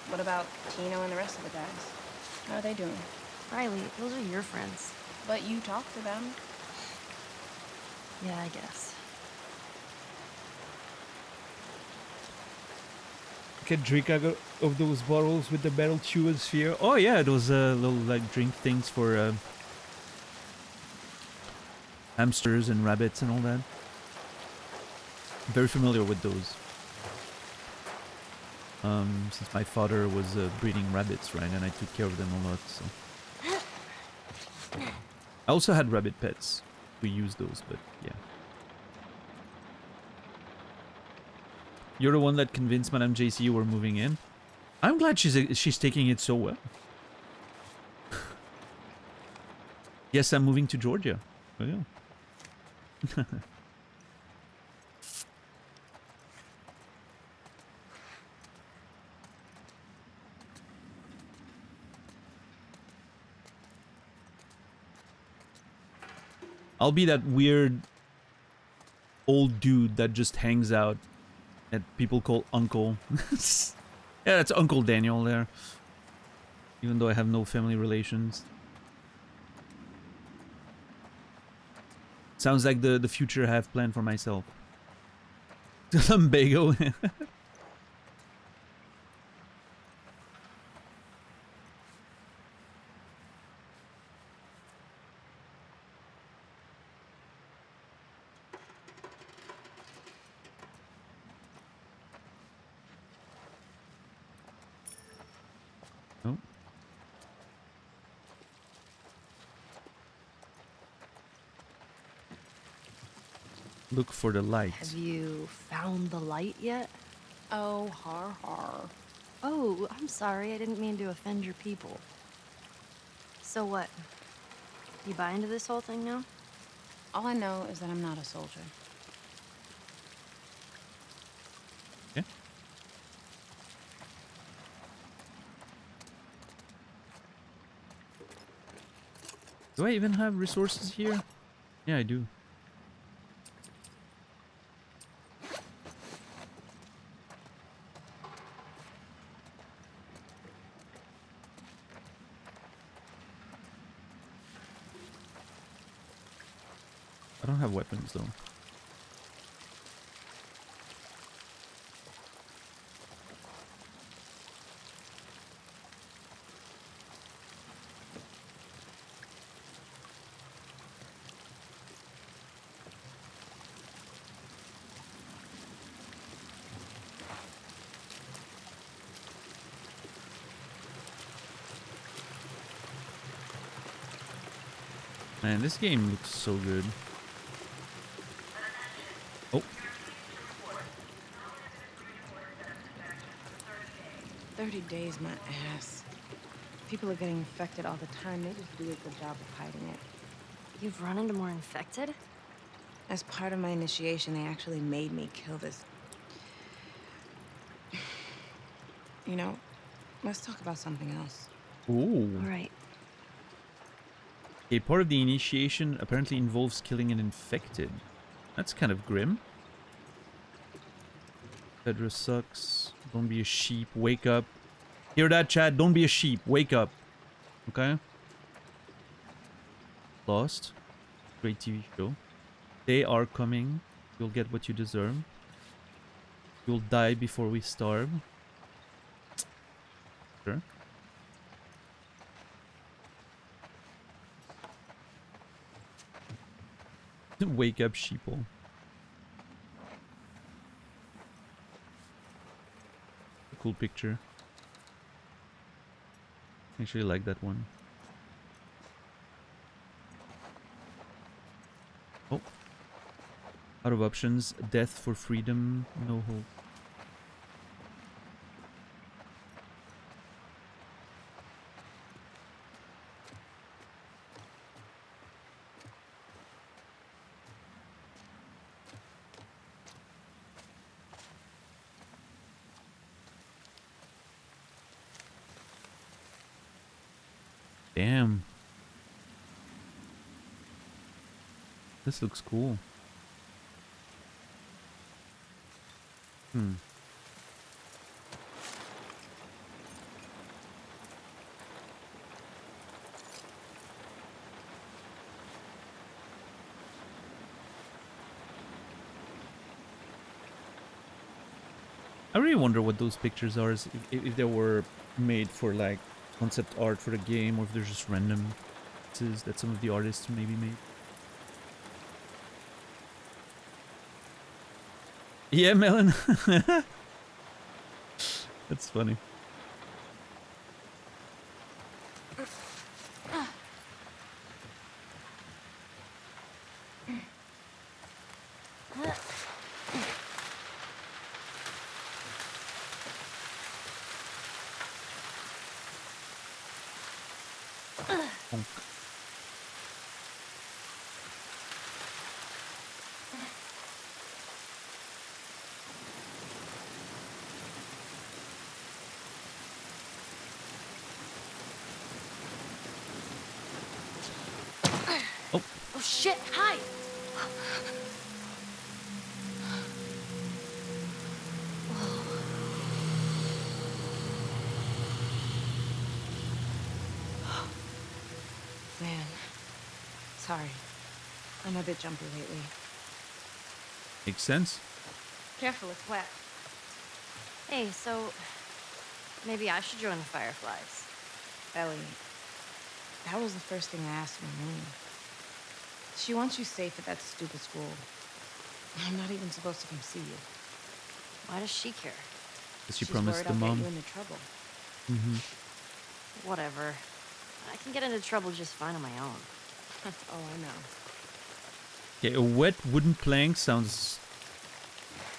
What about Tino and the rest of the guys? How are they doing? Riley, those are your friends. But you talk to them. Yeah, I guess. Can drink out of those bottles with the metal chew and sphere. Oh yeah, those little like drink things for hamsters and rabbits and all that. Very familiar with those. Since my father was breeding rabbits, right, and I took care of them a lot. So I also had rabbit pets. We used those, but yeah. You're the one that convinced Madame JC you were moving in. I'm glad she's taking it so well. Yes, I'm moving to Georgia. Oh, yeah. I'll be that weird old dude that just hangs out that people call uncle. Yeah, that's Uncle Daniel there. Even though I have no family relations. Sounds like the future I have planned for myself. Lumbago. Oh. Look for the light. Have you found the light yet? Oh, har har. Oh, I'm sorry. I didn't mean to offend your people. So what? You buy into this whole thing now? All I know is that I'm not a soldier. Okay. Do I even have resources here? Yeah, I do. I don't have weapons though. Man, this game looks so good. Oh. 30 days, my ass. People are getting infected all the time. They just do a good job of hiding it. You've run into more infected? As part of my initiation, they actually made me kill this. You know, let's talk about something else. Ooh. All right. A part of the initiation apparently involves killing an infected. That's kind of grim. Fedra sucks. Don't be a sheep. Wake up. Hear that, chat? Don't be a sheep. Wake up. Okay? Lost. Great TV show. They are coming. You'll get what you deserve. You'll die before we starve. Sure. Wake up, sheeple. Cool picture. Actually like that one. Oh. Out of options. Death for freedom. No hope. Damn. This looks cool. Hmm. I really wonder what those pictures are, if they were made for like concept art for the game, or if they're just random pieces that some of the artists maybe made. Yeah, Melon. That's funny. Honk. Oh, Oh shit, hide! Man, sorry. I'm a bit jumpy lately. makes sense. Careful, it's wet. Hey, so maybe I should join the Fireflies. Ellie, that was the first thing I asked Maroon. She wants you safe at that stupid school. I'm not even supposed to come see you. Why does she care? Does she She's promise worried the I'll mom? get you into trouble. Whatever. I can get into trouble just fine on my own. Oh, I know. Okay, a wet wooden plank sounds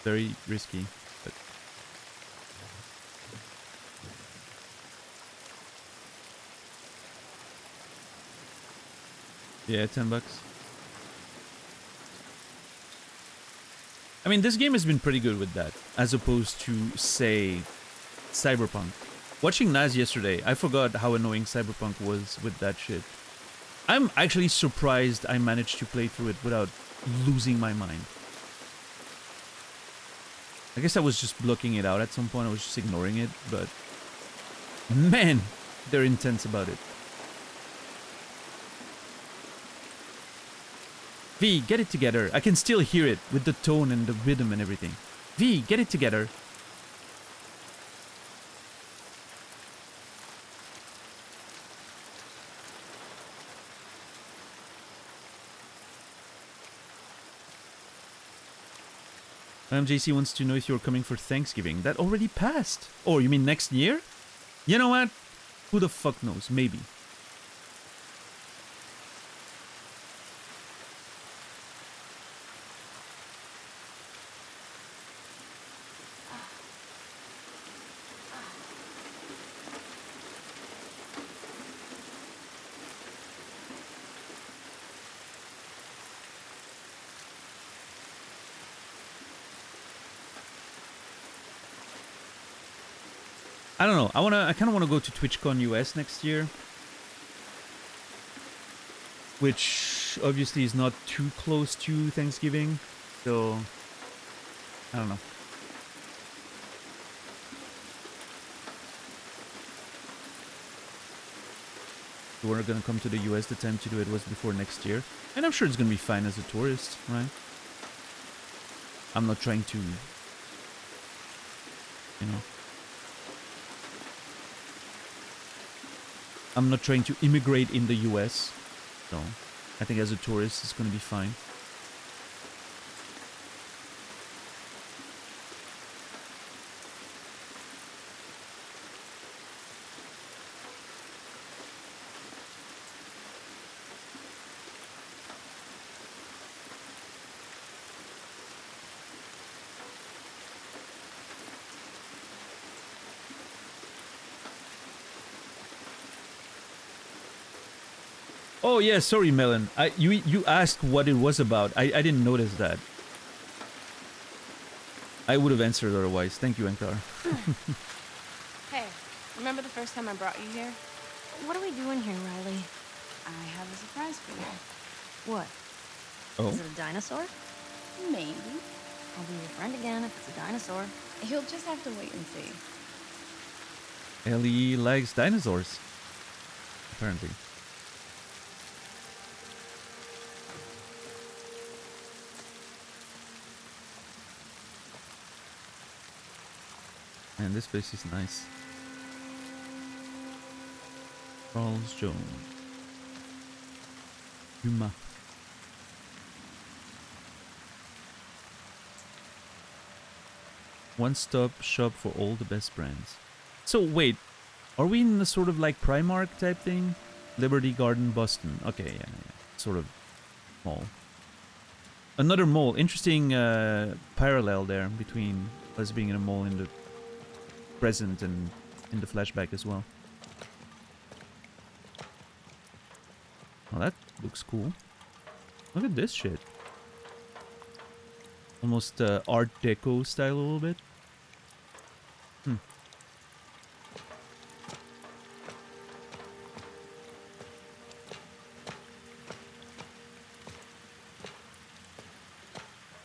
very risky, but yeah, $10. I mean, this game has been pretty good with that, as opposed to, say, Cyberpunk. Watching Naz yesterday, I forgot how annoying Cyberpunk was with that shit. I'm actually surprised I managed to play through it without losing my mind. I guess I was just blocking it out at some point, I was just ignoring it, but man, they're intense about it. V, get it together. I can still hear it with the tone and the rhythm and everything. V, get it together. JC wants to know if you're coming for Thanksgiving. That already passed. Oh, you mean next year? You know what? Who the fuck knows? Maybe. I don't know. I kind of want to go to TwitchCon US next year, which obviously is not too close to Thanksgiving, so I don't know. If we're gonna come to the US, the time to do it was before next year, and I'm sure it's gonna be fine as a tourist, right? I'm not trying to, you know. I'm not trying to immigrate in the US, so I think as a tourist it's gonna be fine. Oh yeah, sorry, Melon. You asked what it was about. I didn't notice that. I would have answered otherwise. Thank you, Ankar. Hey, remember the first time I brought you here? What are we doing here, Riley? I have a surprise for you. What? Oh, Is it a dinosaur? Maybe. I'll be your friend again if it's a dinosaur. You'll just have to wait and see. Ellie likes dinosaurs. Apparently. Man, this place is nice. Charles Jones. Yuma. One-stop shop for all the best brands. So wait, are we in the sort of like Primark type thing? Liberty Garden, Boston. Okay, yeah. Sort of mall. Another mall. Interesting parallel there between us being in a mall in the present and in the flashback as well. Oh, that looks cool. Look at this shit. Almost Art Deco style a little bit.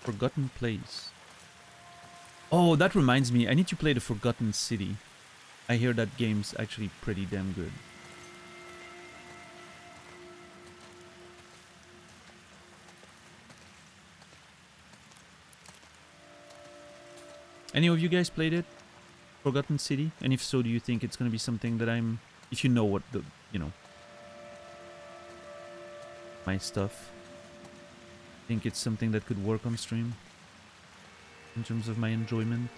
Forgotten Place. Oh, that reminds me. I need to play the Forgotten City. I hear that game's actually pretty damn good. Any of you guys played it? Forgotten City? And if so, do you think it's gonna be something that I'm... If you know what the... You know... My stuff. Think it's something that could work on stream? In terms of my enjoyment?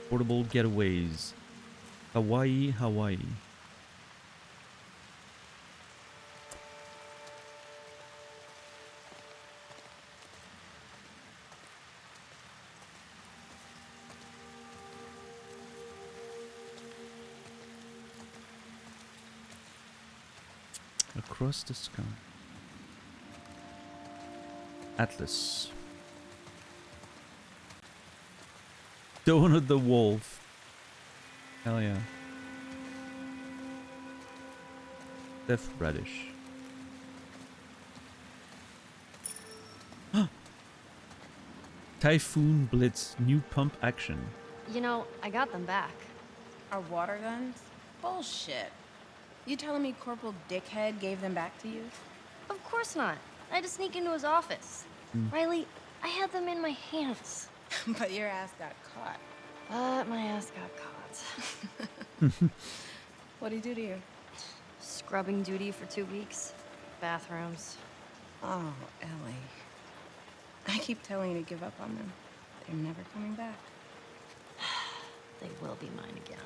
Portable getaways. Hawaii, Hawaii. Across the sky. Atlas. Donut the Wolf. Hell yeah. Death Radish. Typhoon Blitz. New pump action. You know, I got them back. Our water guns? Bullshit. You telling me Corporal Dickhead gave them back to you? Of course not. I had to sneak into his office. Riley, I had them in my hands. But your ass got caught. But my ass got caught. What'd he do to you? Scrubbing duty for 2 weeks. Bathrooms. Oh, Ellie. I keep telling you to give up on them. They're never coming back. They will be mine again.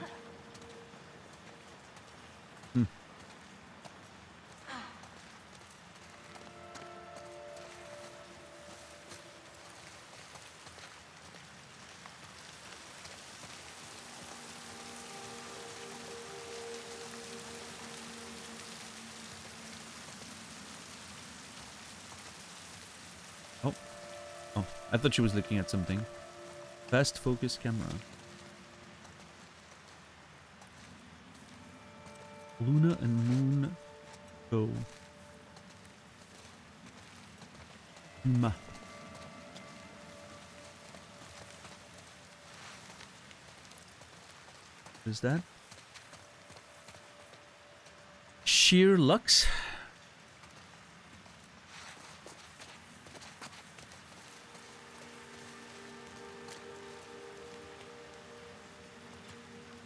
Oh, I thought she was looking at something. Fast focus camera. Luna and Moon go. Ma. What is that? Sheer Lux?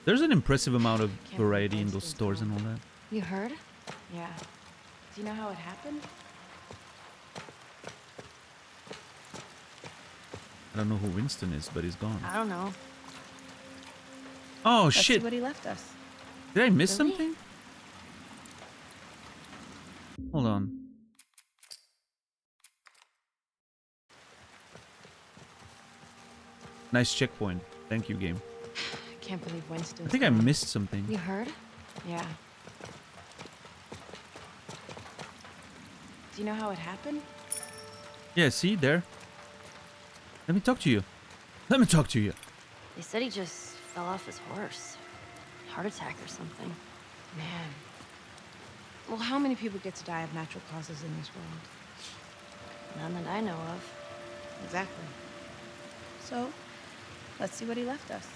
There's an impressive amount of Can't variety in believe those things stores go and all that. You heard? Yeah. Do you know how it happened? I don't know who Winston is, but he's gone. I don't know. Oh Let's see shit! what he left us. Did I miss Really? something? Hold on. Nice checkpoint. Thank you, game. I can't believe Winston. I think I missed something. You heard? Yeah. Do you know how it happened? Yeah, see, there. Let me talk to you. Let me talk to you. They said he just fell off his horse. Heart attack or something. Man. Well, how many people get to die of natural causes in this world? None that I know of. Exactly. So, let's see what he left us.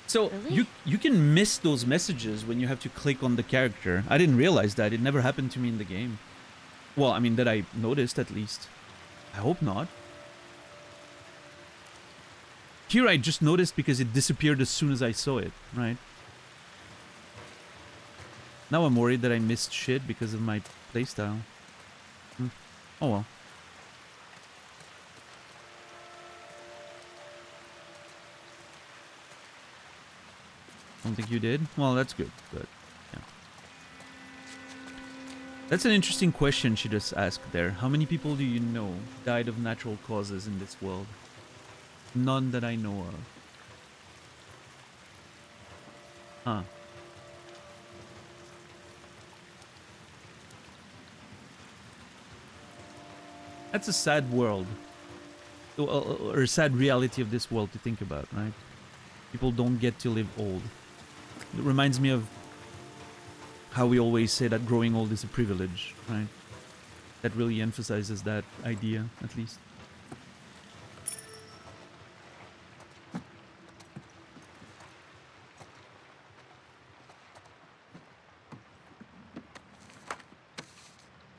So Really? you can miss those messages when you have to click on the character. I didn't realize that. It never happened to me in the game. Well, I mean, that I noticed at least. I hope not. Here I just noticed because it disappeared as soon as I saw it, right? Now I'm worried that I missed shit because of my playstyle. Oh well. Don't think you did? Well, that's good. Good. Yeah. That's an interesting question she just asked there. How many people do you know died of natural causes in this world? None that I know of. Huh. That's a sad world. Or a sad reality of this world to think about, right? People don't get to live old. It reminds me of how we always say that growing old is a privilege, right? That really emphasizes that idea, at least.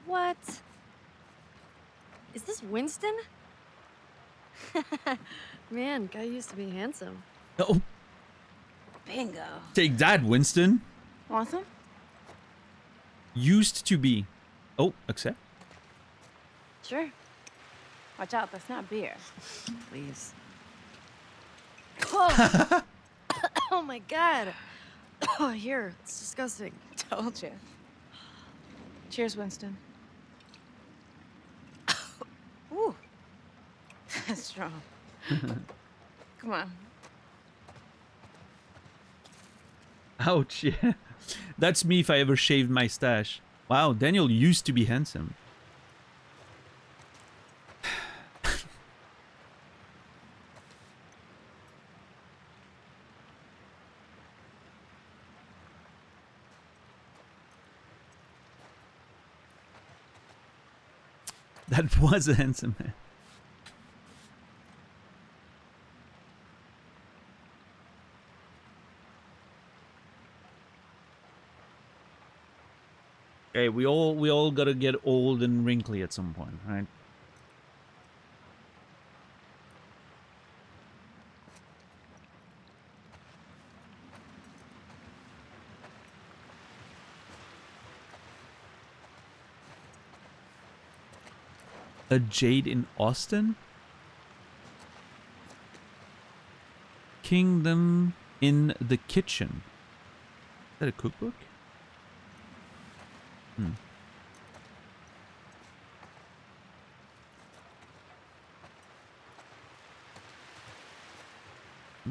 What? Is this Winston? Man, guy used to be handsome. Oh, Bingo. take that, Winston. Want some? Used to be. Oh, accept. Sure. Watch out, that's not beer. Please. Oh, oh my god. Oh, here. It's disgusting. Told you. Cheers, Winston. Ooh. That's strong. Come on. Ouch, yeah. That's me if I ever shaved my stash. Wow, Daniel used to be handsome. That was a handsome man. Okay, we all gotta get old and wrinkly at some point, right? A jade in Austin? Kingdom in the Kitchen. Is that a cookbook? Hmm.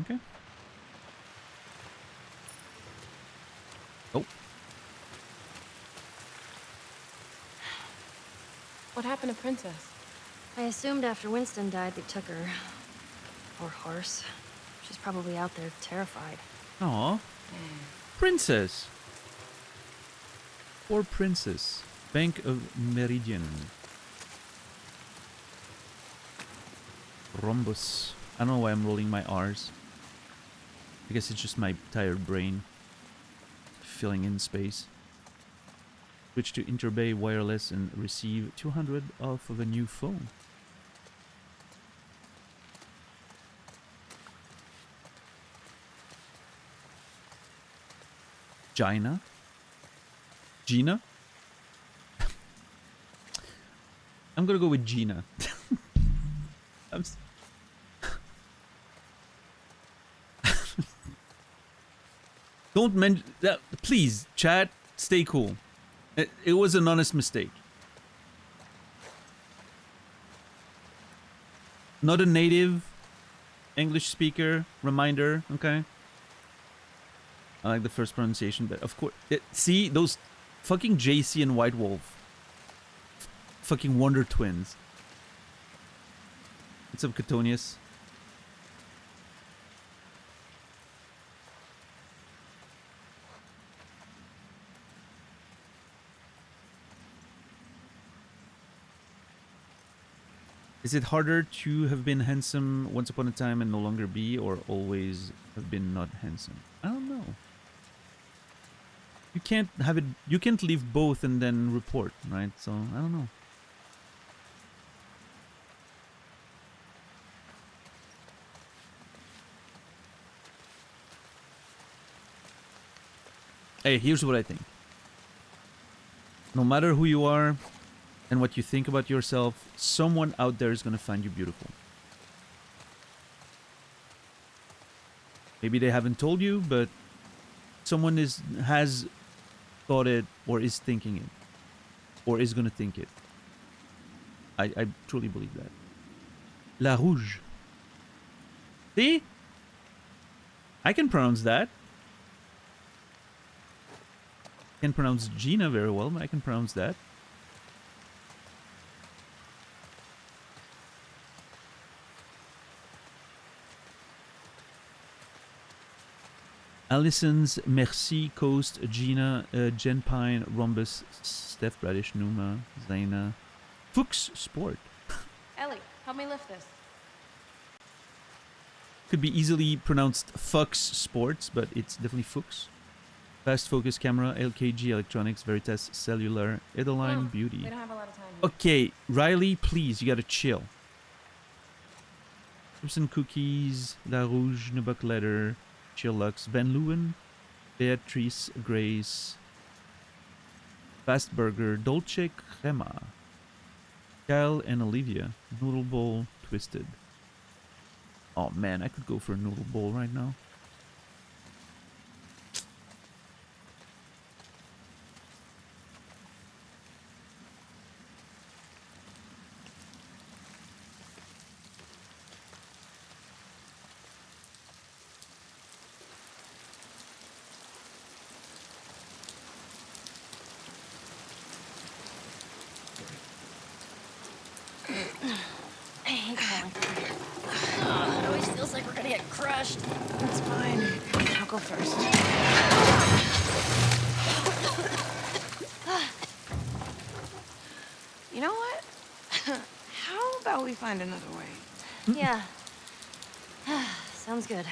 Okay. Oh. What happened to Princess? I assumed after Winston died, they took her. Poor horse. She's probably out there terrified. Aw. Princess. Poor princess. Bank of Meridian. Rhombus. I don't know why I'm rolling my R's. I guess it's just my tired brain filling in space. Switch to Interbay Wireless and receive 200 off of a new phone. Gina? Gina? I'm gonna go with Gina. Don't mention that. Please, chat, stay cool. It was an honest mistake. Not a native, English speaker. Reminder, okay? I like the first pronunciation, but of course... see, those fucking JC and White Wolf. Fucking Wonder Twins. What's up, Catonius? Is it harder to have been handsome once upon a time and no longer be, or always have been not handsome? I don't know. You can't have it. You can't leave both and then report, right? So I don't know. Hey, here's what I think. No matter who you are and what you think about yourself, someone out there is gonna find you beautiful. Maybe they haven't told you, but someone has thought it, or is thinking it, or is gonna think it. I truly believe that. La Rouge. See? I can pronounce that. I can pronounce Gina very well, but I can pronounce that. Allison's, Merci, Coast, Gina, Genpine, Rhombus, Steph Bradish, Numa, Zaina, Fuchs Sport. Ellie, help me lift this. Could be easily pronounced Fuchs Sports, but it's definitely Fuchs. Fast Focus Camera, LKG Electronics, Veritas Cellular, Edeline Beauty. We don't have a lot of time. Okay, Riley, please, you gotta chill. Chips and Cookies, La Rouge, Nubuck Letter, Chillux, Van Leeuwen, Beatrice Grace, Fast Burger, Dolce Crema, Kyle and Olivia, Noodle Bowl, Twisted. Oh man, I could go for a noodle bowl right now. I hate falling through here. It always feels like we're gonna get crushed. That's fine. I'll go first. You know what? How about we find another way? Yeah. Sounds good.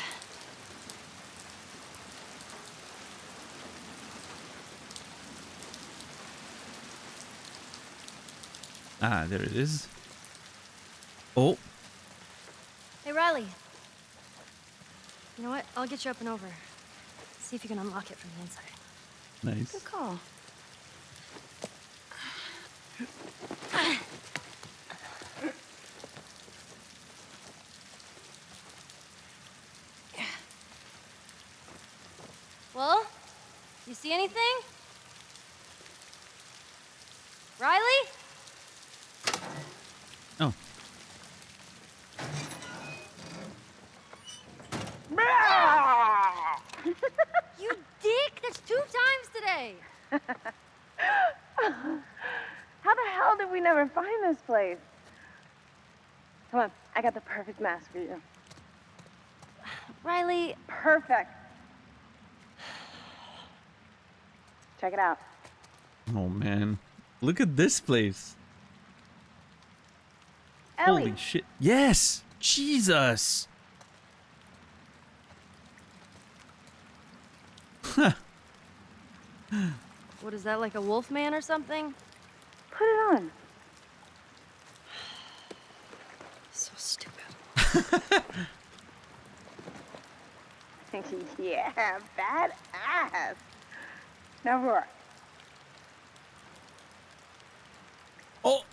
Ah, there it is. Oh, Hey, Riley. You know what? I'll get you up and over. See if you can unlock it from the inside. nice. Good call. Well, you see anything? Riley? Oh, You dick! That's 2 times today! How the hell did we never find this place? Come on, I got the perfect mask for you. Riley, Perfect. Check it out. oh man. Look at this place. Ellie, Holy shit. Yes! Jesus! Huh. what is that, like a wolf man or something? put it on. So stupid. Yeah, badass. Now roar. Oh!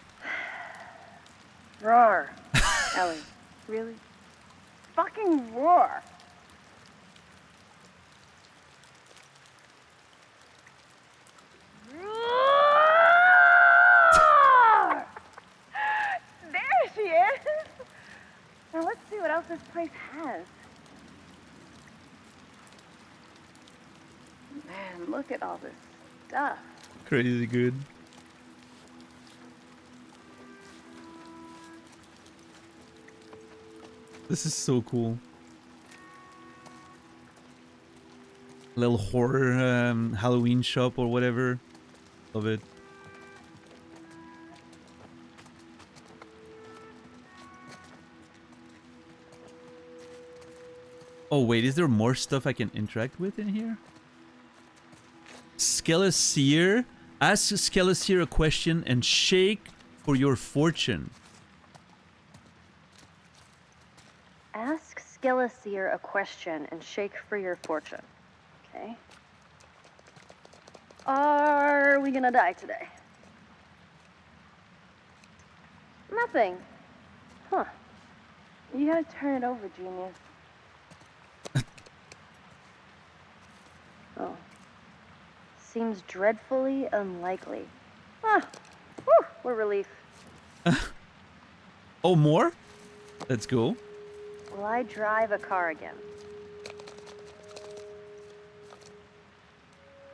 Roar. Ellie, really? Fucking roar. Roar! There she is. Now let's see what else this place has. Man, look at all this stuff. Crazy good. This is so cool. Little horror Halloween shop or whatever. Love it. Oh wait, is there more stuff I can interact with in here? Skeleseer. Ask Skeleseer a question and shake for your fortune. Ask Skeleseer a question and shake for your fortune. Okay. Are we gonna die today? Nothing. Huh. You gotta turn it over, genius. Oh. Seems dreadfully unlikely. Ah. Whew, what a relief. Oh, more? Let's go. Will I drive a car again?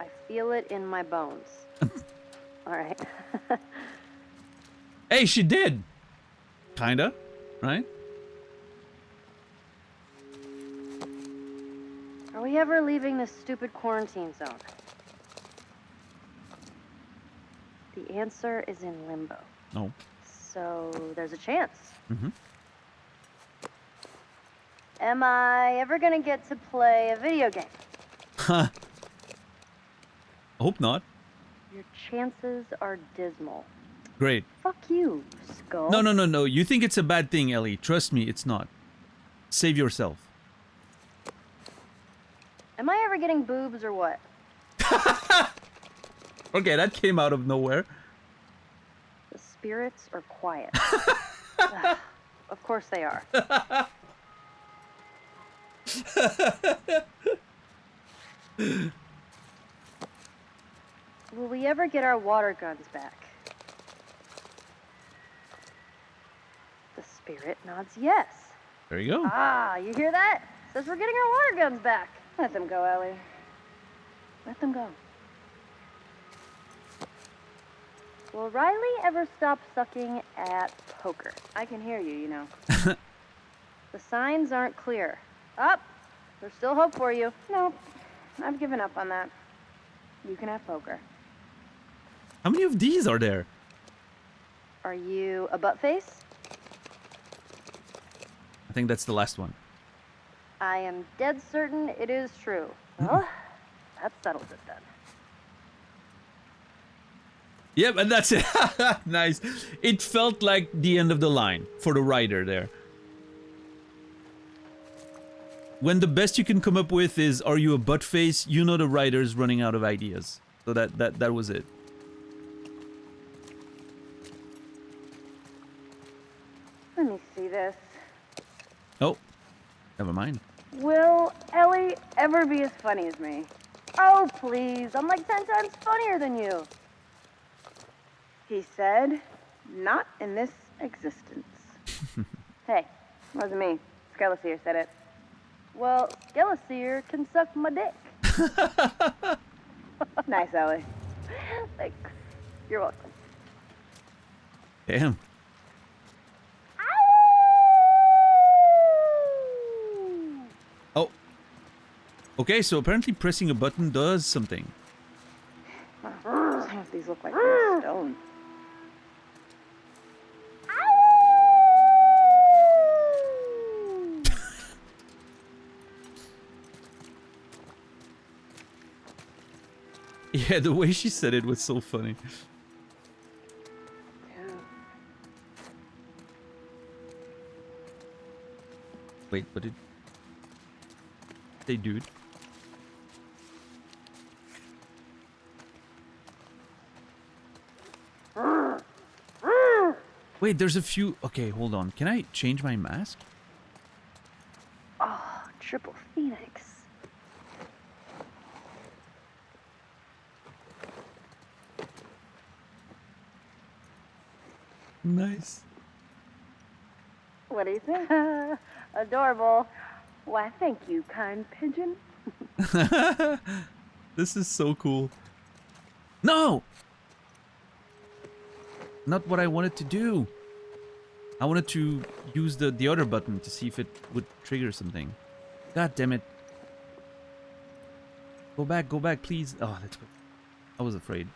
I feel it in my bones. All right. Hey, she did. Kinda, right? Are we ever leaving this stupid quarantine zone? The answer is in limbo. No. So there's a chance. Mm-hmm. Am I ever gonna get to play a video game? Huh. Hope not. Your chances are dismal. Great. Fuck you, Skull. No, no, no, no. You think it's a bad thing, Ellie. Trust me, it's not. Save yourself. Am I ever getting boobs or what? Okay, that came out of nowhere. The spirits are quiet. Ugh, of course they are. Will we ever get our water guns back? The spirit nods yes. There you go. Ah, you hear that? Says we're getting our water guns back. Let them go, Ellie. Let them go. Will Riley ever stop sucking at poker? I can hear you, you know. The signs aren't clear. Up! There's still hope for you. Nope. I've given up on that. You can have poker. How many of these are there? Are you a butt face? I think that's the last one. I am dead certain it is true. Well, that settles it then. Yep, and that's it. Nice. It felt like the end of the line for the writer there. When the best you can come up with is, are you a butt face? You know the writer's running out of ideas. So that was it. Let me see this. Oh, never mind. Will Ellie ever be as funny as me? Oh, please. I'm like 10 times funnier than you. He said, not in this existence. Hey, Wasn't me. Skeleseer said it. well, Skeleseer can suck my dick. Nice, Ellie. Thanks. You're welcome. Damn. Oh. Okay, so apparently pressing a button does something. Some of these look like they're stone. Yeah, the way she said it was so funny. Yeah. Wait, what did they dude? Wait, there's a few. Okay, hold on. Can I change my mask? Oh, triple phoenix. Nice. What do you think? Adorable. Why, thank you, kind pigeon. This is so cool. No! Not what I wanted to do. I wanted to use the other button to see if it would trigger something. God damn it. Go back, please. Oh, that's good. I was afraid.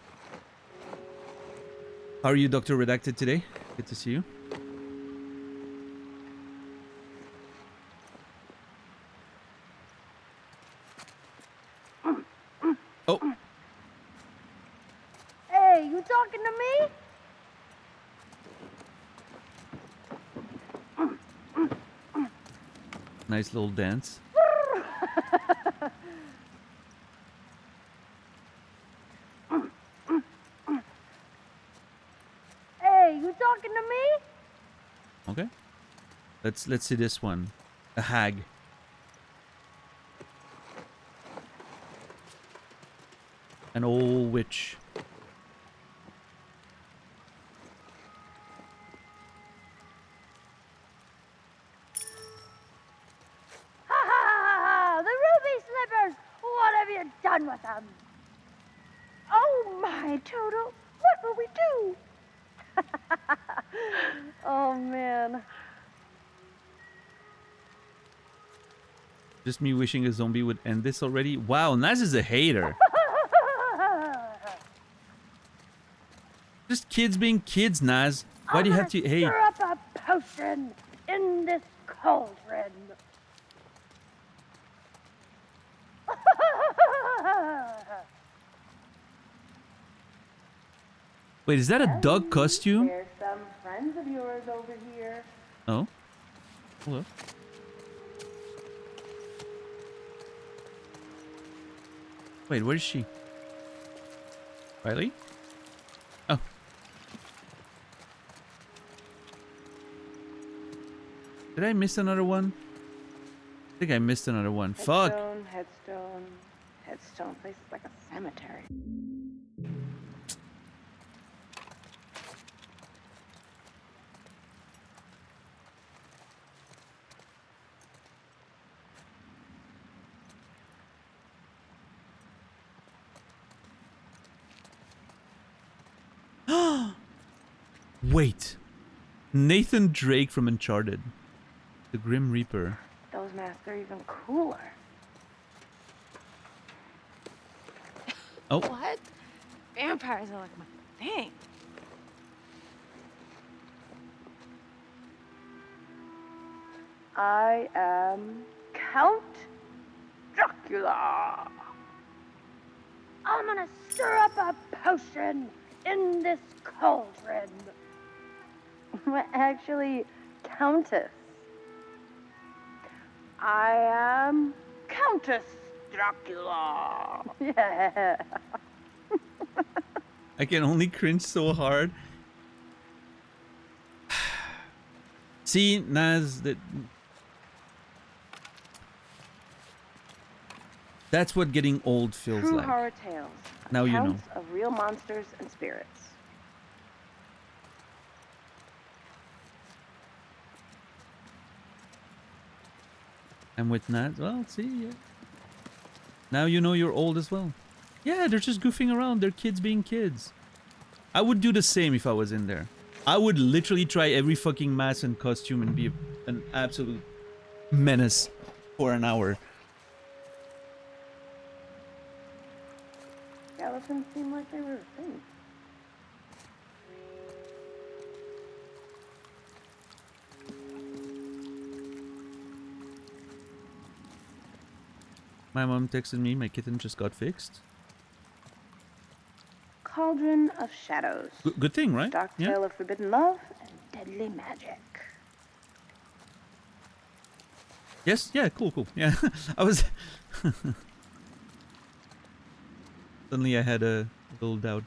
How are you, Dr. Redacted, today? Good to see you. Oh, Hey, you talking to me? nice little dance. Hey, you talking to me? Okay. Let's see this one. A hag. An old witch. Ha ha ha ha! The ruby slippers! What have you done with them? Oh my, Toto! What will we do? Oh man. Just me wishing a zombie would end this already. Wow, Naz is a hater. Just kids being kids, Naz. Why do you have to hate? Stir up a potion in this cauldron. Wait, is that a dog costume? There's some friends of yours over here. Oh. Hello. Wait, where is she? Riley? Oh. Did I miss another one? I think I missed another one. Fuck. Headstone. Place is like a cemetery. Wait. Nathan Drake from Uncharted. The Grim Reaper. Those masks are even cooler. Oh. What? Vampires are like my thing. I am Count Dracula. I'm gonna stir up a potion in this cauldron. Actually, Countess. I am Countess Dracula. Yeah. I can only cringe so hard. See, Naz, that's what getting old feels True like. horror tales. Now you know. Accounts of real monsters and spirits. I'm with Naz. Well, see, yeah. Now you know you're old as well. Yeah, they're just goofing around. They're kids being kids. I would do the same if I was in there. I would literally try every fucking mask and costume and be an absolute menace for an hour. Skeletons seem like they were a thing. My mom texted me my kitten just got fixed. Cauldron of Shadows. Good thing, right? Dark Yeah. tale of forbidden love and deadly magic. Yes, yeah, cool. Yeah, I was... Suddenly I had a little doubt.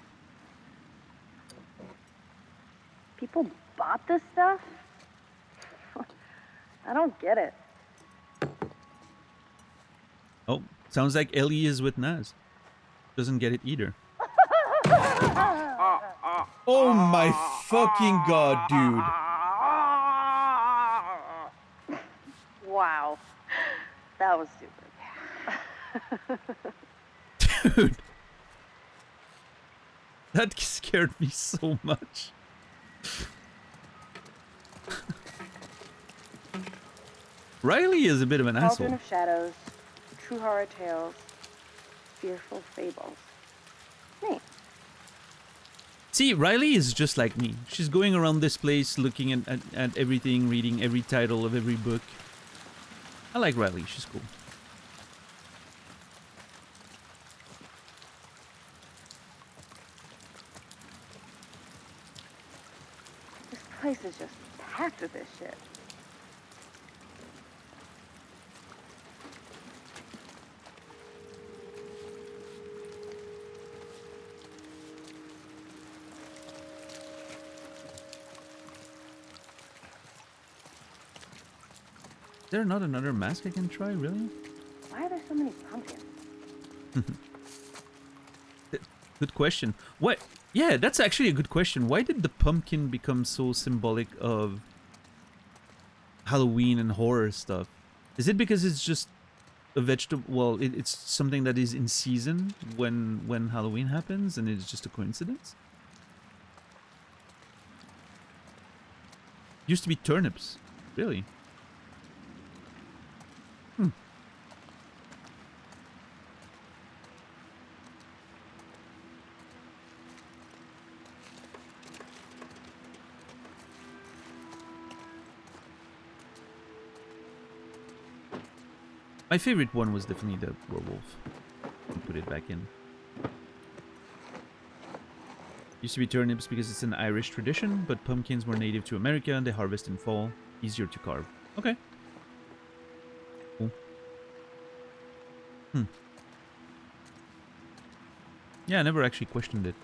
People bought this stuff? I don't get it. Oh, sounds like Ellie is with Naz. Doesn't get it either. Oh my fucking god, dude. Wow. That was stupid. Dude. That scared me so much. Riley is a bit of an Cauldron asshole. of Shadows, True Horror Tales, Fearful Fables. Neat. See, Riley is just like me. She's going around this place looking at everything, reading every title of every book. I like Riley, she's cool. This place is just packed with this shit. Is there not another mask I can try, really? Why are there so many pumpkins? Good question. What? Yeah, that's actually a good question. Why did the pumpkin become so symbolic of Halloween and horror stuff? Is it because it's just a vegetable? Well, it's something that is in season when Halloween happens, and it's just a coincidence. Used to be turnips, really. My favorite one was definitely the werewolf. Put it back in. Used to be turnips because it's an Irish tradition, but pumpkins were native to America and they harvest in fall. Easier to carve. Okay. Cool. Yeah, I never actually questioned it.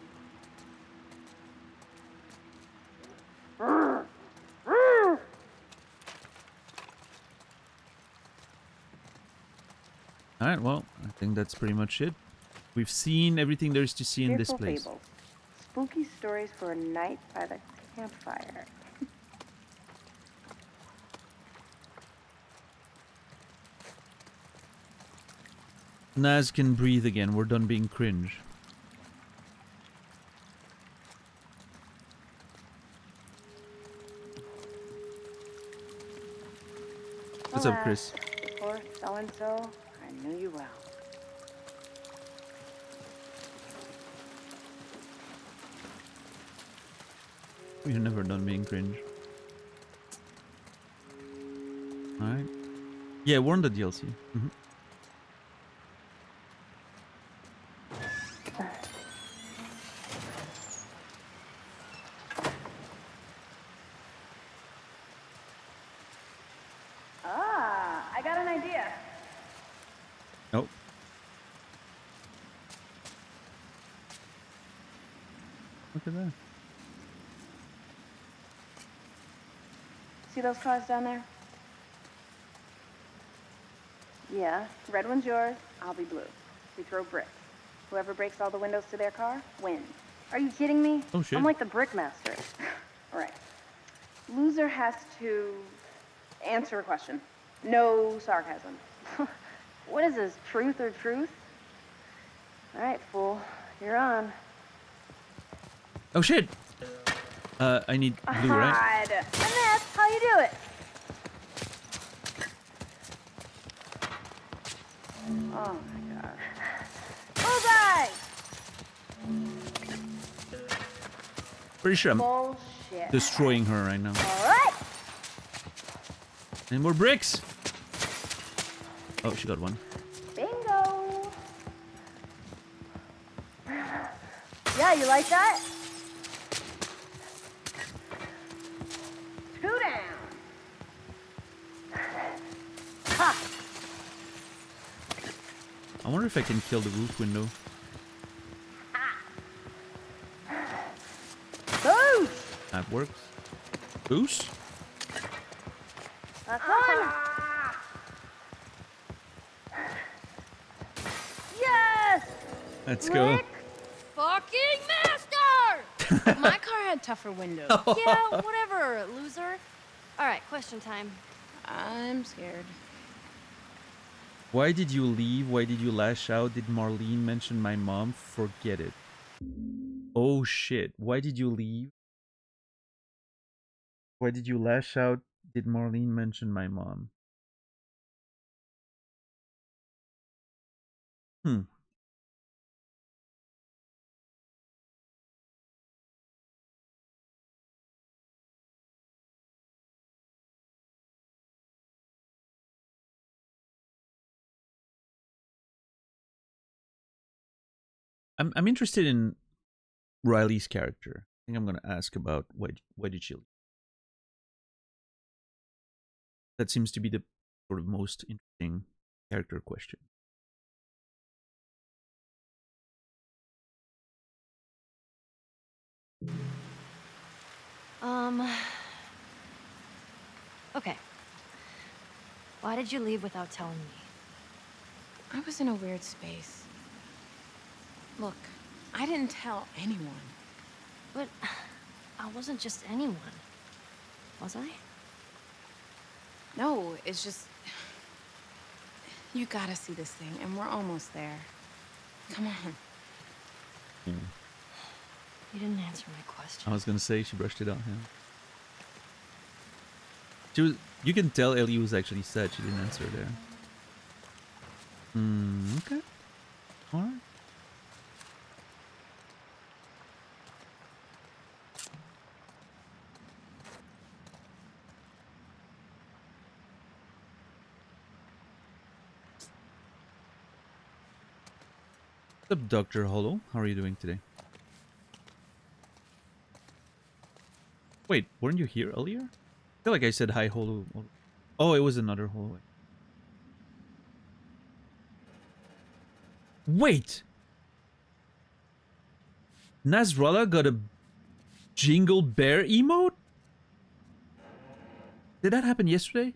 Alright, well, I think that's pretty much it. We've seen everything there is to see in this Fearful place. Fables. Spooky stories for a night by the campfire. Naz can breathe again. We're done being cringe. What's up, Chris? Before so-and-so, I knew you well. We're never done being cringe. Alright. Yeah, we're on the DLC. I got an idea. Oh. Look at that. See those cars down there? Yeah, red one's yours, I'll be blue. We throw bricks. Whoever breaks all the windows to their car wins. Are you kidding me? Oh, shit. I'm like the brickmaster. All right. Loser has to answer a question. No sarcasm. What is this, truth or truth? All right, fool, you're on. Oh, shit! I need blue, right? And that's how you do it. Oh my god. Bullseye! Pretty sure I'm Bullshit. destroying her right now. All right. And more bricks! Oh, she got one. Bingo. Yeah, you like that? 2 down. Ha! I wonder if I can kill the roof window. Boost! That works. Boost? That's on. Yes! Let's go. Rick! Fucking master! My car had tougher windows. Yeah, whatever, loser. All right, question time. I'm scared. Why did you leave? Why did you lash out? Did Marlene mention my mom? Forget it. Oh shit. Why did you leave? Why did you lash out? Did Marlene mention my mom? Hmm. I'm interested in Riley's character. I think I'm gonna ask about why did she leave? That seems to be the sort of most interesting character question. Um, okay. Why did you leave without telling me? I was in a weird space. Look, I didn't tell anyone. But I wasn't just anyone, was I? No, it's just... You gotta see this thing, and we're almost there. Come on. Yeah. You didn't answer my question. I was gonna say she brushed it out. Yeah. She was. You can tell Ellie was actually sad she didn't answer there. Okay. All right. What's up, Dr. Hollow? How are you doing today? Wait, weren't you here earlier? I feel like I said hi, Hollow. Oh, it was another Hollow. Wait! Nasrallah got a Jingle Bear emote? Did that happen yesterday?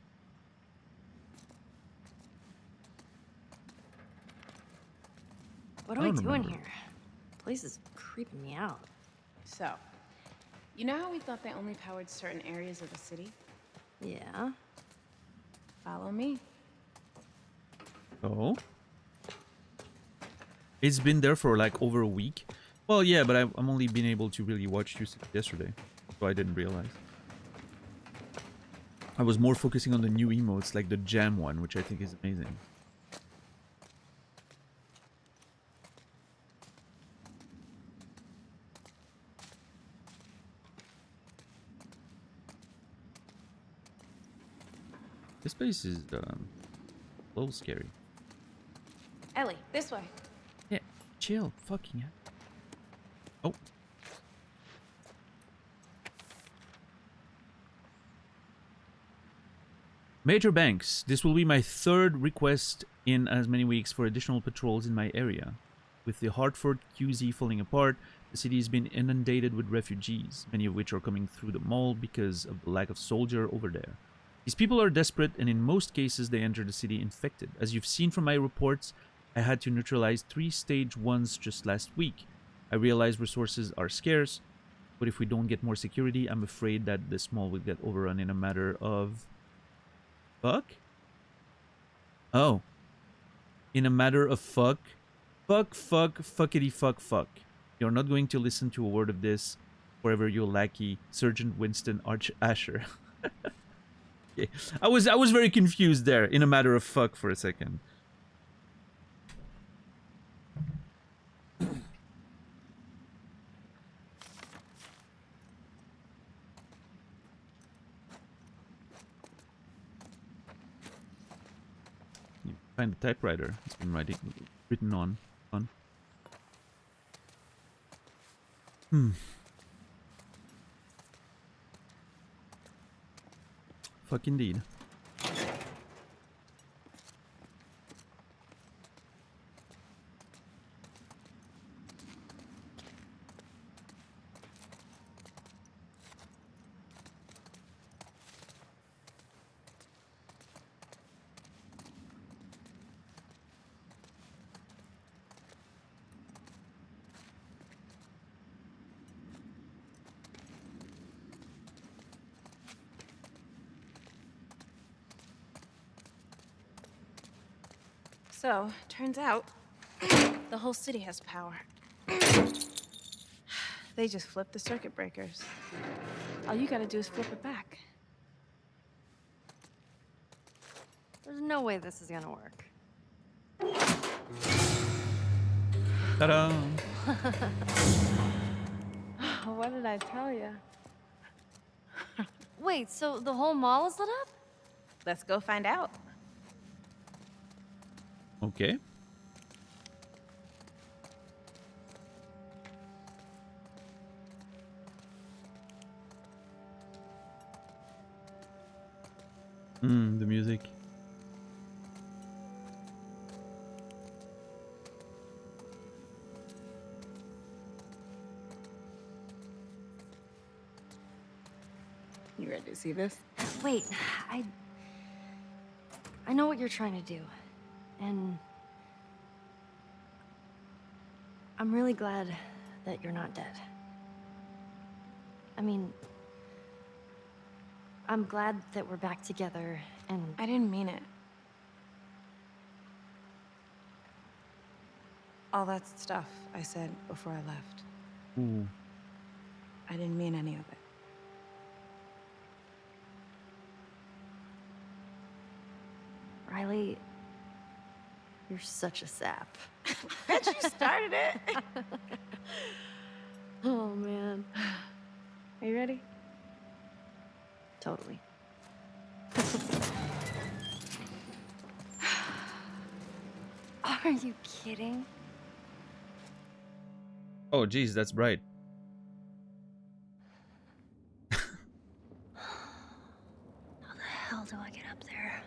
What are I we don't doing remember. here? The place is creeping me out. So, you know how we thought they only powered certain areas of the city? Yeah? Follow me. Oh? It's been there for like over a week. Well, yeah, but I'm only been able to really watch you yesterday, so I didn't realize. I was more focusing on the new emotes, like the jam one, which I think is amazing. This place is a little scary. Ellie, this way. Yeah, chill, fucking hell. Oh. Major Banks, this will be my third request in as many weeks for additional patrols in my area. With the Hartford QZ falling apart, the city has been inundated with refugees, many of which are coming through the mall because of the lack of soldier over there. These people are desperate, and in most cases they enter the city infected. As you've seen from my reports, I had to neutralize 3 stage 1s just last week. I realize resources are scarce, but if we don't get more security, I'm afraid that this mall will get overrun in a matter of... Fuck? Oh. In a matter of fuck? Fuck, fuckity fuck. You're not going to listen to a word of this, forever your lackey, Sergeant Winston Asher. Okay. I was very confused there, in a matter of fuck for a second. You find the typewriter. It's been written on. Fuck indeed. So, turns out, the whole city has power. They just flip the circuit breakers. All you gotta do is flip it back. There's no way this is gonna work. Ta-da! What did I tell you? Wait, so the whole mall is lit up? Let's go find out. Okay. The music. You ready to see this? Wait, I know what you're trying to do. And I'm really glad that you're not dead. I mean, I'm glad that we're back together and I didn't mean it. All that stuff I said before I left. Ooh. I didn't mean any of it. Riley, you're such a sap. Bet you started it. Oh man. Are you ready? Totally. Are you kidding? Oh, geez, that's bright. How the hell do I get up there?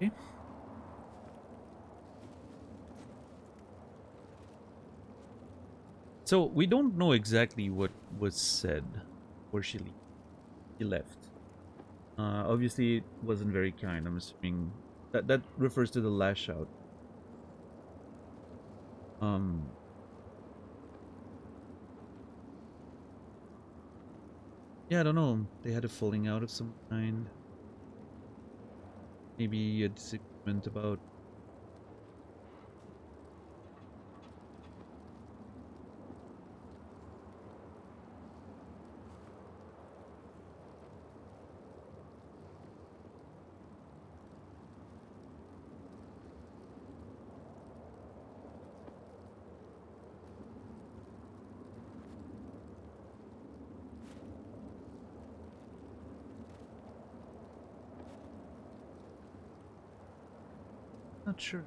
Okay. So we don't know exactly what was said before he left. Obviously, it wasn't very kind. I'm assuming that refers to the lash out. Yeah, I don't know. They had a falling out of some kind. Maybe a disagreement about. Not sure.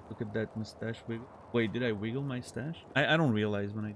Look at that mustache wiggle. Wait, did I wiggle my stash? I don't realize when I.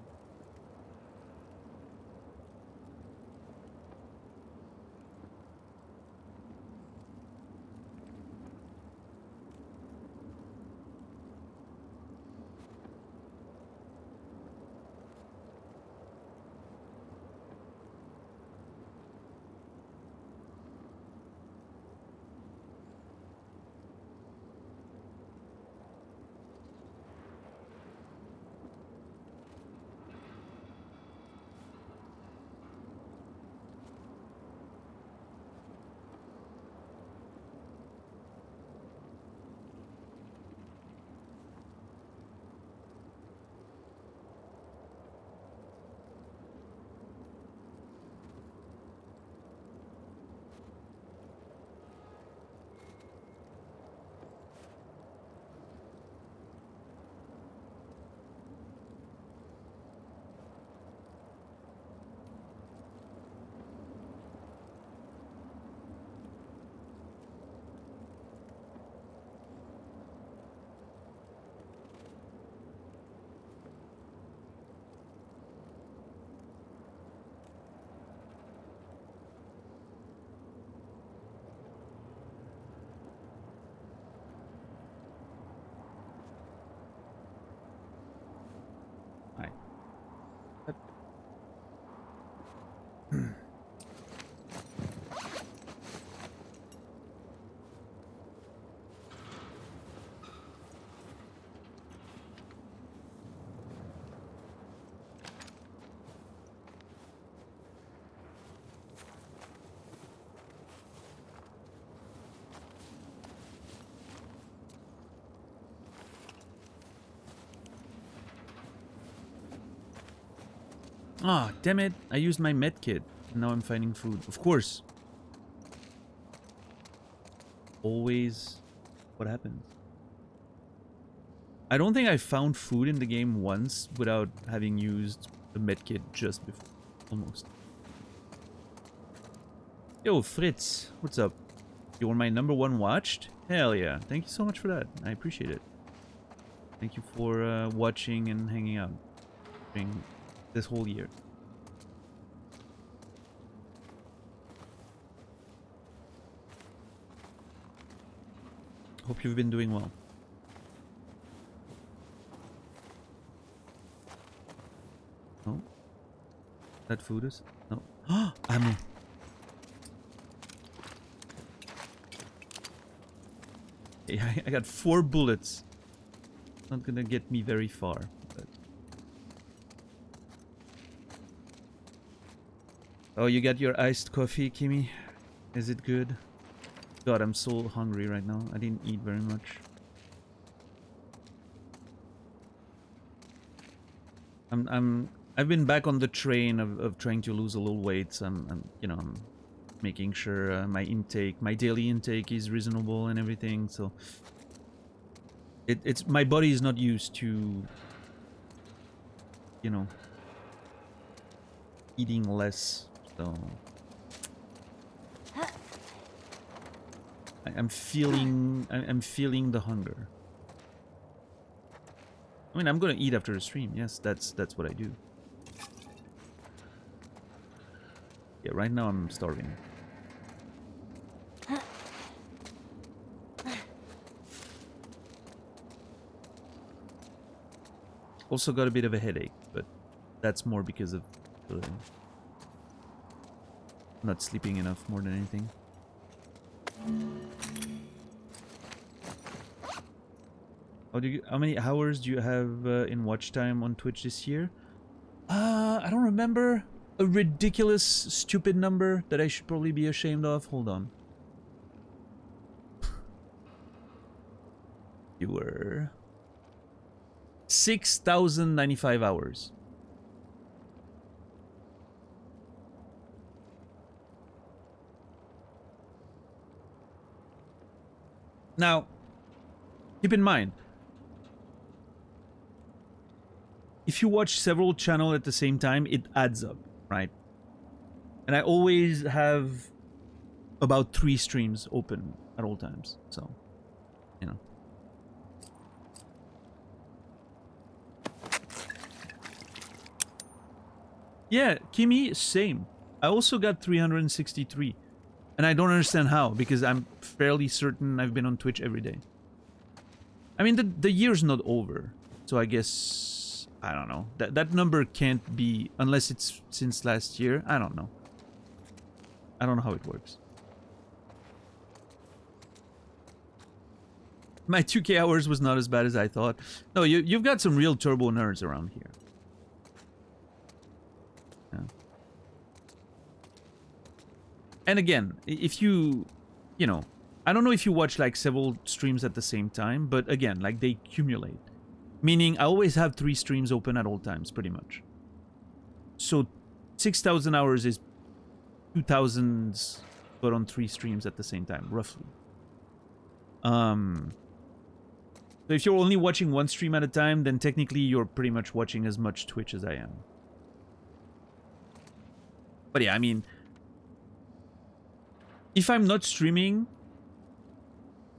Ah, damn it. I used my med kit. Now I'm finding food. Of course. Always what happens. I don't think I found food in the game once without having used the medkit just before. Almost. Yo, Fritz, what's up? You want my #1 watched? Hell yeah. Thank you so much for that. I appreciate it. Thank you for watching and hanging out during this whole year. Hope you've been doing well. No? That food is? No. Ammo. Yeah, I got 4 bullets. Not gonna get me very far. But... Oh, you got your iced coffee, Kimmy? Is it good? God, I'm so hungry right now. I didn't eat very much. I've been back on the train of trying to lose a little weight. I'm you know, I'm making sure my daily intake is reasonable and everything. So it's my body is not used to, you know, eating less. So I'm feeling the hunger. I mean, I'm gonna eat after the stream. Yes, that's what I do. Yeah, right now I'm starving. Also got a bit of a headache, but that's more because of not sleeping enough more than anything. How many hours do you have in watch time on Twitch this year? I don't remember. A ridiculous, stupid number that I should probably be ashamed of. Hold on. You were 6,095 hours. Now, keep in mind, if you watch several channels at the same time, it adds up, right? And I always have about 3 streams open at all times, so, you know. Yeah, Kimi, same. I also got 363. And I don't understand how, because I'm fairly certain I've been on Twitch every day. I mean, the year's not over, so I guess, I don't know. That number can't be, unless it's since last year. I don't know. I don't know how it works. My 2K hours was not as bad as I thought. No, you've got some real turbo nerds around here. Yeah. And again, if you know, I don't know if you watch like several streams at the same time, but again, like they accumulate. Meaning I always have 3 streams open at all times, pretty much. So 6,000 hours is 2,000 but on 3 streams at the same time, roughly. So if you're only watching 1 stream at a time, then technically you're pretty much watching as much Twitch as I am. But yeah, I mean, if I'm not streaming,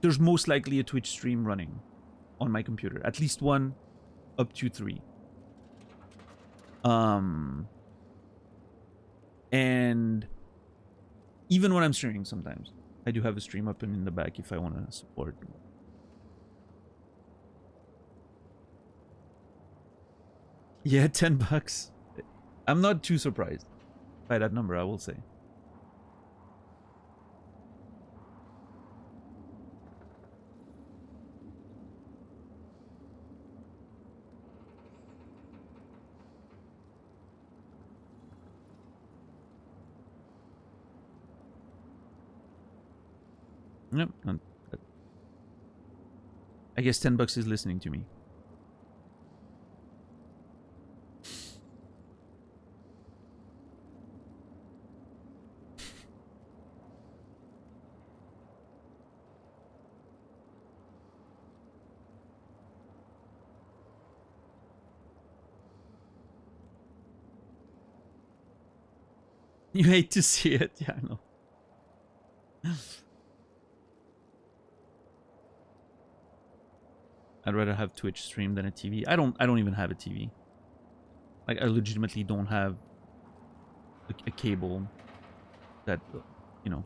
there's most likely a Twitch stream running on my computer. At least 1, up to 3. And even when I'm streaming sometimes, I do have a stream open in the back if I want to support. Yeah, $10. I'm not too surprised by that number, I will say. Yep. I guess $10 is listening to me. You hate to see it. Yeah, I know. I'd rather have Twitch stream than a TV. I don't even have a TV. Like, I legitimately don't have a cable that, you know,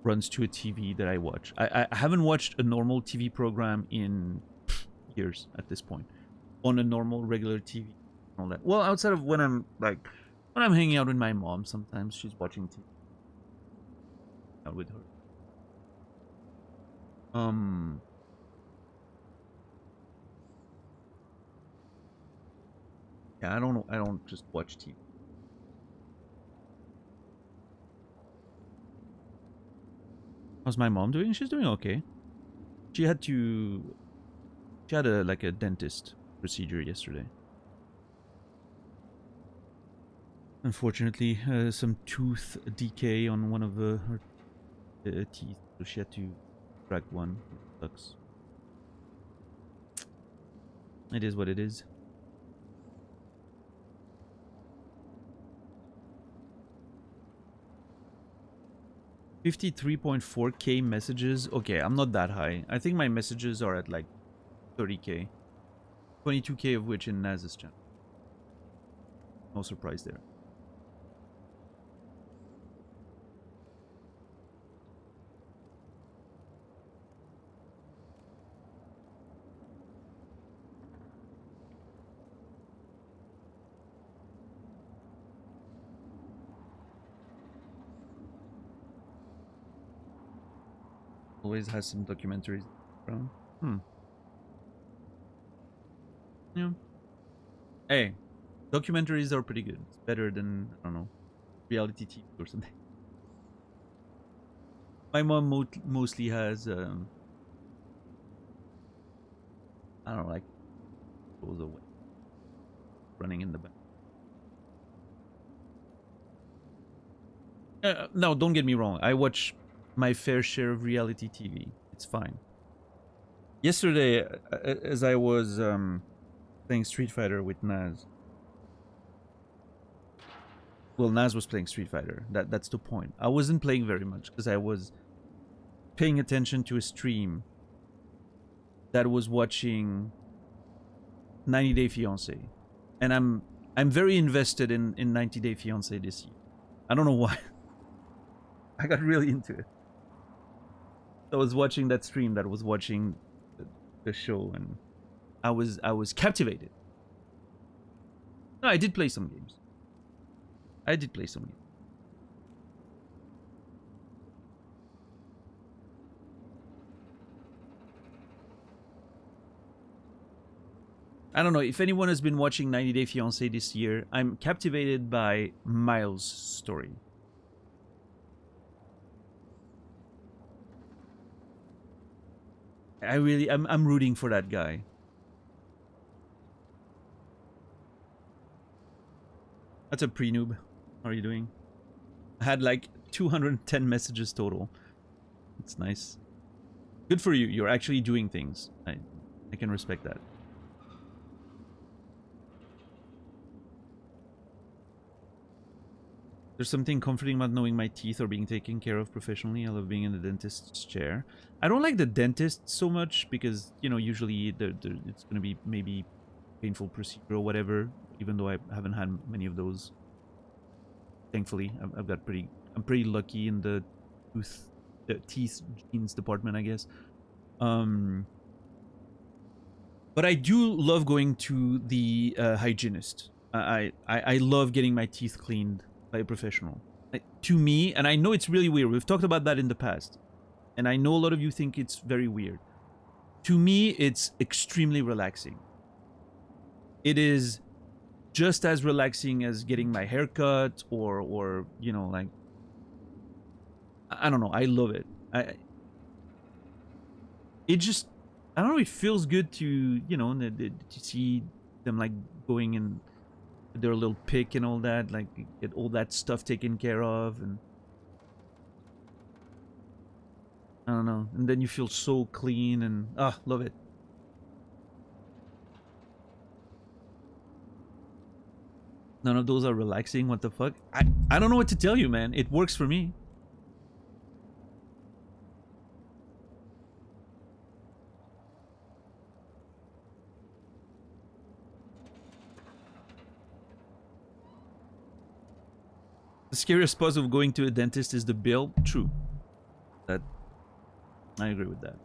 runs to a TV that I watch. I haven't watched a normal TV program in years at this point. On a normal, regular TV. All that. Well, outside of when I'm hanging out with my mom, sometimes she's watching TV. Out with her. Yeah, I don't just watch TV. How's my mom doing? She's doing okay. She had a dentist procedure yesterday. Unfortunately, some tooth decay on one of her teeth, so she had to extract one. Sucks. It is what it is. $53.4K messages. Okay, I'm not that high. I think my messages are at like 30K. 22K of which in Naz's channel. No surprise there. Always has some documentaries around. Yeah. Hey, documentaries are pretty good. It's better than, I don't know, reality TV or something. My mom mostly has, I don't know, like, goes away. Running in the back. No, don't get me wrong. I watch my fair share of reality TV. It's fine. Yesterday, as I was playing Street Fighter with Naz. Well, Naz was playing Street Fighter. That's the point. I wasn't playing very much because I was paying attention to a stream that was watching 90 Day Fiancé. And I'm very invested in 90 Day Fiancé this year. I don't know why. I got really into it. I was watching that stream that was watching the show, and I was captivated. No, I did play some games. I don't know if anyone has been watching 90 Day Fiancé this year. I'm captivated by Miles' story. I'm rooting for that guy. That's a pre-noob. How are you doing? I had like 210 messages total. It's nice. Good for you. You're actually doing things. I can respect that. There's something comforting about knowing my teeth are being taken care of professionally. I love being in the dentist's chair. I don't like the dentist so much because, you know, usually it's going to be maybe painful procedure or whatever, even though I haven't had many of those. Thankfully, I'm pretty lucky in the teeth genes department, I guess. But I do love going to the hygienist. I love getting my teeth cleaned by a professional. To me, and I know it's really weird. We've talked about that in the past. And I know a lot of you think it's very weird. To me, it's extremely relaxing. It is just as relaxing as getting my hair cut or you know, like, I don't know. I love it. It just, I don't know, it feels good to, you know, to see them like going in their little pick and all that, like get all that stuff taken care of, and I don't know, and then you feel so clean and love it. None of those are relaxing. What the fuck? I don't know what to tell you, man. It works for me. The scariest part of going to a dentist is the bill. True. That I agree with that.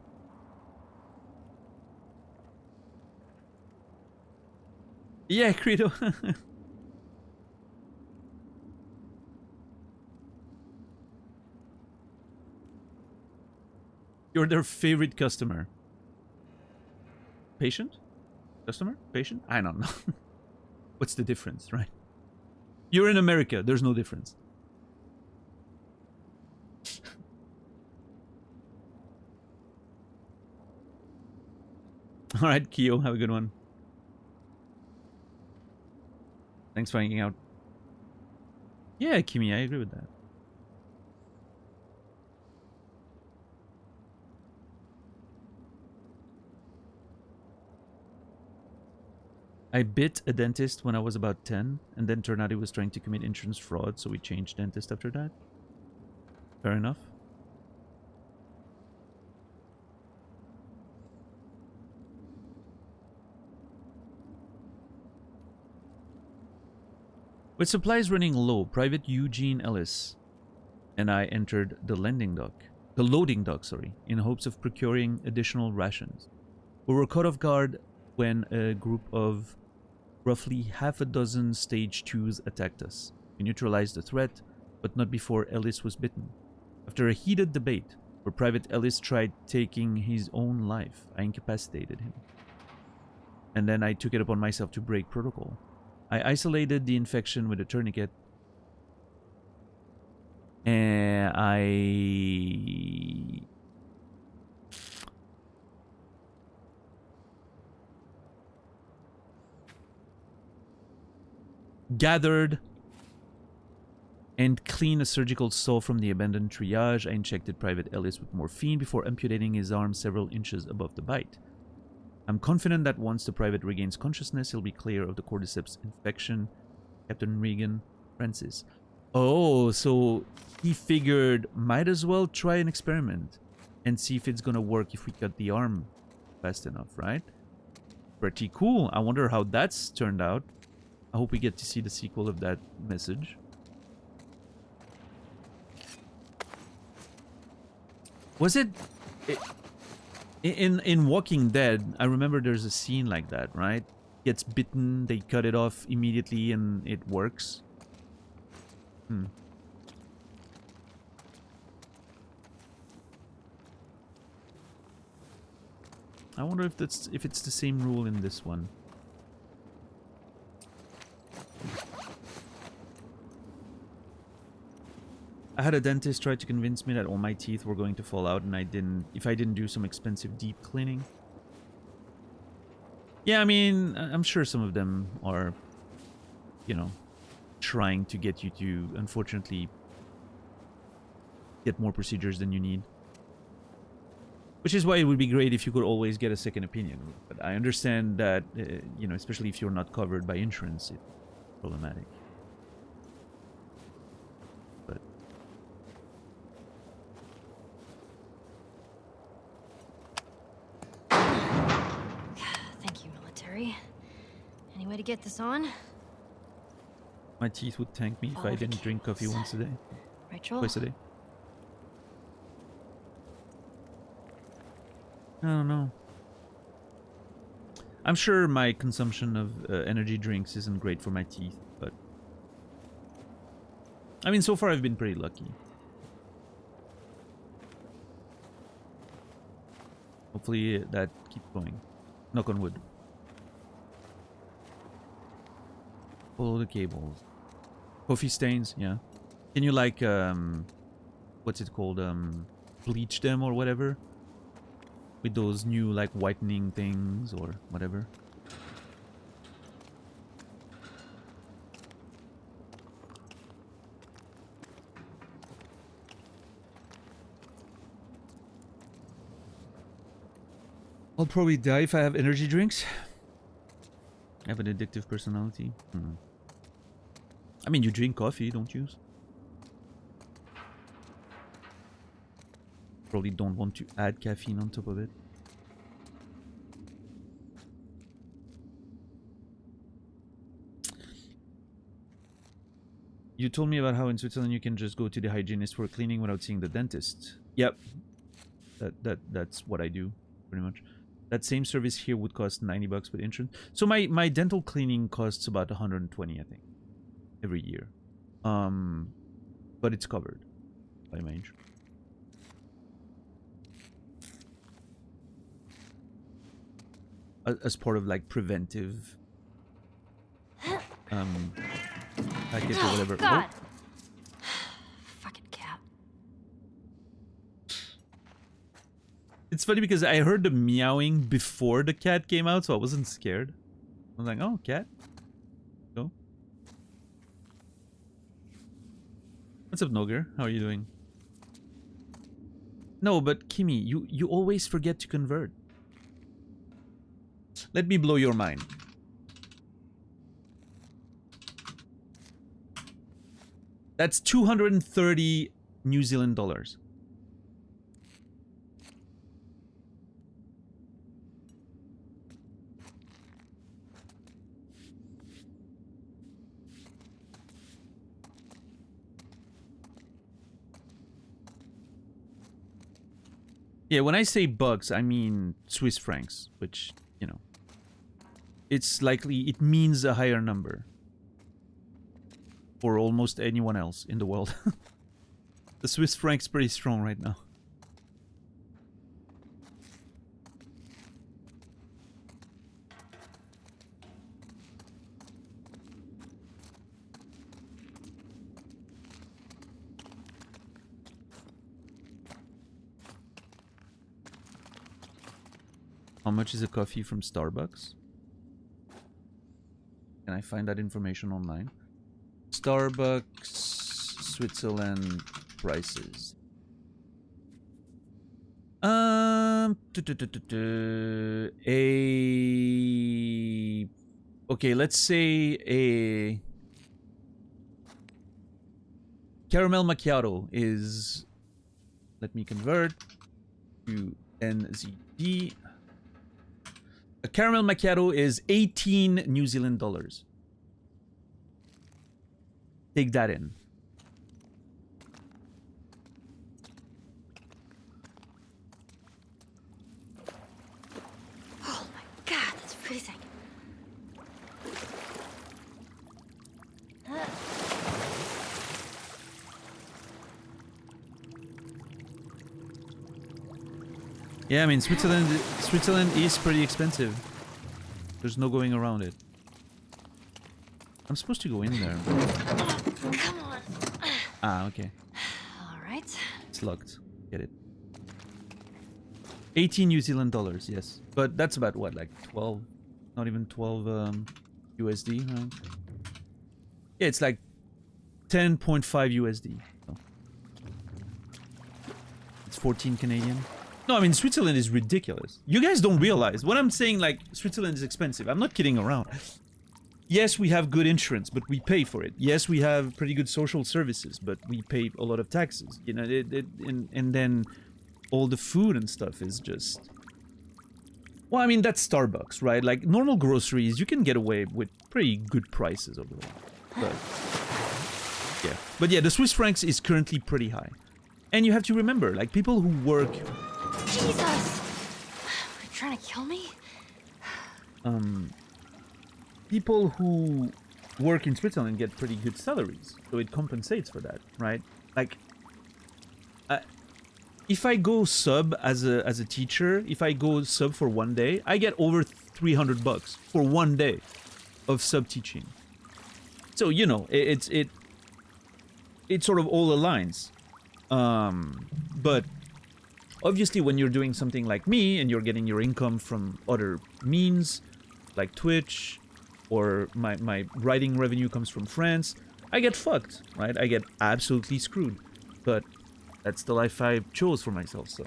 Yeah, Credo. You're their favorite customer. Patient? Customer? Patient? I don't know. What's the difference, right? You're in America. There's no difference. All right, Kyo. Have a good one. Thanks for hanging out. Yeah, Kimi, I agree with that. I bit a dentist when I was about 10, and then turned out he was trying to commit insurance fraud, so we changed dentist after that. Fair enough. With supplies running low, Private Eugene Ellis and I entered the loading dock, in hopes of procuring additional rations. We were caught off guard when a group of roughly half a dozen stage 2s attacked us. We neutralized the threat, but not before Ellis was bitten. After a heated debate, where Private Ellis tried taking his own life, I incapacitated him. And then I took it upon myself to break protocol. I isolated the infection with a tourniquet, and I gathered and cleaned a surgical saw from the abandoned triage. I injected Private Ellis with morphine before amputating his arm several inches above the bite. I'm confident that once the private regains consciousness, he'll be clear of the cordyceps infection. Captain Regan Francis. Oh, so he figured might as well try an experiment and see if it's gonna work if we cut the arm fast enough, right? Pretty cool. I wonder how that's turned out. I hope we get to see the sequel of that message. Was it in Walking Dead? I remember there's a scene like that, right? Gets bitten, they cut it off immediately, and it works. I wonder if it's the same rule in this one. I had a dentist try to convince me that all my teeth were going to fall out, and if I didn't do some expensive deep cleaning. Yeah, I mean, I'm sure some of them are, you know, trying to get you to, unfortunately, get more procedures than you need. Which is why it would be great if you could always get a second opinion. But I understand that, you know, especially if you're not covered by insurance, it's problematic. But Thank you, military. Any way to get this on? my teeth would thank me if All I the didn't drink coffee cables. once a day. Right, Joel? Twice a day. I don't know. I'm sure my consumption of energy drinks isn't great for my teeth, but I mean, so far I've been pretty lucky. Hopefully that keeps going. Knock on wood. Follow the cables. Coffee stains, yeah. Can you like what's it called? Bleach them or whatever? With those new like whitening things or whatever. I'll probably die if I have energy drinks. I have an addictive personality. I mean, you drink coffee, don't you? Probably don't want to add caffeine on top of it. You told me about how in Switzerland you can just go to the hygienist for cleaning without seeing the dentist. Yep. That's what I do, pretty much. That same service here would cost 90 bucks with insurance. So my dental cleaning costs about 120, I think, every year. But it's covered by my insurance. As part of like preventive package or whatever. God. Oh. Fucking cat. It's funny because I heard the meowing before the cat came out, so I wasn't scared. I was like, oh, cat. Go. What's up, Noger? How are you doing? No, but Kimmy, you always forget to convert. Let me blow your mind. That's 230 New Zealand dollars. Yeah, when I say bucks, I mean Swiss francs, which, you know, it's likely, it means a higher number for almost anyone else in the world. The Swiss franc's pretty strong right now. How much is a coffee from Starbucks? Can I find that information online? Starbucks, Switzerland prices. Okay, let's say a caramel macchiato is, let me convert to NZD. A caramel macchiato is 18 New Zealand dollars. Take that in. Oh my god, that's freezing. Yeah, I mean, Switzerland is pretty expensive. There's no going around it. I'm supposed to go in there. But... Come on. Ah, okay. All right. It's locked. Get it. 18 New Zealand dollars, yes. But that's about what, like 12? Not even 12 USD, right? Yeah, it's like 10.5 USD. So. It's 14 Canadian. No, I mean, Switzerland is ridiculous. You guys don't realize. When I'm saying, like, Switzerland is expensive, I'm not kidding around. Yes, we have good insurance, but we pay for it. Yes, we have pretty good social services, but we pay a lot of taxes. You know, and then all the food and stuff is just... Well, I mean, that's Starbucks, right? Like, normal groceries, you can get away with pretty good prices overall. But, yeah. But yeah, the Swiss francs is currently pretty high. And you have to remember, like, people who work... Jesus! Are you trying to kill me? People who work in Switzerland get pretty good salaries, so it compensates for that, right? Like, if I go sub as a teacher, if I go sub for one day, I get over 300 bucks for one day of sub teaching. So, you know, it sort of all aligns. But obviously when you're doing something like me and you're getting your income from other means, like Twitch, or my writing revenue comes from France, I get fucked, right? I get absolutely screwed. But that's the life I chose for myself, so.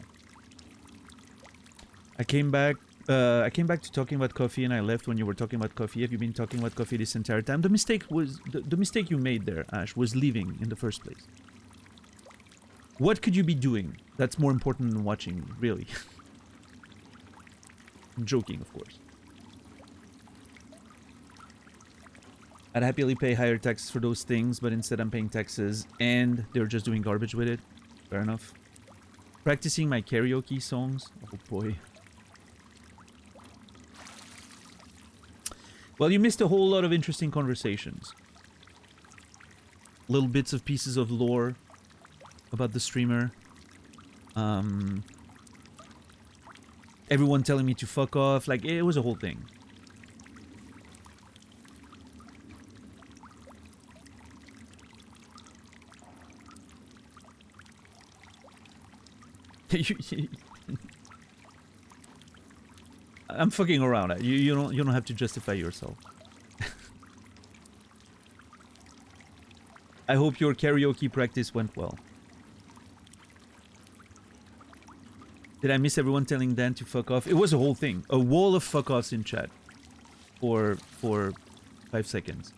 I came back I came back to talking about coffee and I left when you were talking about coffee. Have you been talking about coffee this entire time? The mistake was... The mistake you made there, Ash, was leaving in the first place. What could you be doing that's more important than watching, really? I'm joking, of course. I'd happily pay higher taxes for those things, but instead I'm paying taxes and they're just doing garbage with it. Fair enough. Practicing my karaoke songs. Oh boy. Well, you missed a whole lot of interesting conversations. Little bits of pieces of lore about the streamer. Everyone telling me to fuck off. Like, it was a whole thing. I'm fucking around. You don't have to justify yourself. I hope your karaoke practice went well. Did I miss everyone telling Dan to fuck off? It was a whole thing. A wall of fuck offs in chat for 5 seconds.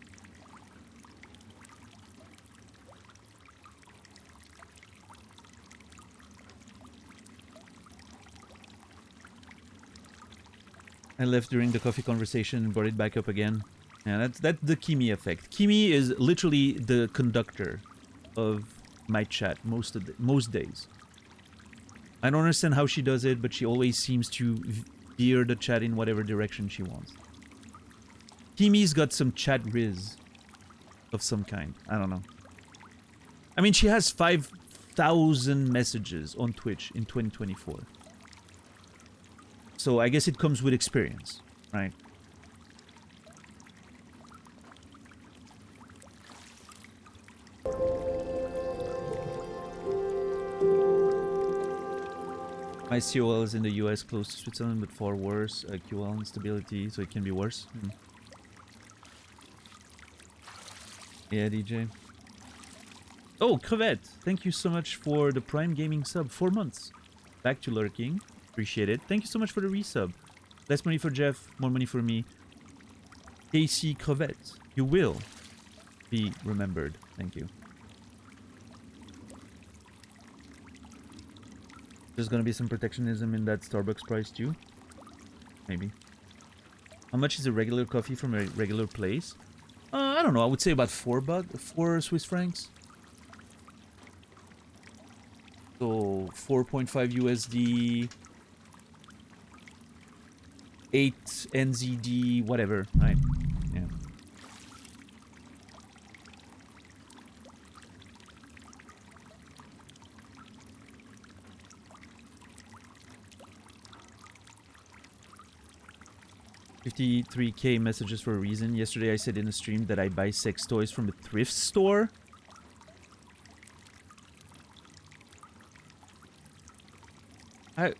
I left during the coffee conversation and brought it back up again. Yeah, that's the Kimi effect. Kimi is literally the conductor of my chat most days. I don't understand how she does it, but she always seems to veer the chat in whatever direction she wants. Kimi's got some chat riz of some kind. I don't know. I mean, she has 5,000 messages on Twitch in 2024. So I guess it comes with experience, right? My COL is in the US, close to Switzerland, but far worse. QL instability, so it can be worse. Yeah, DJ. Oh, Crevette! Thank you so much for the Prime Gaming sub. 4 months. Back to lurking. Appreciate it. Thank you so much for the resub. Less money for Jeff, more money for me. KC Crevette, you will be remembered. Thank you. There's gonna be some protectionism in that Starbucks price too. Maybe. How much is a regular coffee from a regular place? I don't know. I would say about 4 Swiss francs. So 4.5 USD, 8 NZD, whatever. Right? Yeah. $53K messages for a reason. Yesterday I said in a stream that I buy sex toys from a thrift store. I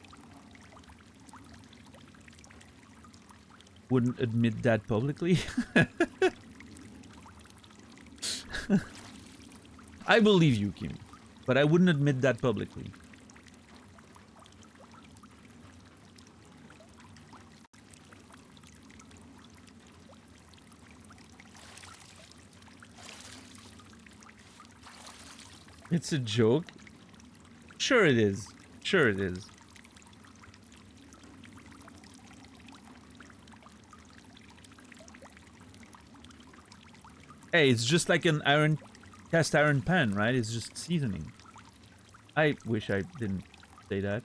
wouldn't admit that publicly. I believe you, Kim, but I wouldn't admit that publicly. It's a joke. Sure it is. Sure it is. Hey, it's just like an cast iron pan, right? It's just seasoning. I wish I didn't say that.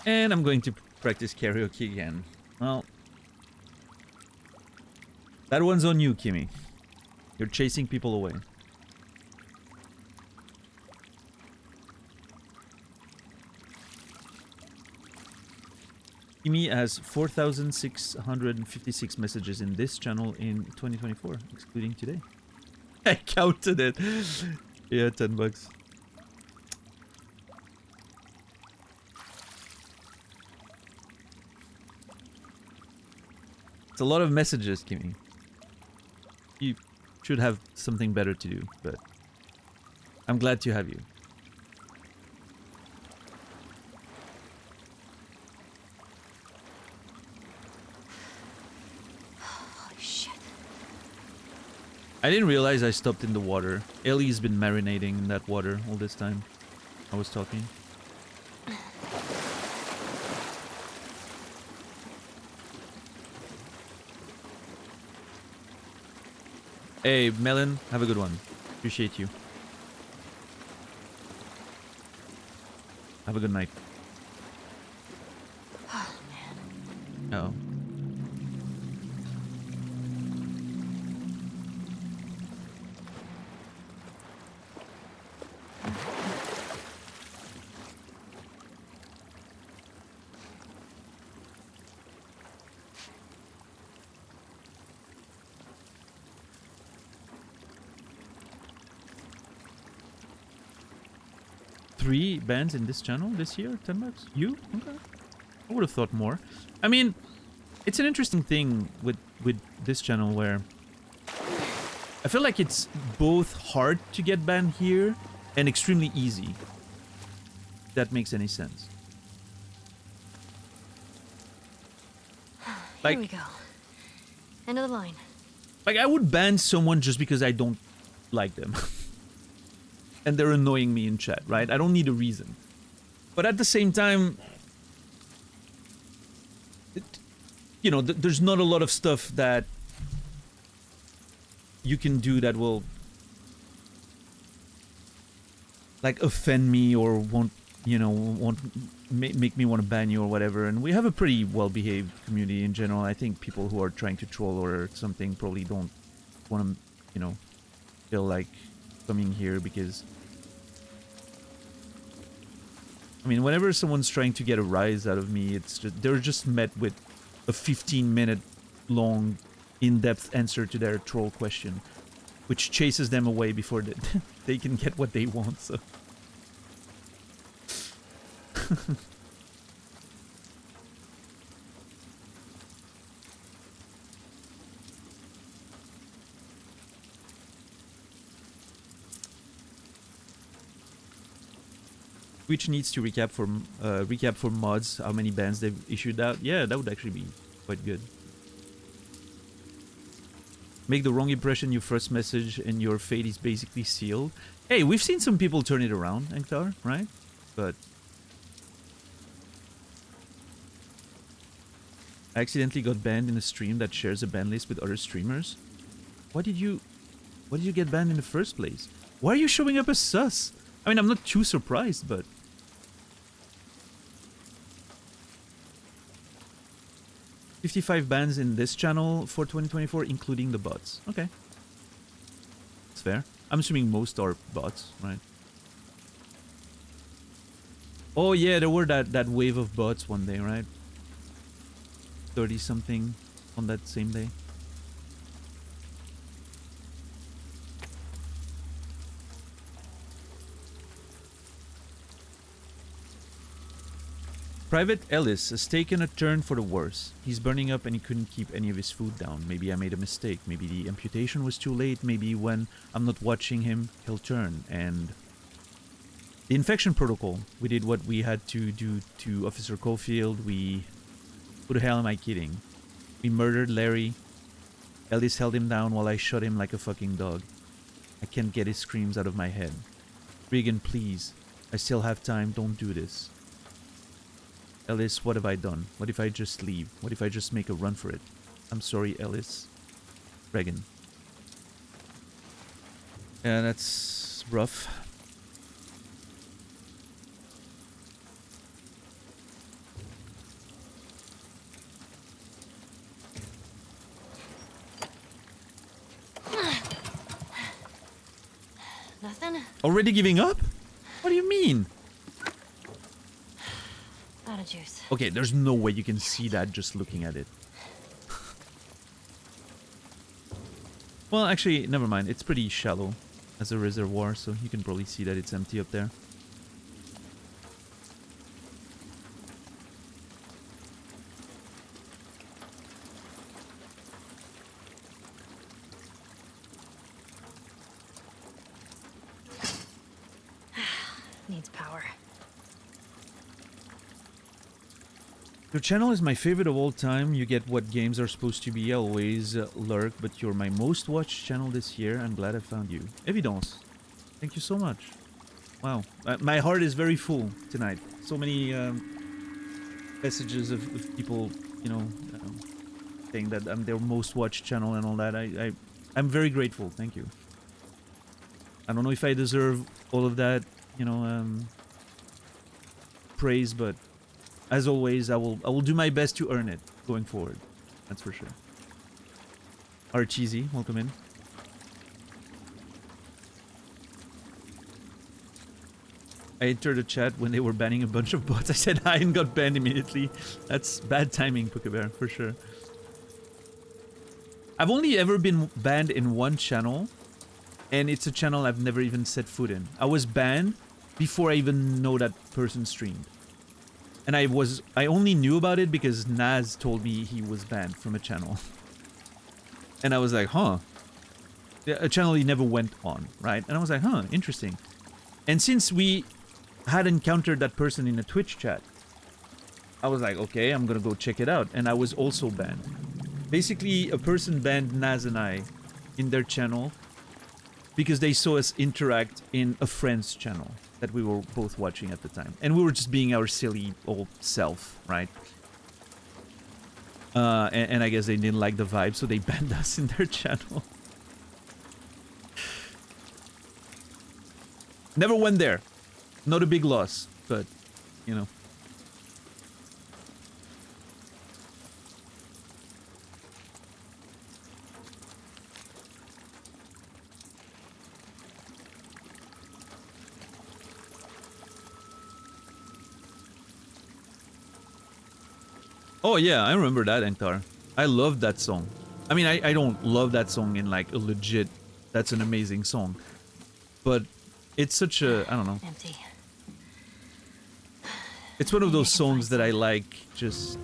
And I'm going to practice karaoke again. Well, that one's on you, Kimmy. You're chasing people away. Kimmy has 4,656 messages in this channel in 2024, excluding today. I counted it. Yeah, $10. It's a lot of messages, Kimmy. You should have something better to do, but I'm glad to have you. Holy shit. I didn't realize I stopped in the water. Ellie's been marinating in that water all this time I was talking. Hey, Melon, have a good one. Appreciate you. Have a good night. Oh, man. Uh-oh. Three bands in this channel this year? $10? You? Okay. I would have thought more. I mean, it's an interesting thing with this channel where I feel like it's both hard to get banned here and extremely easy. If that makes any sense. Like, Here we go. End of the line. like I would ban someone just because I don't like them. And they're annoying me in chat, right? I don't need a reason. But at the same time, you know, there's not a lot of stuff that you can do that will like offend me or won't, you know, won't make me want to ban you or whatever. And we have a pretty well-behaved community in general. I think people who are trying to troll or something probably don't want to, you know, feel like coming here because I mean, whenever someone's trying to get a rise out of me, it's just, they're just met with a 15-minute long, in-depth answer to their troll question, which chases them away before they can get what they want, so... Twitch needs to recap for mods how many bans they've issued out. Yeah, that would actually be quite good. Make the wrong impression your first message and your fate is basically sealed. Hey, we've seen some people turn it around, Anktar, right? But I accidentally got banned in a stream that shares a ban list with other streamers. Why did you get banned in the first place? Why are you showing up as sus? I mean, I'm not too surprised, but 55 bans in this channel for 2024, including the bots. Okay. It's fair. I'm assuming most are bots, right? Oh yeah, there were that wave of bots one day, right? 30-something on that same day. Private Ellis has taken a turn for the worse. He's burning up and he couldn't keep any of his food down. Maybe I made a mistake. Maybe the amputation was too late. Maybe when I'm not watching him, he'll turn. And the infection protocol. We did what we had to do to Officer Caulfield. Who the hell am I kidding? We murdered Larry. Ellis held him down while I shot him like a fucking dog. I can't get his screams out of my head. Regan, please. I still have time. Don't do this. Ellis, what have I done? What if I just leave? What if I just make a run for it? I'm sorry, Ellis. Regan. Yeah, that's rough. Nothing? Already giving up? What do you mean? Out of juice. Okay, there's no way you can see that just looking at it. Well, actually, never mind. It's pretty shallow as a reservoir, so you can probably see that it's empty up there. Needs power. Your channel is my favorite of all time. You get what games are supposed to be. I always lurk, but you're my most watched channel this year. I'm glad I found you. Evidence. Thank you so much. Wow. My heart is very full tonight. So many messages of people, you know, saying that I'm their most watched channel and all that. I'm very grateful. Thank you. I don't know if I deserve all of that, you know, praise, but as always, I will do my best to earn it going forward. That's for sure. Cheesy, welcome in. I entered the chat when they were banning a bunch of bots. I said hi and got banned immediately. That's bad timing, Pokebear, for sure. I've only ever been banned in one channel, and it's a channel I've never even set foot in. I was banned before I even know that person streamed. And I only knew about it because Naz told me he was banned from a channel. And I was like, huh. A channel he never went on, right? And I was like, huh, interesting. And since we had encountered that person in a Twitch chat, I was like, okay, I'm gonna go check it out. And I was also banned. Basically, a person banned Naz and I in their channel because they saw us interact in a friend's channel that we were both watching at the time. And we were just being our silly old self, right? And I guess they didn't like the vibe, so they banned us in their channel. Never went there. Not a big loss, but, you know. Oh yeah, I remember that, Entar. I loved that song. I mean, I don't love that song in like a legit, that's an amazing song. But it's such a, I don't know. Empty. It's one of those songs that I like, just...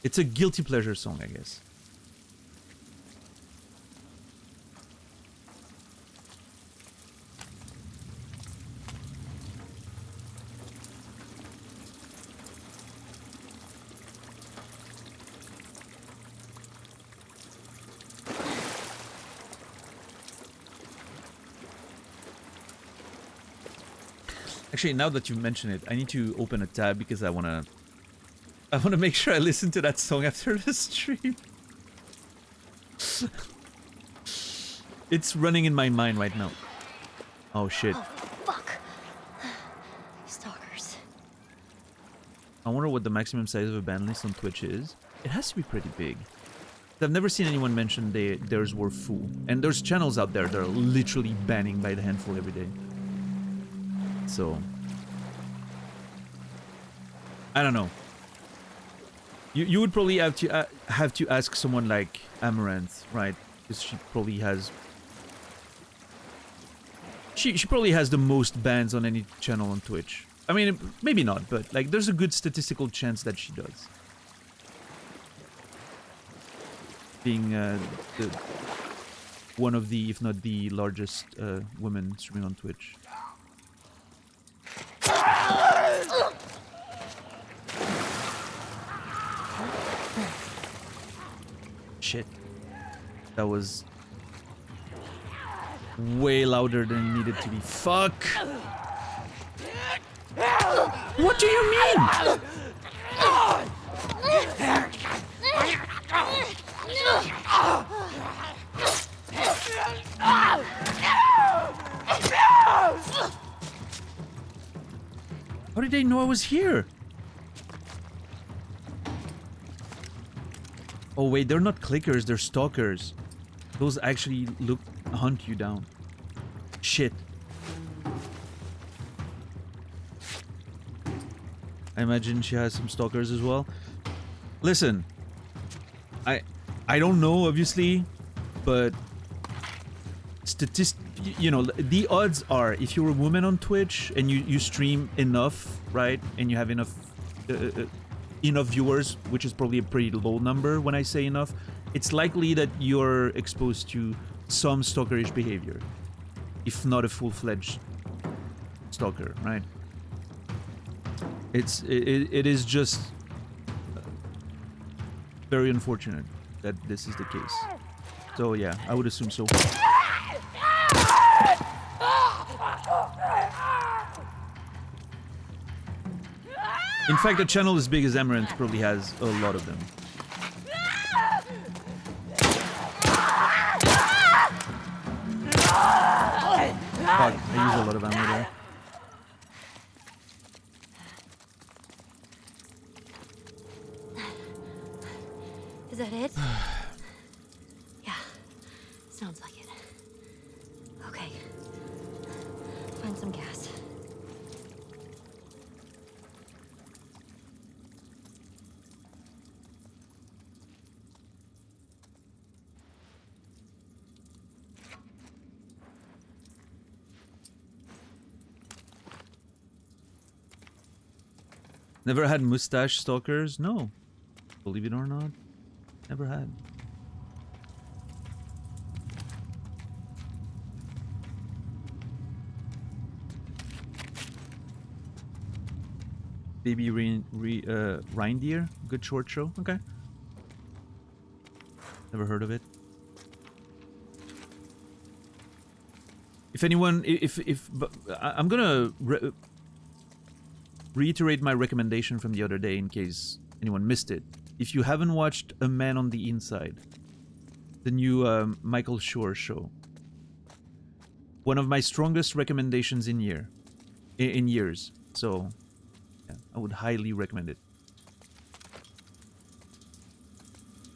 It's a guilty pleasure song, I guess. Actually, now that you mention it, I need to open a tab because I wanna make sure I listen to that song after the stream. It's running in my mind right now. Oh shit. Oh, fuck. Stalkers. I wonder what the maximum size of a ban list on Twitch is. It has to be pretty big. I've never seen anyone mention theirs were full. And there's channels out there that are literally banning by the handful every day. So, I don't know. You would probably have to ask someone like Amaranth, right? Because she probably has. She probably has the most bans on any channel on Twitch. I mean, maybe not, but like, there's a good statistical chance that she does. Being one of the, if not the largest women streaming on Twitch. Shit. That was way louder than it needed to be. Fuck! What do you mean? How did they know I was here? Oh wait, they're not clickers, they're stalkers. Those actually hunt you down. Shit. I imagine she has some stalkers as well. Listen, I don't know, obviously, but you know, the odds are if you're a woman on Twitch and you stream enough, right, and you have enough enough viewers, which is probably a pretty low number when I say enough, it's likely that you're exposed to some stalkerish behavior, if not a full-fledged stalker, right? It is just very unfortunate that this is the case. So yeah, I would assume so. In fact, a channel as big as Amaranth probably has a lot of them. Fuck, I use a lot of ammo there. Is that it? Yeah, sounds like it. Okay, find some gas. Never had mustache stalkers? No. Believe it or not. Never had. Baby Reindeer? Good short show? Okay. Never heard of it. If anyone... I'm gonna... reiterate my recommendation from the other day in case anyone missed it. If you haven't watched A Man on the Inside, the new Michael Schur show, one of my strongest recommendations in years. So, yeah, I would highly recommend it.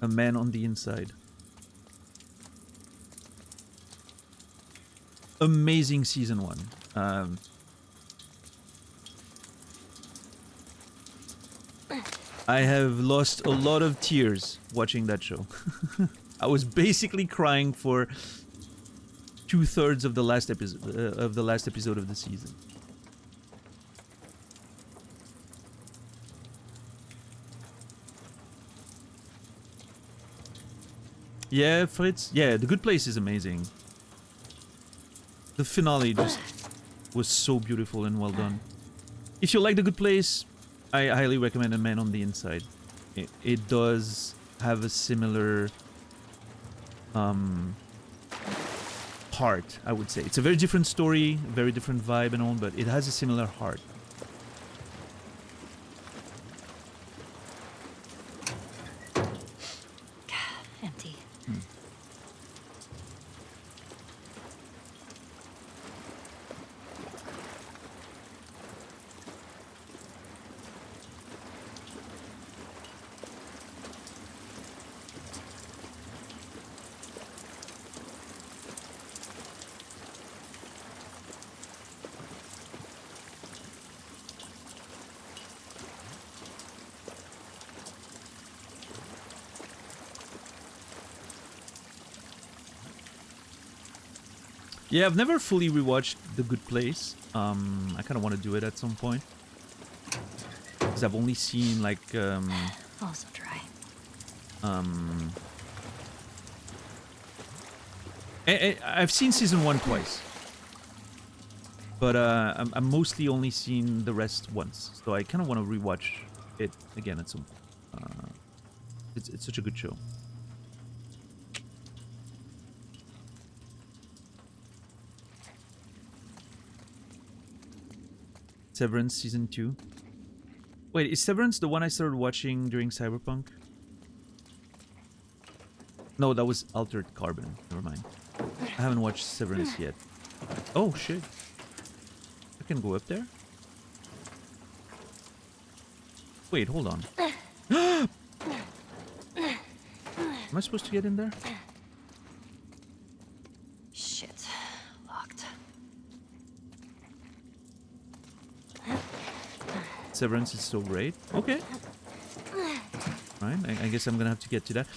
A Man on the Inside. Amazing season 1. I have lost a lot of tears watching that show. I was basically crying for 2/3 of the last episode of the season. Yeah, Fritz. Yeah, The Good Place is amazing. The finale just was so beautiful and well done. If you like The Good Place, I highly recommend A Man on the Inside. It does have a similar heart, I would say. It's a very different story, very different vibe and all, but it has a similar heart. Empty. Yeah, I've never fully rewatched The Good Place. I kind of want to do it at some point. Because I've only seen like... Also dry. I've seen season 1 twice. But I'm mostly only seen the rest once. So I kind of want to rewatch it again at some point. It's such a good show. Severance season 2. Wait, is Severance the one I started watching during Cyberpunk? No, that was Altered Carbon. Never mind. I haven't watched Severance yet. Oh shit. I can go up there? Wait, hold on. Am I supposed to get in there? Shit. Locked. Severance is so great. Okay. right? I guess I'm gonna have to get to that.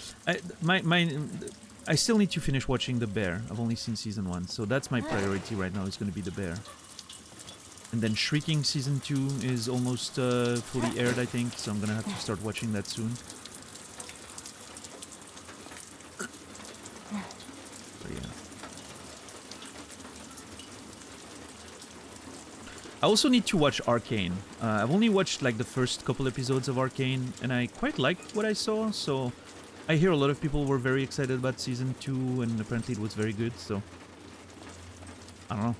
I still need to finish watching The Bear. I've only seen season 1, so that's my priority right now. Is going to be The Bear. And then Shrieking season 2 is almost fully aired, I think, so I'm gonna have to start watching that soon. But yeah. I also need to watch Arcane. I've only watched like the first couple episodes of Arcane, and I quite liked what I saw, so I hear a lot of people were very excited about season 2, and apparently it was very good, so I don't know.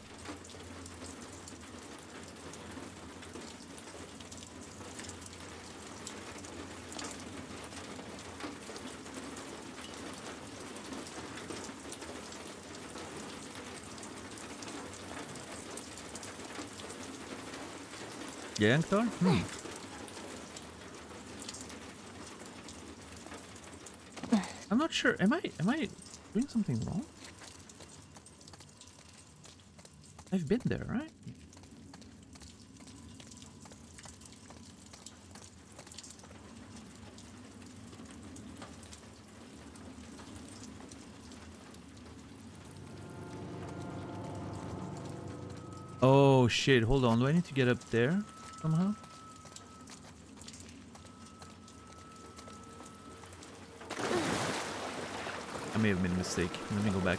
Yeah, Yanktar? I'm not sure. Am I doing something wrong? I've been there, right? Oh shit, hold on. Do I need to get up there somehow? I may have made a mistake. Let me go back.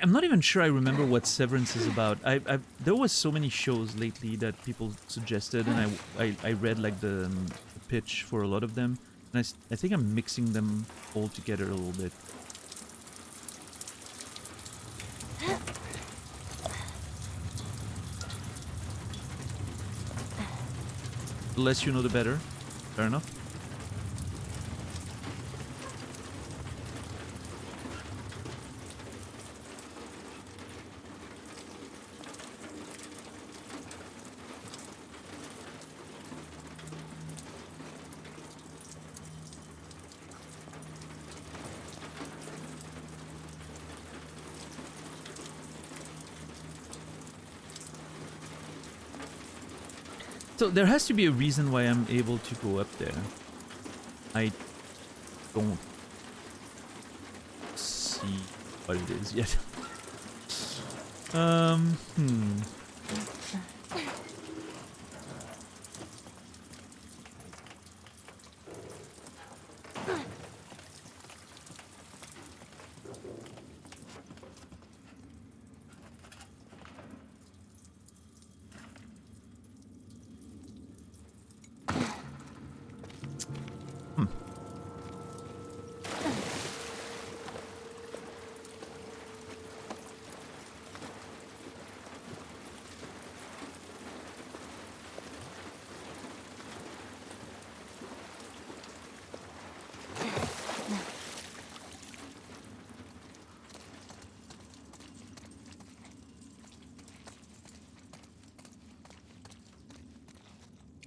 I'm not even sure I remember what Severance is about. There was so many shows lately that people suggested, and I read like the pitch for a lot of them, and I think I'm mixing them all together a little bit. The less you know, the better. Fair enough. So there has to be a reason why I'm able to go up there. I don't see what it is yet.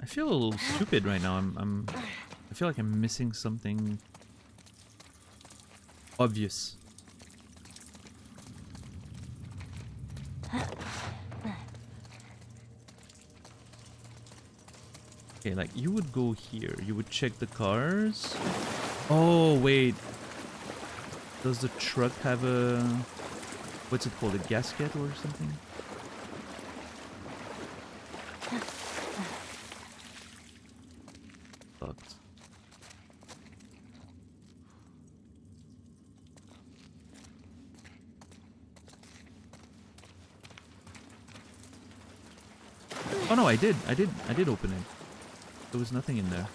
I feel a little stupid right now. I feel like I'm missing something obvious. Okay, like you would go here. You would check the cars. Oh, wait. Does the truck have a... what's it called? A gasket or something? Fucked. Oh no, I did open it. There was nothing in there.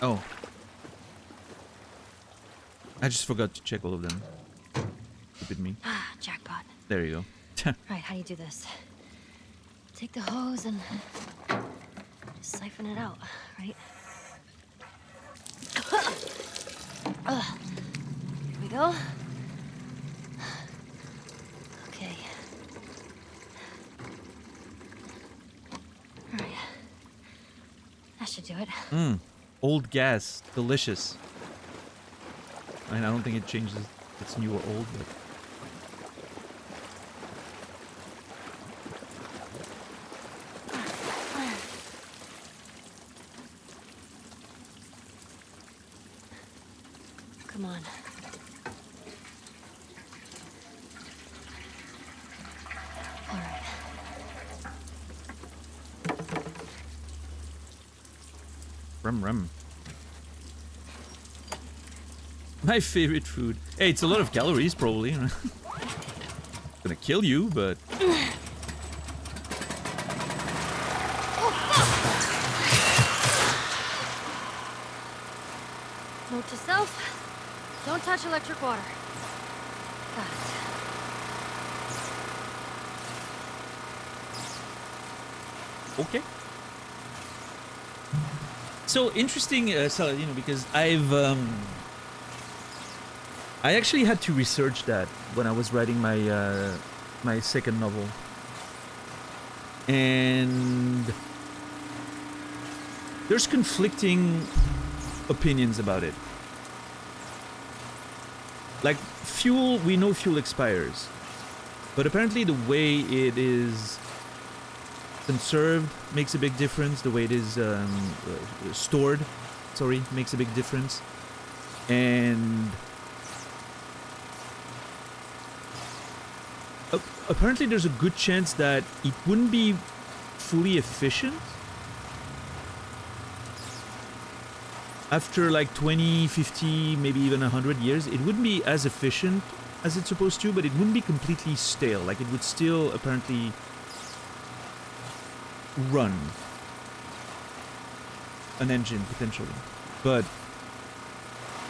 Oh. I just forgot to check all of them. Stupid me. Jackpot. There you go. Right, how do you do this? Take the hose and just siphon it out, right? Here we go. Okay. should do it. Old gas, delicious. I mean, I don't think it changes if it's new or old, but... Come on. All right. Rum. My favorite food. Hey, it's a lot of calories, probably. Gonna kill you, but... Note to self, don't touch electric water. Got it. Okay. So interesting, Saladino, because I actually had to research that when I was writing my my second novel, and there's conflicting opinions about it. Like fuel, we know fuel expires, but apparently the way it is conserved makes a big difference. The way it is stored, sorry, makes a big difference. And apparently there's a good chance that it wouldn't be fully efficient after like 20, 50, maybe even 100 years. It wouldn't be as efficient as it's supposed to, but it wouldn't be completely stale. Like it would still apparently run an engine potentially, but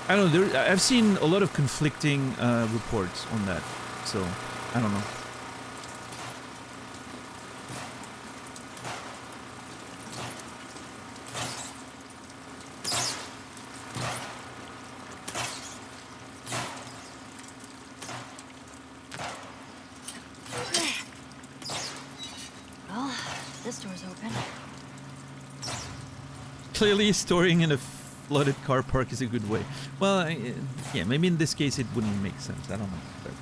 I don't know. I've seen a lot of conflicting reports on that, so I don't know. Well, this door's open. Clearly, storing in a flooded car park is a good way. Well, yeah, maybe in this case it wouldn't make sense. I don't know. But...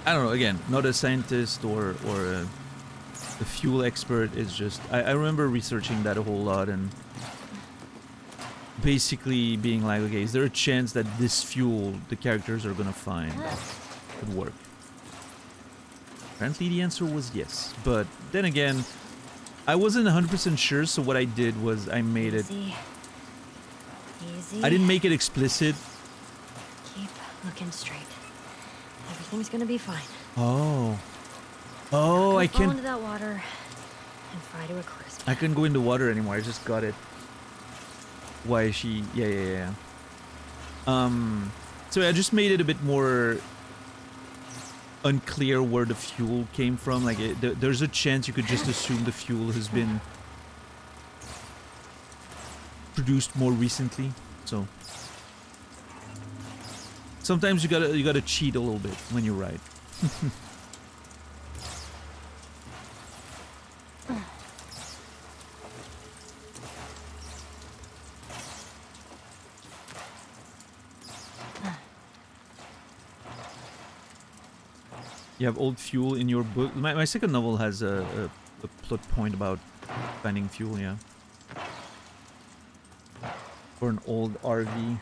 I don't know. Again, not a scientist or a fuel expert. It's just I remember researching that a whole lot and basically being like, okay, is there a chance that this fuel the characters are gonna find could work? Apparently the answer was yes, but then again, I wasn't 100% sure, so what I did was I made it... Easy. I didn't make it explicit. Keep looking straight. Everything's gonna be fine. Oh. Oh, I Fall can't... into that water and fry to a crisp. I couldn't go in the water anymore, I just got it. Why is she... Yeah. So I just made it a bit more... unclear where the fuel came from. Like there's a chance you could just assume the fuel has been produced more recently. So sometimes you gotta cheat a little bit when you write. You have old fuel in your book. My second novel has a plot point about finding fuel, yeah. For an old RV.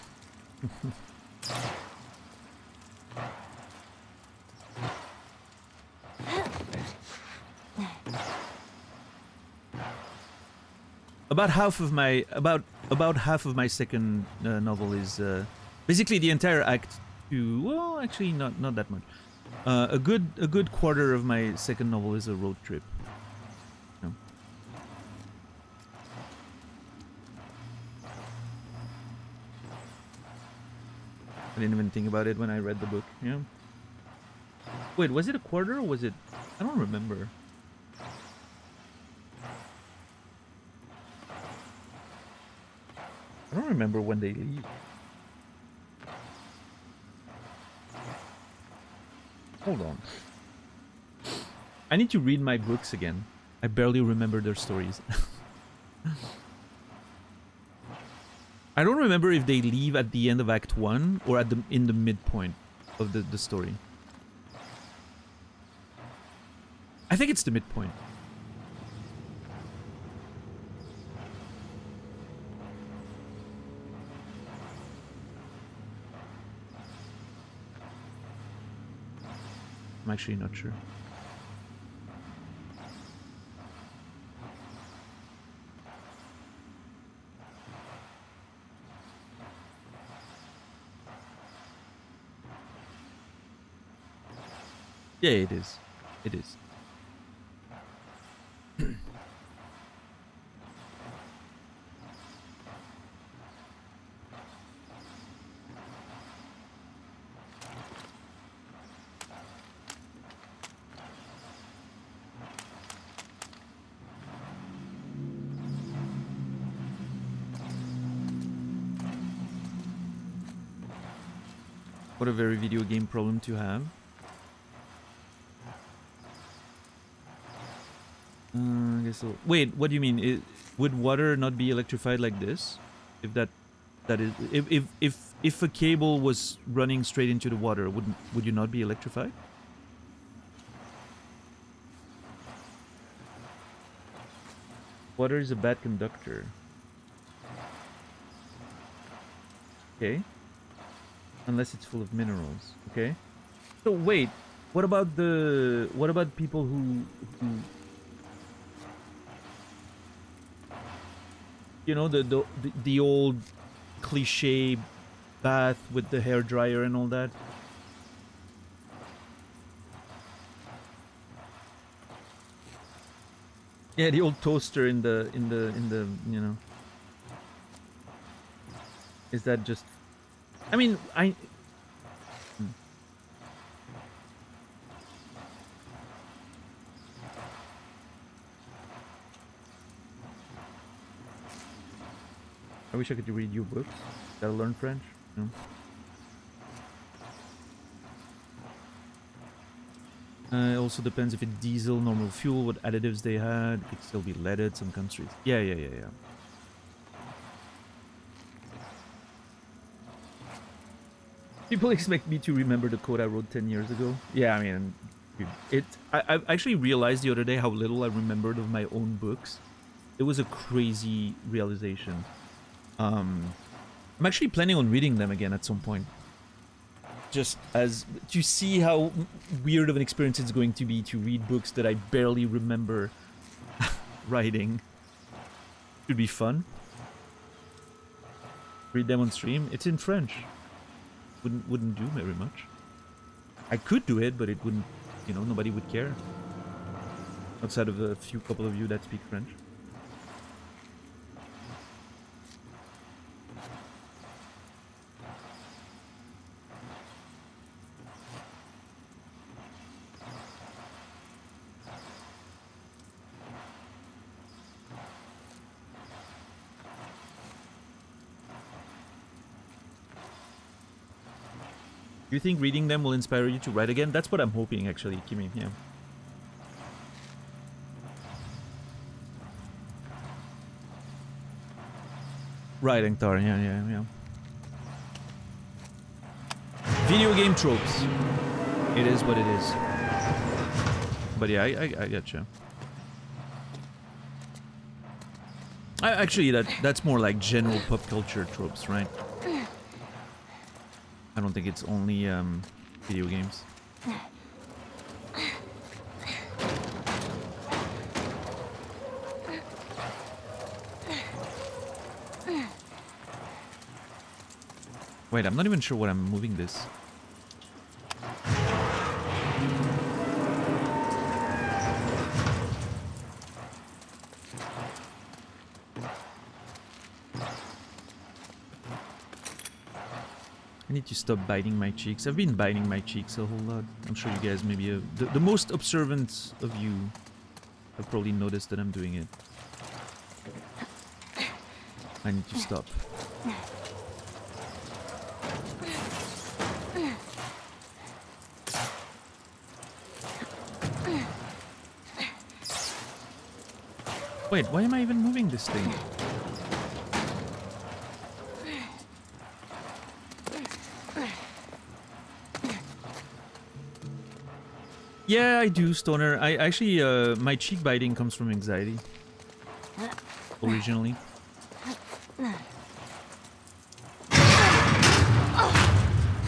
About half of my second novel is basically the entire act 2. Well, actually not that much. A good quarter of my second novel is a road trip. No. I didn't even think about it when I read the book. Yeah. Wait, was it a quarter or was it? I don't remember. I don't remember when they leave. Hold on. I need to read my books again. I barely remember their stories. I don't remember if they leave at the end of Act 1 or at in the midpoint of the story. I think it's the midpoint. I'm actually not sure. Yeah, it is. It is. What a very video game problem to have. I guess so. Wait, what do you mean? Would water not be electrified like this? If that is if a cable was running straight into the water, would you not be electrified? Water is a bad conductor. Okay. Unless it's full of minerals. Okay. So wait, what about people who you know, the old cliche bath with the hair dryer and all that? Yeah, the old toaster in the you know. Is that just, I mean, I wish I could read you books. Gotta learn French. No. It also depends if it's diesel, normal fuel, what additives they had. It could still be leaded, some countries. Yeah. People expect me to remember the code I wrote 10 years ago. Yeah, I mean, I actually realized the other day how little I remembered of my own books. It was a crazy realization. I'm actually planning on reading them again at some point. Just as to see how weird of an experience it's going to be to read books that I barely remember writing. Should be fun. Read them on stream. It's in French. Wouldn't do very much. I could do it, but it wouldn't, you know, nobody would care. Outside of a couple of you that speak French. Do you think reading them will inspire you to write again? That's what I'm hoping, actually, Kimi. Yeah. Right, Engtar. Yeah. Video game tropes. It is what it is. But yeah, I getcha. Actually, that's more like general pop culture tropes, right? I don't think it's only video games. Wait, I'm not even sure what I'm moving this. I need to stop biting my cheeks. I've been biting my cheeks a whole lot. I'm sure you guys maybe the most observant of you have probably noticed that I'm doing it. I need to stop. Wait, why am I even moving this thing? Yeah, I do, Stoner. I actually, my cheek biting comes from anxiety. Originally.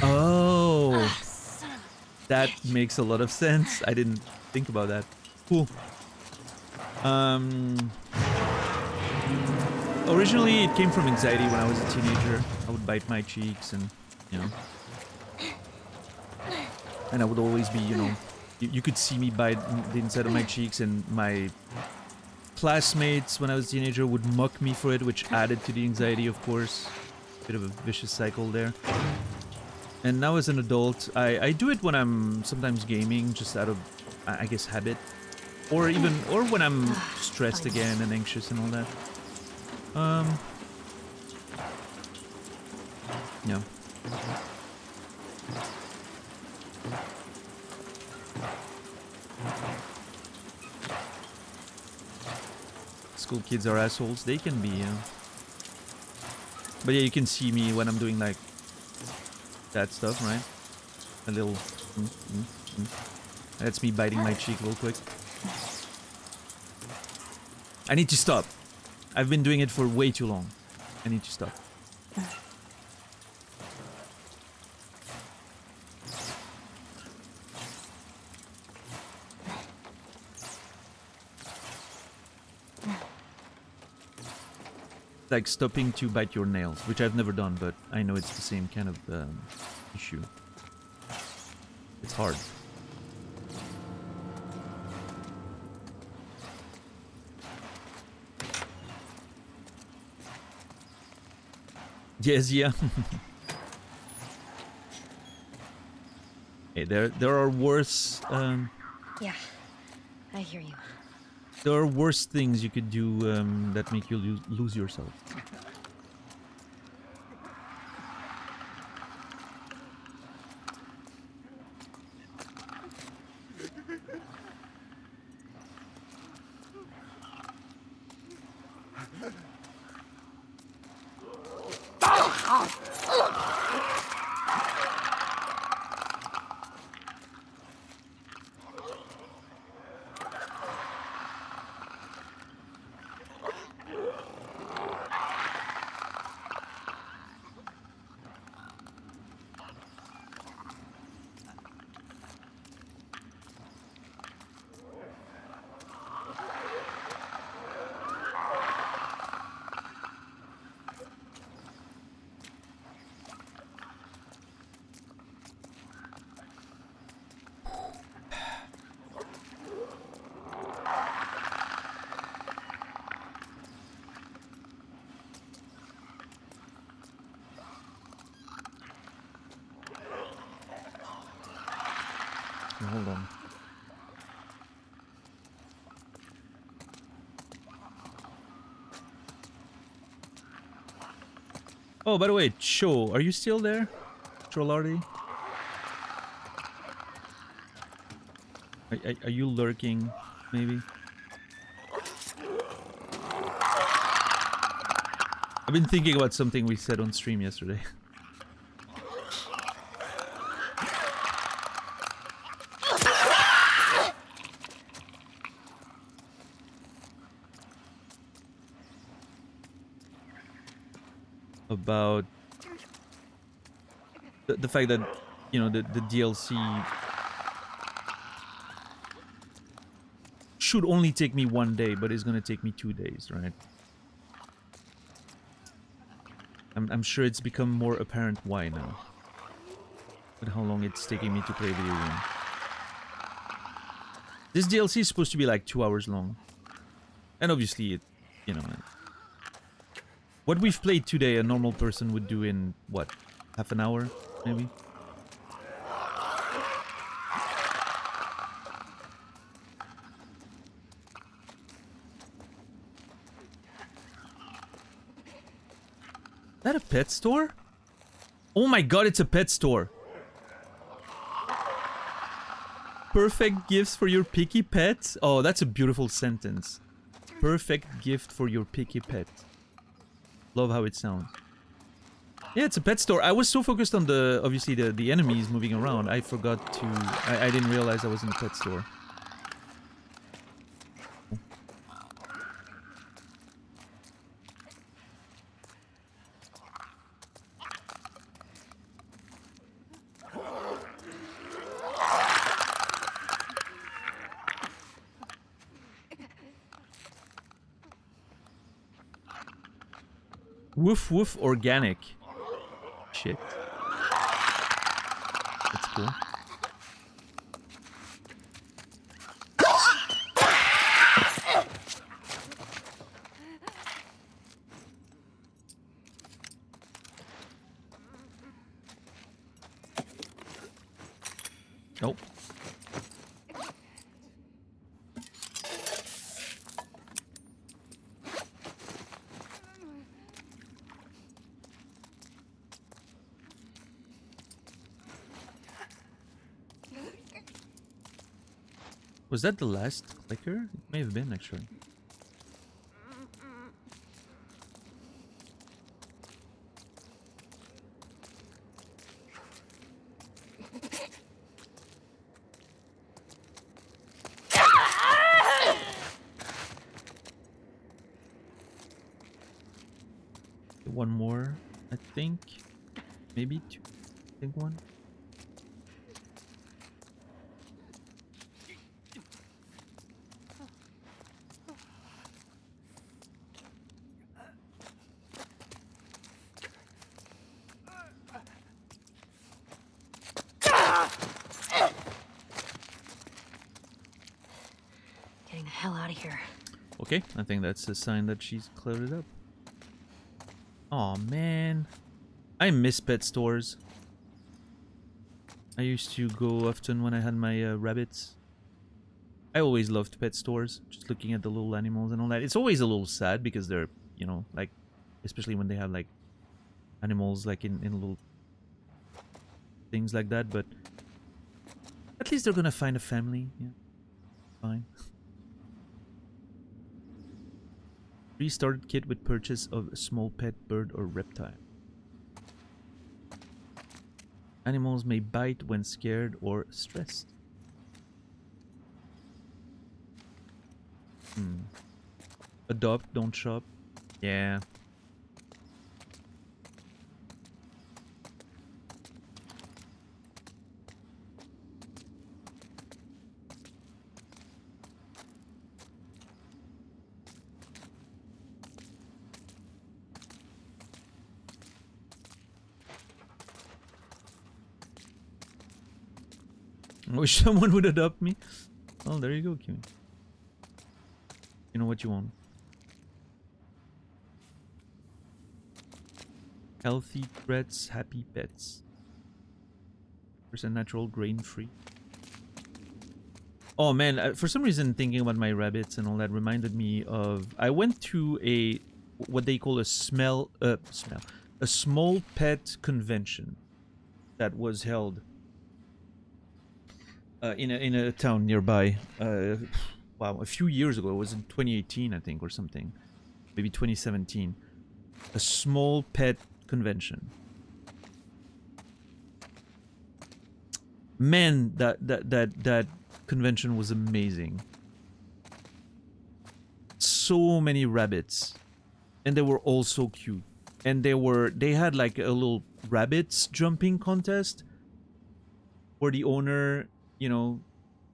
Oh, that makes a lot of sense. I didn't think about that. Cool. Originally it came from anxiety when I was a teenager. I would bite my cheeks and, you know. And I would always be, you know, you could see me bite the inside of my cheeks, and my classmates when I was a teenager would mock me for it, which added to the anxiety, of course. Bit of a vicious cycle there. And now as an adult, I do it when I'm sometimes gaming, just out of, I guess, habit. Or when I'm stressed again and anxious and all that. Yeah. School kids are assholes. They can be, yeah. But yeah, you can see me when I'm doing like that stuff, right? A little. That's me biting my cheek real quick. I need to stop. I've been doing it for way too long. I need to stop. Like stopping to bite your nails, which I've never done, but I know it's the same kind of issue. It's hard. Yes, yeah. Hey, there are worse. Yeah, I hear you. There are worse things you could do that make you lose yourself. Hold on. Oh, by the way, Cho, are you still there? Trollardy? Are you lurking, maybe? I've been thinking about something we said on stream yesterday. About the fact that, you know, the DLC should only take me 1 day, but it's gonna take me 2 days, right? I'm sure it's become more apparent why now. But how long it's taking me to play a video game. This DLC is supposed to be like 2 hours long. And obviously it, you know, what we've played today, a normal person would do in, what, half an hour, maybe? Is that a pet store? Oh my god, it's a pet store! Perfect gifts for your picky pets? Oh, that's a beautiful sentence. Perfect gift for your picky pet. Love how it sounds. Yeah, it's a pet store. I was so focused on the, obviously, the enemies moving around. I forgot to... I didn't realize I was in a pet store. Woof woof organic. Shit. That's cool. Nope. Was that the last clicker? It may have been, actually. One more, I think. Maybe two. I think one. Getting the hell out of here. Okay, I think that's a sign that she's cleared it up. Oh man, I miss pet stores. I used to go often when I had my rabbits. I always loved pet stores, just looking at the little animals and all that. It's always a little sad because they're, you know, like, especially when they have like animals like in little things like that, but at least they're gonna find a family. Yeah, fine. Restarted kit with purchase of a small pet bird or reptile. Animals may bite when scared or stressed. Adopt, don't shop. Yeah. I wish someone would adopt me. Oh, there you go, Kimmy. You know what you want. Healthy threats, happy pets. % natural, grain-free. Oh man, for some reason thinking about my rabbits and all that reminded me of... I went to a... what they call a a small pet convention that was held in a town nearby. Wow, a few years ago. It was in 2018, I think, or something. Maybe 2017. A small pet convention. Man, that convention was amazing. So many rabbits, and they were all so cute. And they had like a little rabbits jumping contest where the owner, you know,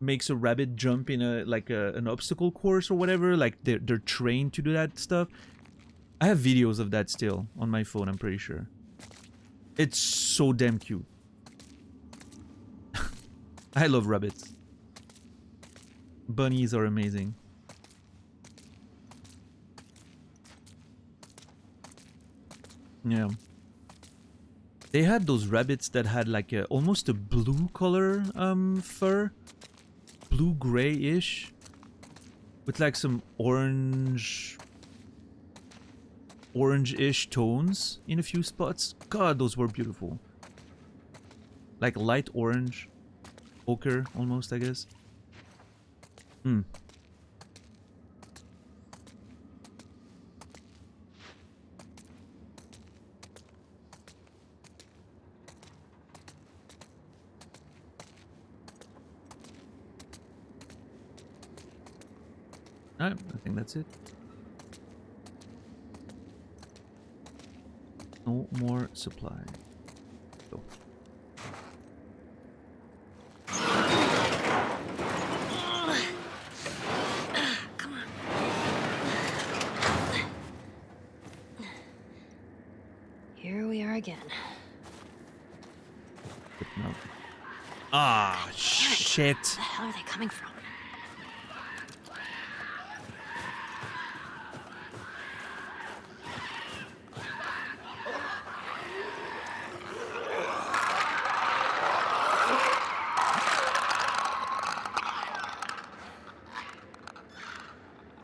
makes a rabbit jump in an obstacle course or whatever. Like they're trained to do that stuff. I have videos of that still on my phone, I'm pretty sure. It's so damn cute. I love rabbits. Bunnies are amazing. Yeah. They had those rabbits that had like almost a blue color fur. Blue-gray-ish. With like some orange-ish tones in a few spots. God, those were beautiful. Like light orange. Ochre, almost, I guess. Alright, I think that's it. No more supply. Go. Come on. Here we are again. No. Ah, Damn it. shit. Where the hell are they coming from?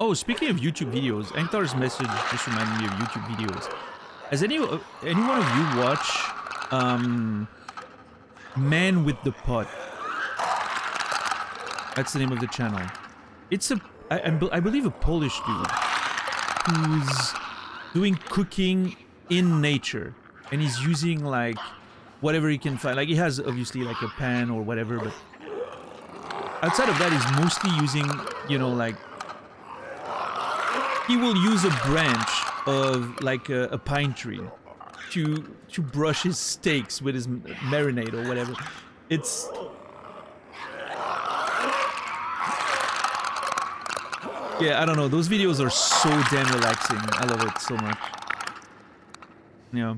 Oh, speaking of YouTube videos, Anktar's message just reminded me of YouTube videos. Has any one of you watch Man with the Pot? That's the name of the channel. It's I believe a Polish dude who's doing cooking in nature, and he's using like whatever he can find. Like he has obviously like a pan or whatever, but outside of that, he's mostly using, you know, like he will use a branch of like a pine tree to brush his steaks with his marinade or whatever. It's yeah, I don't know. Those videos are so damn relaxing. I love it so much. Yeah.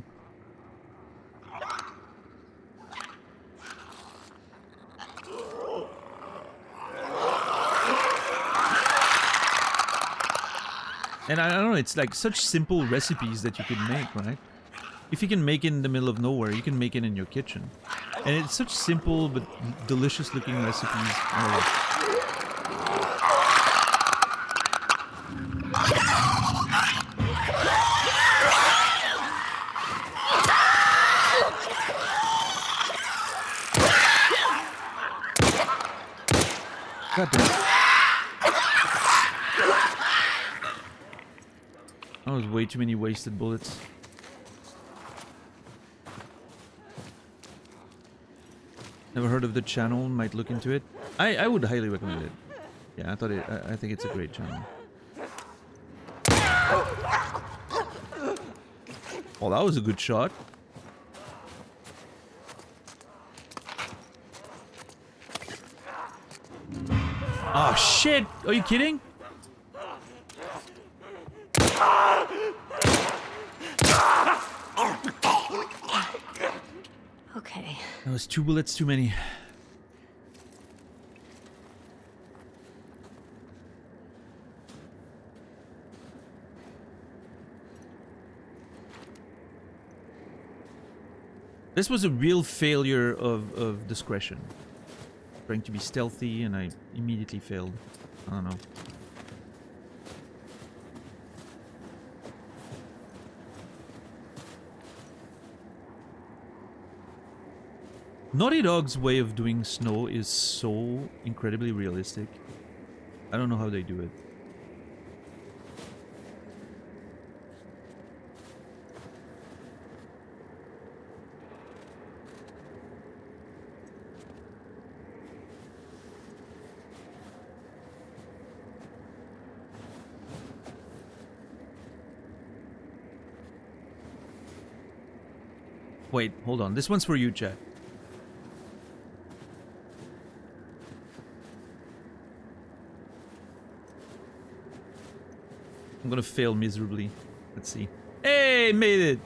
And I don't know, it's like such simple recipes that you can make, right? If you can make it in the middle of nowhere, you can make it in your kitchen. And it's such simple but delicious looking recipes. I love it. God damn. That was way too many wasted bullets. Never heard of the channel, might look into it. I would highly recommend it. Yeah, I think it's a great channel. Oh, that was a good shot. Oh shit! Are you kidding? Okay. That was 2 bullets too many. This was a real failure of discretion. Trying to be stealthy and I immediately failed. I don't know. Naughty Dog's way of doing snow is so incredibly realistic. I don't know how they do it. Wait, hold on. This one's for you, chat. I'm gonna fail miserably. Let's see. Hey, made it!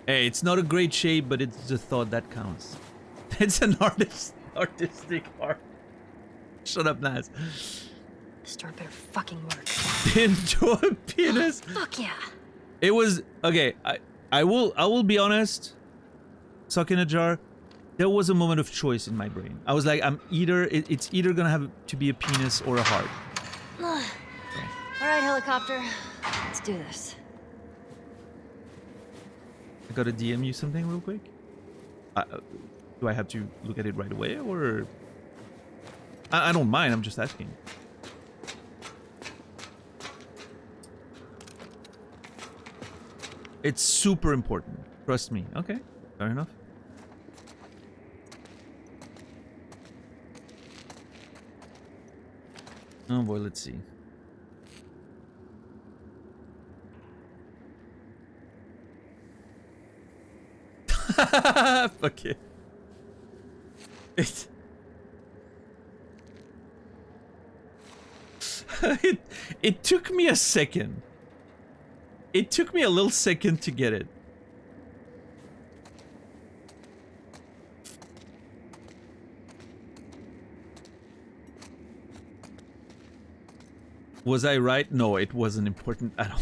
Hey, it's not a great shape, but it's the thought that counts. It's an artistic art. Shut up, Naz. The store better fucking work. Into a penis. Fuck yeah. It was okay. I will be honest. Suck in a jar. There was a moment of choice in my brain. I was like, it's either gonna have to be a penis or a heart. All right, helicopter. Let's do this. I gotta DM you something real quick. Do I have to look at it right away, or I don't mind. I'm just asking. It's super important. Trust me. Okay, fair enough. Oh boy, let's see. Fuck it. it. It took me a second. It took me a little second to get it. Was I right? No, it wasn't important at all.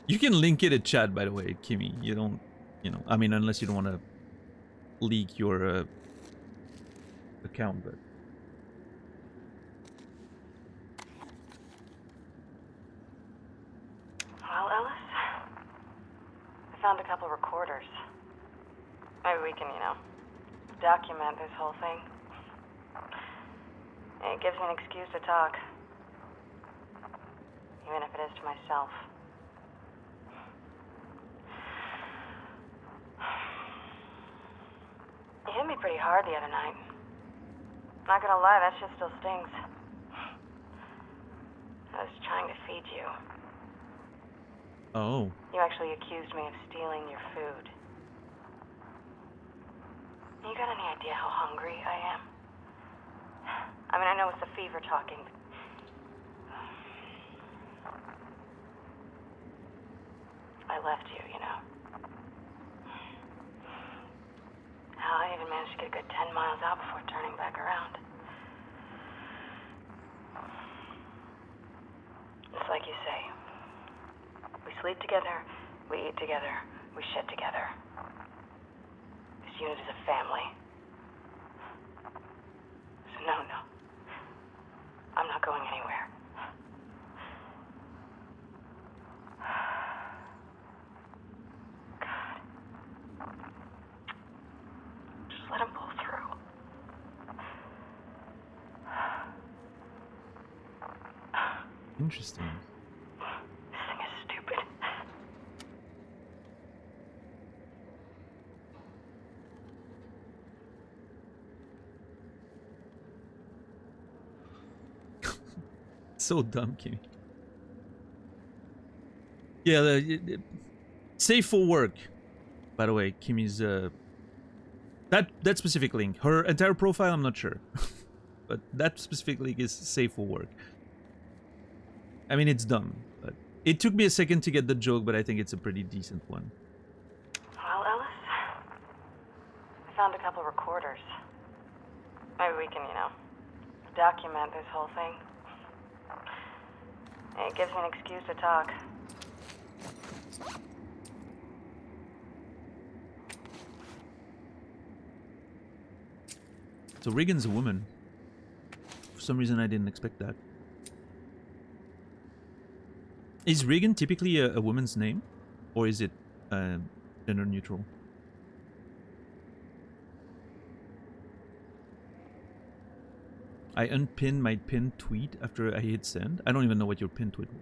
You can link it at chat, by the way, Kimmy. You don't, you know, I mean, unless you don't want to leak your account, but... Well, Ellis, I found a couple recorders. Maybe we can, you know, document this whole thing. It gives me an excuse to talk. Even if it is to myself. You hit me pretty hard the other night. Not gonna lie, that shit still stings. I was trying to feed you. Oh. You actually accused me of stealing your food. You got any idea how hungry I am? I mean, I know it's the fever talking. I left you, you know. Hell, I even managed to get a good 10 miles out before turning back around. It's like you say. We sleep together, we eat together, we shit together. This unit is a family. So no. I'm not going anywhere. God. Just let him pull through. Interesting. This thing is stupid. So dumb, Kimmy. Yeah, safe for work. By the way, Kimmy's that specific link. Her entire profile, I'm not sure, but that specific link is safe for work. I mean, it's dumb, but it took me a second to get the joke, but I think it's a pretty decent one. Well, Ellis, I found a couple recorders. Maybe we can, you know, document this whole thing. It gives me an excuse to talk. So Regan's a woman. For some reason, I didn't expect that. Is Regan typically a woman's name? Or is it gender neutral? I unpinned my pinned tweet after I hit send. I don't even know what your pinned tweet was.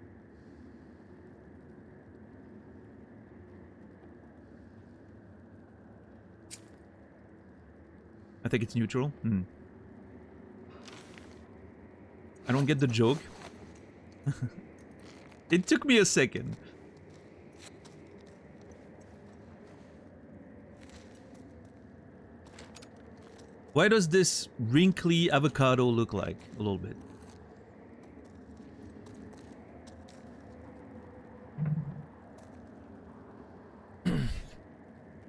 I think it's neutral. I don't get the joke. It took me a second. Why does this wrinkly avocado look like a little bit?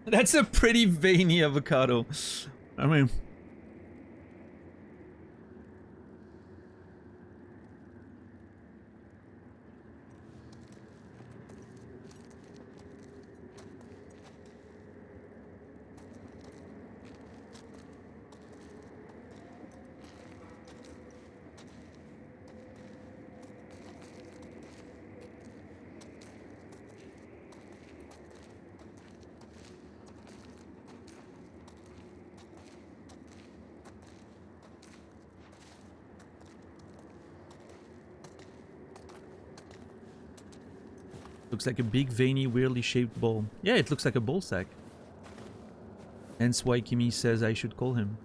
That's a pretty veiny avocado. I mean... Looks like a big, veiny, weirdly shaped ball. Yeah, it looks like a ball sack. Hence why Kimmy says I should call him.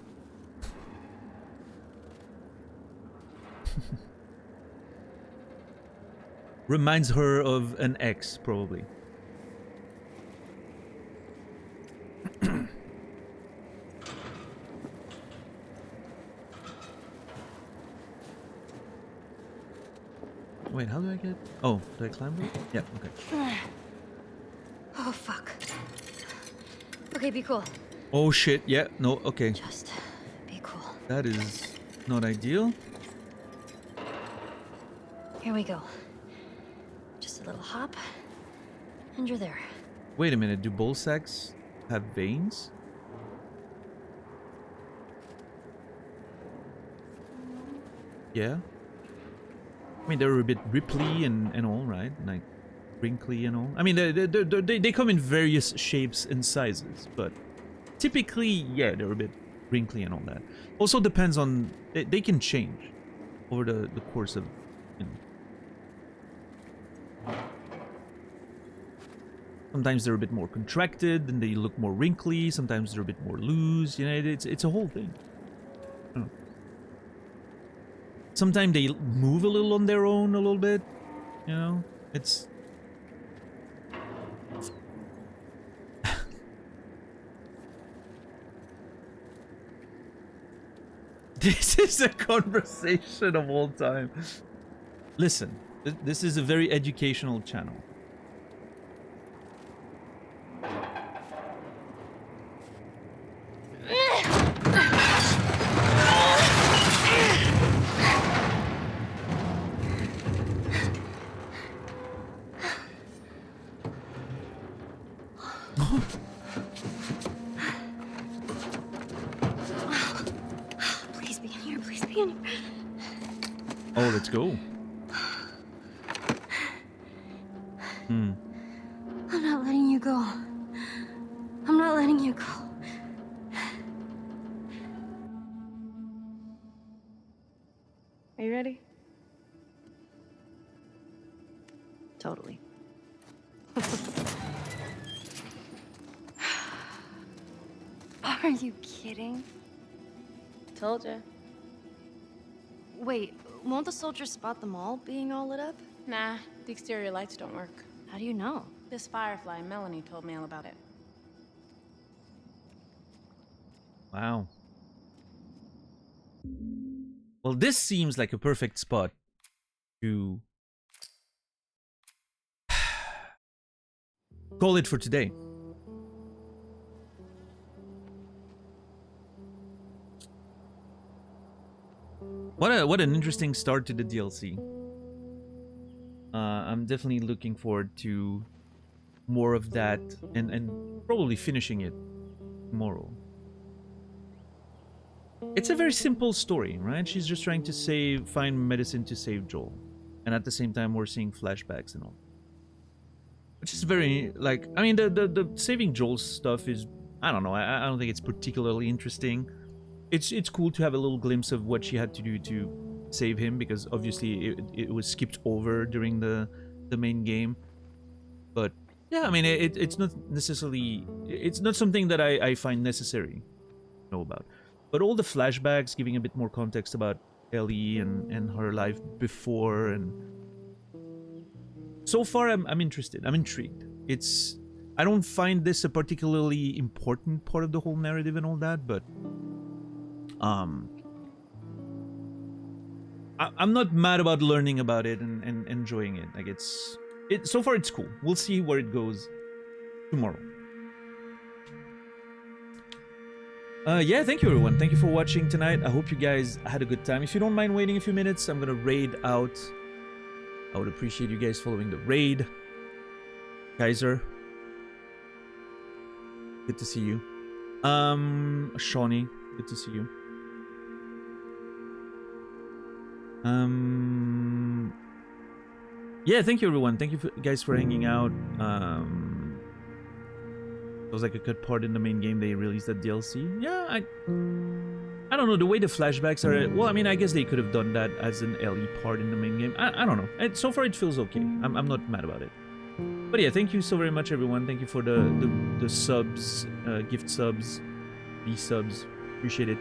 Reminds her of an ex, probably. Wait, how do I get... Oh, do I climb it? Yeah, okay. Oh, fuck. Okay, be cool. Oh shit, yeah, no, okay. Just be cool. That is not ideal. Here we go. Just a little hop, and you're there. Wait a minute, do ball sacks have veins? Yeah. I mean, they're a bit ripply and all, right? Like, wrinkly and all. I mean, they come in various shapes and sizes, but typically, yeah, they're a bit wrinkly and all that. Also depends on... They can change over the course of, you know... Sometimes they're a bit more contracted, and they look more wrinkly. Sometimes they're a bit more loose. You know, it's a whole thing. I don't know. Sometimes they move a little on their own a little bit. You know, it's... This is a conversation of all time. Listen, this is a very educational channel. Please be in here, please be in here. Oh, let's go. Hmm. I'm not letting you go. I'm not letting you go. Are you ready? Totally. Are you kidding? Told ya. Wait, won't the soldiers spot them all being all lit up? Nah, the exterior lights don't work. How do you know? This firefly, Melanie told me all about it. Wow. Well, this seems like a perfect spot to call it for today. What an interesting start to the DLC. I'm definitely looking forward to more of that and probably finishing it tomorrow. It's a very simple story, right? She's just trying to find medicine to save Joel. And at the same time, we're seeing flashbacks and all. Which is very, like, I mean, the saving Joel stuff is, I don't know, I don't think it's particularly interesting. It's cool to have a little glimpse of what she had to do to save him, because obviously it was skipped over during the main game. But, yeah, I mean, it's not necessarily, it's not something that I find necessary to know about. But all the flashbacks, giving a bit more context about Ellie and her life before, and so far I'm interested. I'm intrigued. I don't find this a particularly important part of the whole narrative and all that, but I'm not mad about learning about it and enjoying it. Like so far it's cool. We'll see where it goes tomorrow. Yeah, thank you everyone. Thank you for watching tonight. I hope you guys had a good time. If you don't mind waiting a few minutes, I'm gonna raid out. I would appreciate you guys following the raid. Kaiser, good to see you. Shawnee, good to see you. Yeah, thank you everyone. Thank you guys for hanging out. It was like a good part in the main game. They released that DLC. Yeah, I don't know, the way the flashbacks are. Well, I mean, I guess they could have done that as an Ellie part in the main game. I don't know. So far, it feels okay. I'm not mad about it. But yeah, thank you so very much, everyone. Thank you for the subs, gift subs, subs. Appreciate it.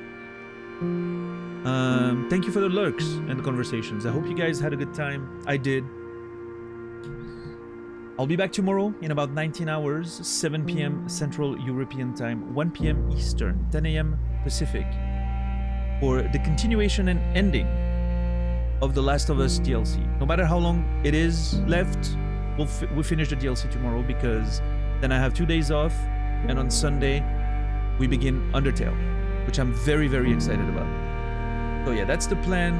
Thank you for the lurks and the conversations. I hope you guys had a good time. I did. I'll be back tomorrow in about 19 hours, 7 p.m. Central European Time, 1 p.m. Eastern, 10 a.m. Pacific, for the continuation and ending of The Last of Us DLC. No matter how long it is left, we'll finish the DLC tomorrow, because then I have 2 days off, and on Sunday we begin Undertale, which I'm very, very excited about. So yeah, that's the plan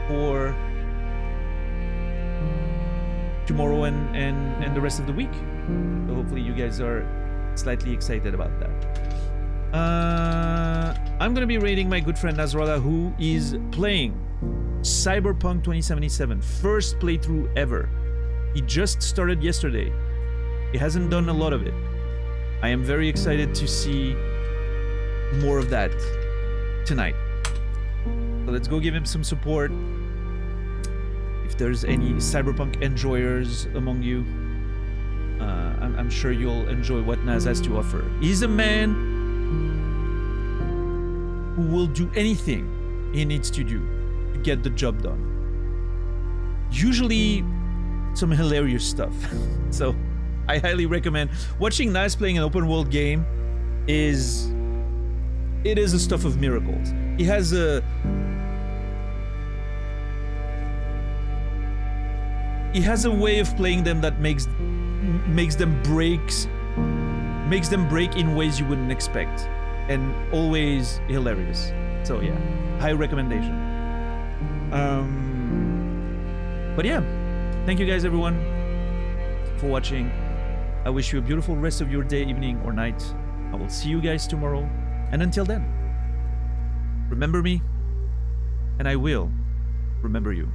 for tomorrow and the rest of the week. So hopefully you guys are slightly excited about that. I'm gonna be rating my good friend Nasrallah, who is playing Cyberpunk 2077, first playthrough ever. He just started yesterday. He hasn't done a lot of it. I am very excited to see more of that tonight. So let's go give him some support. If there's any Cyberpunk enjoyers among you, I'm sure you'll enjoy what Naz has to offer. He's a man who will do anything he needs to do to get the job done. Usually some hilarious stuff. So I highly recommend watching Naz playing an open world game. It is a stuff of miracles. He has a way of playing them that makes them break in ways you wouldn't expect, and always hilarious. So yeah, high recommendation. But yeah, thank you guys, everyone, for watching. I wish you a beautiful rest of your day, evening, or night. I will see you guys tomorrow, and until then, remember me, and I will remember you.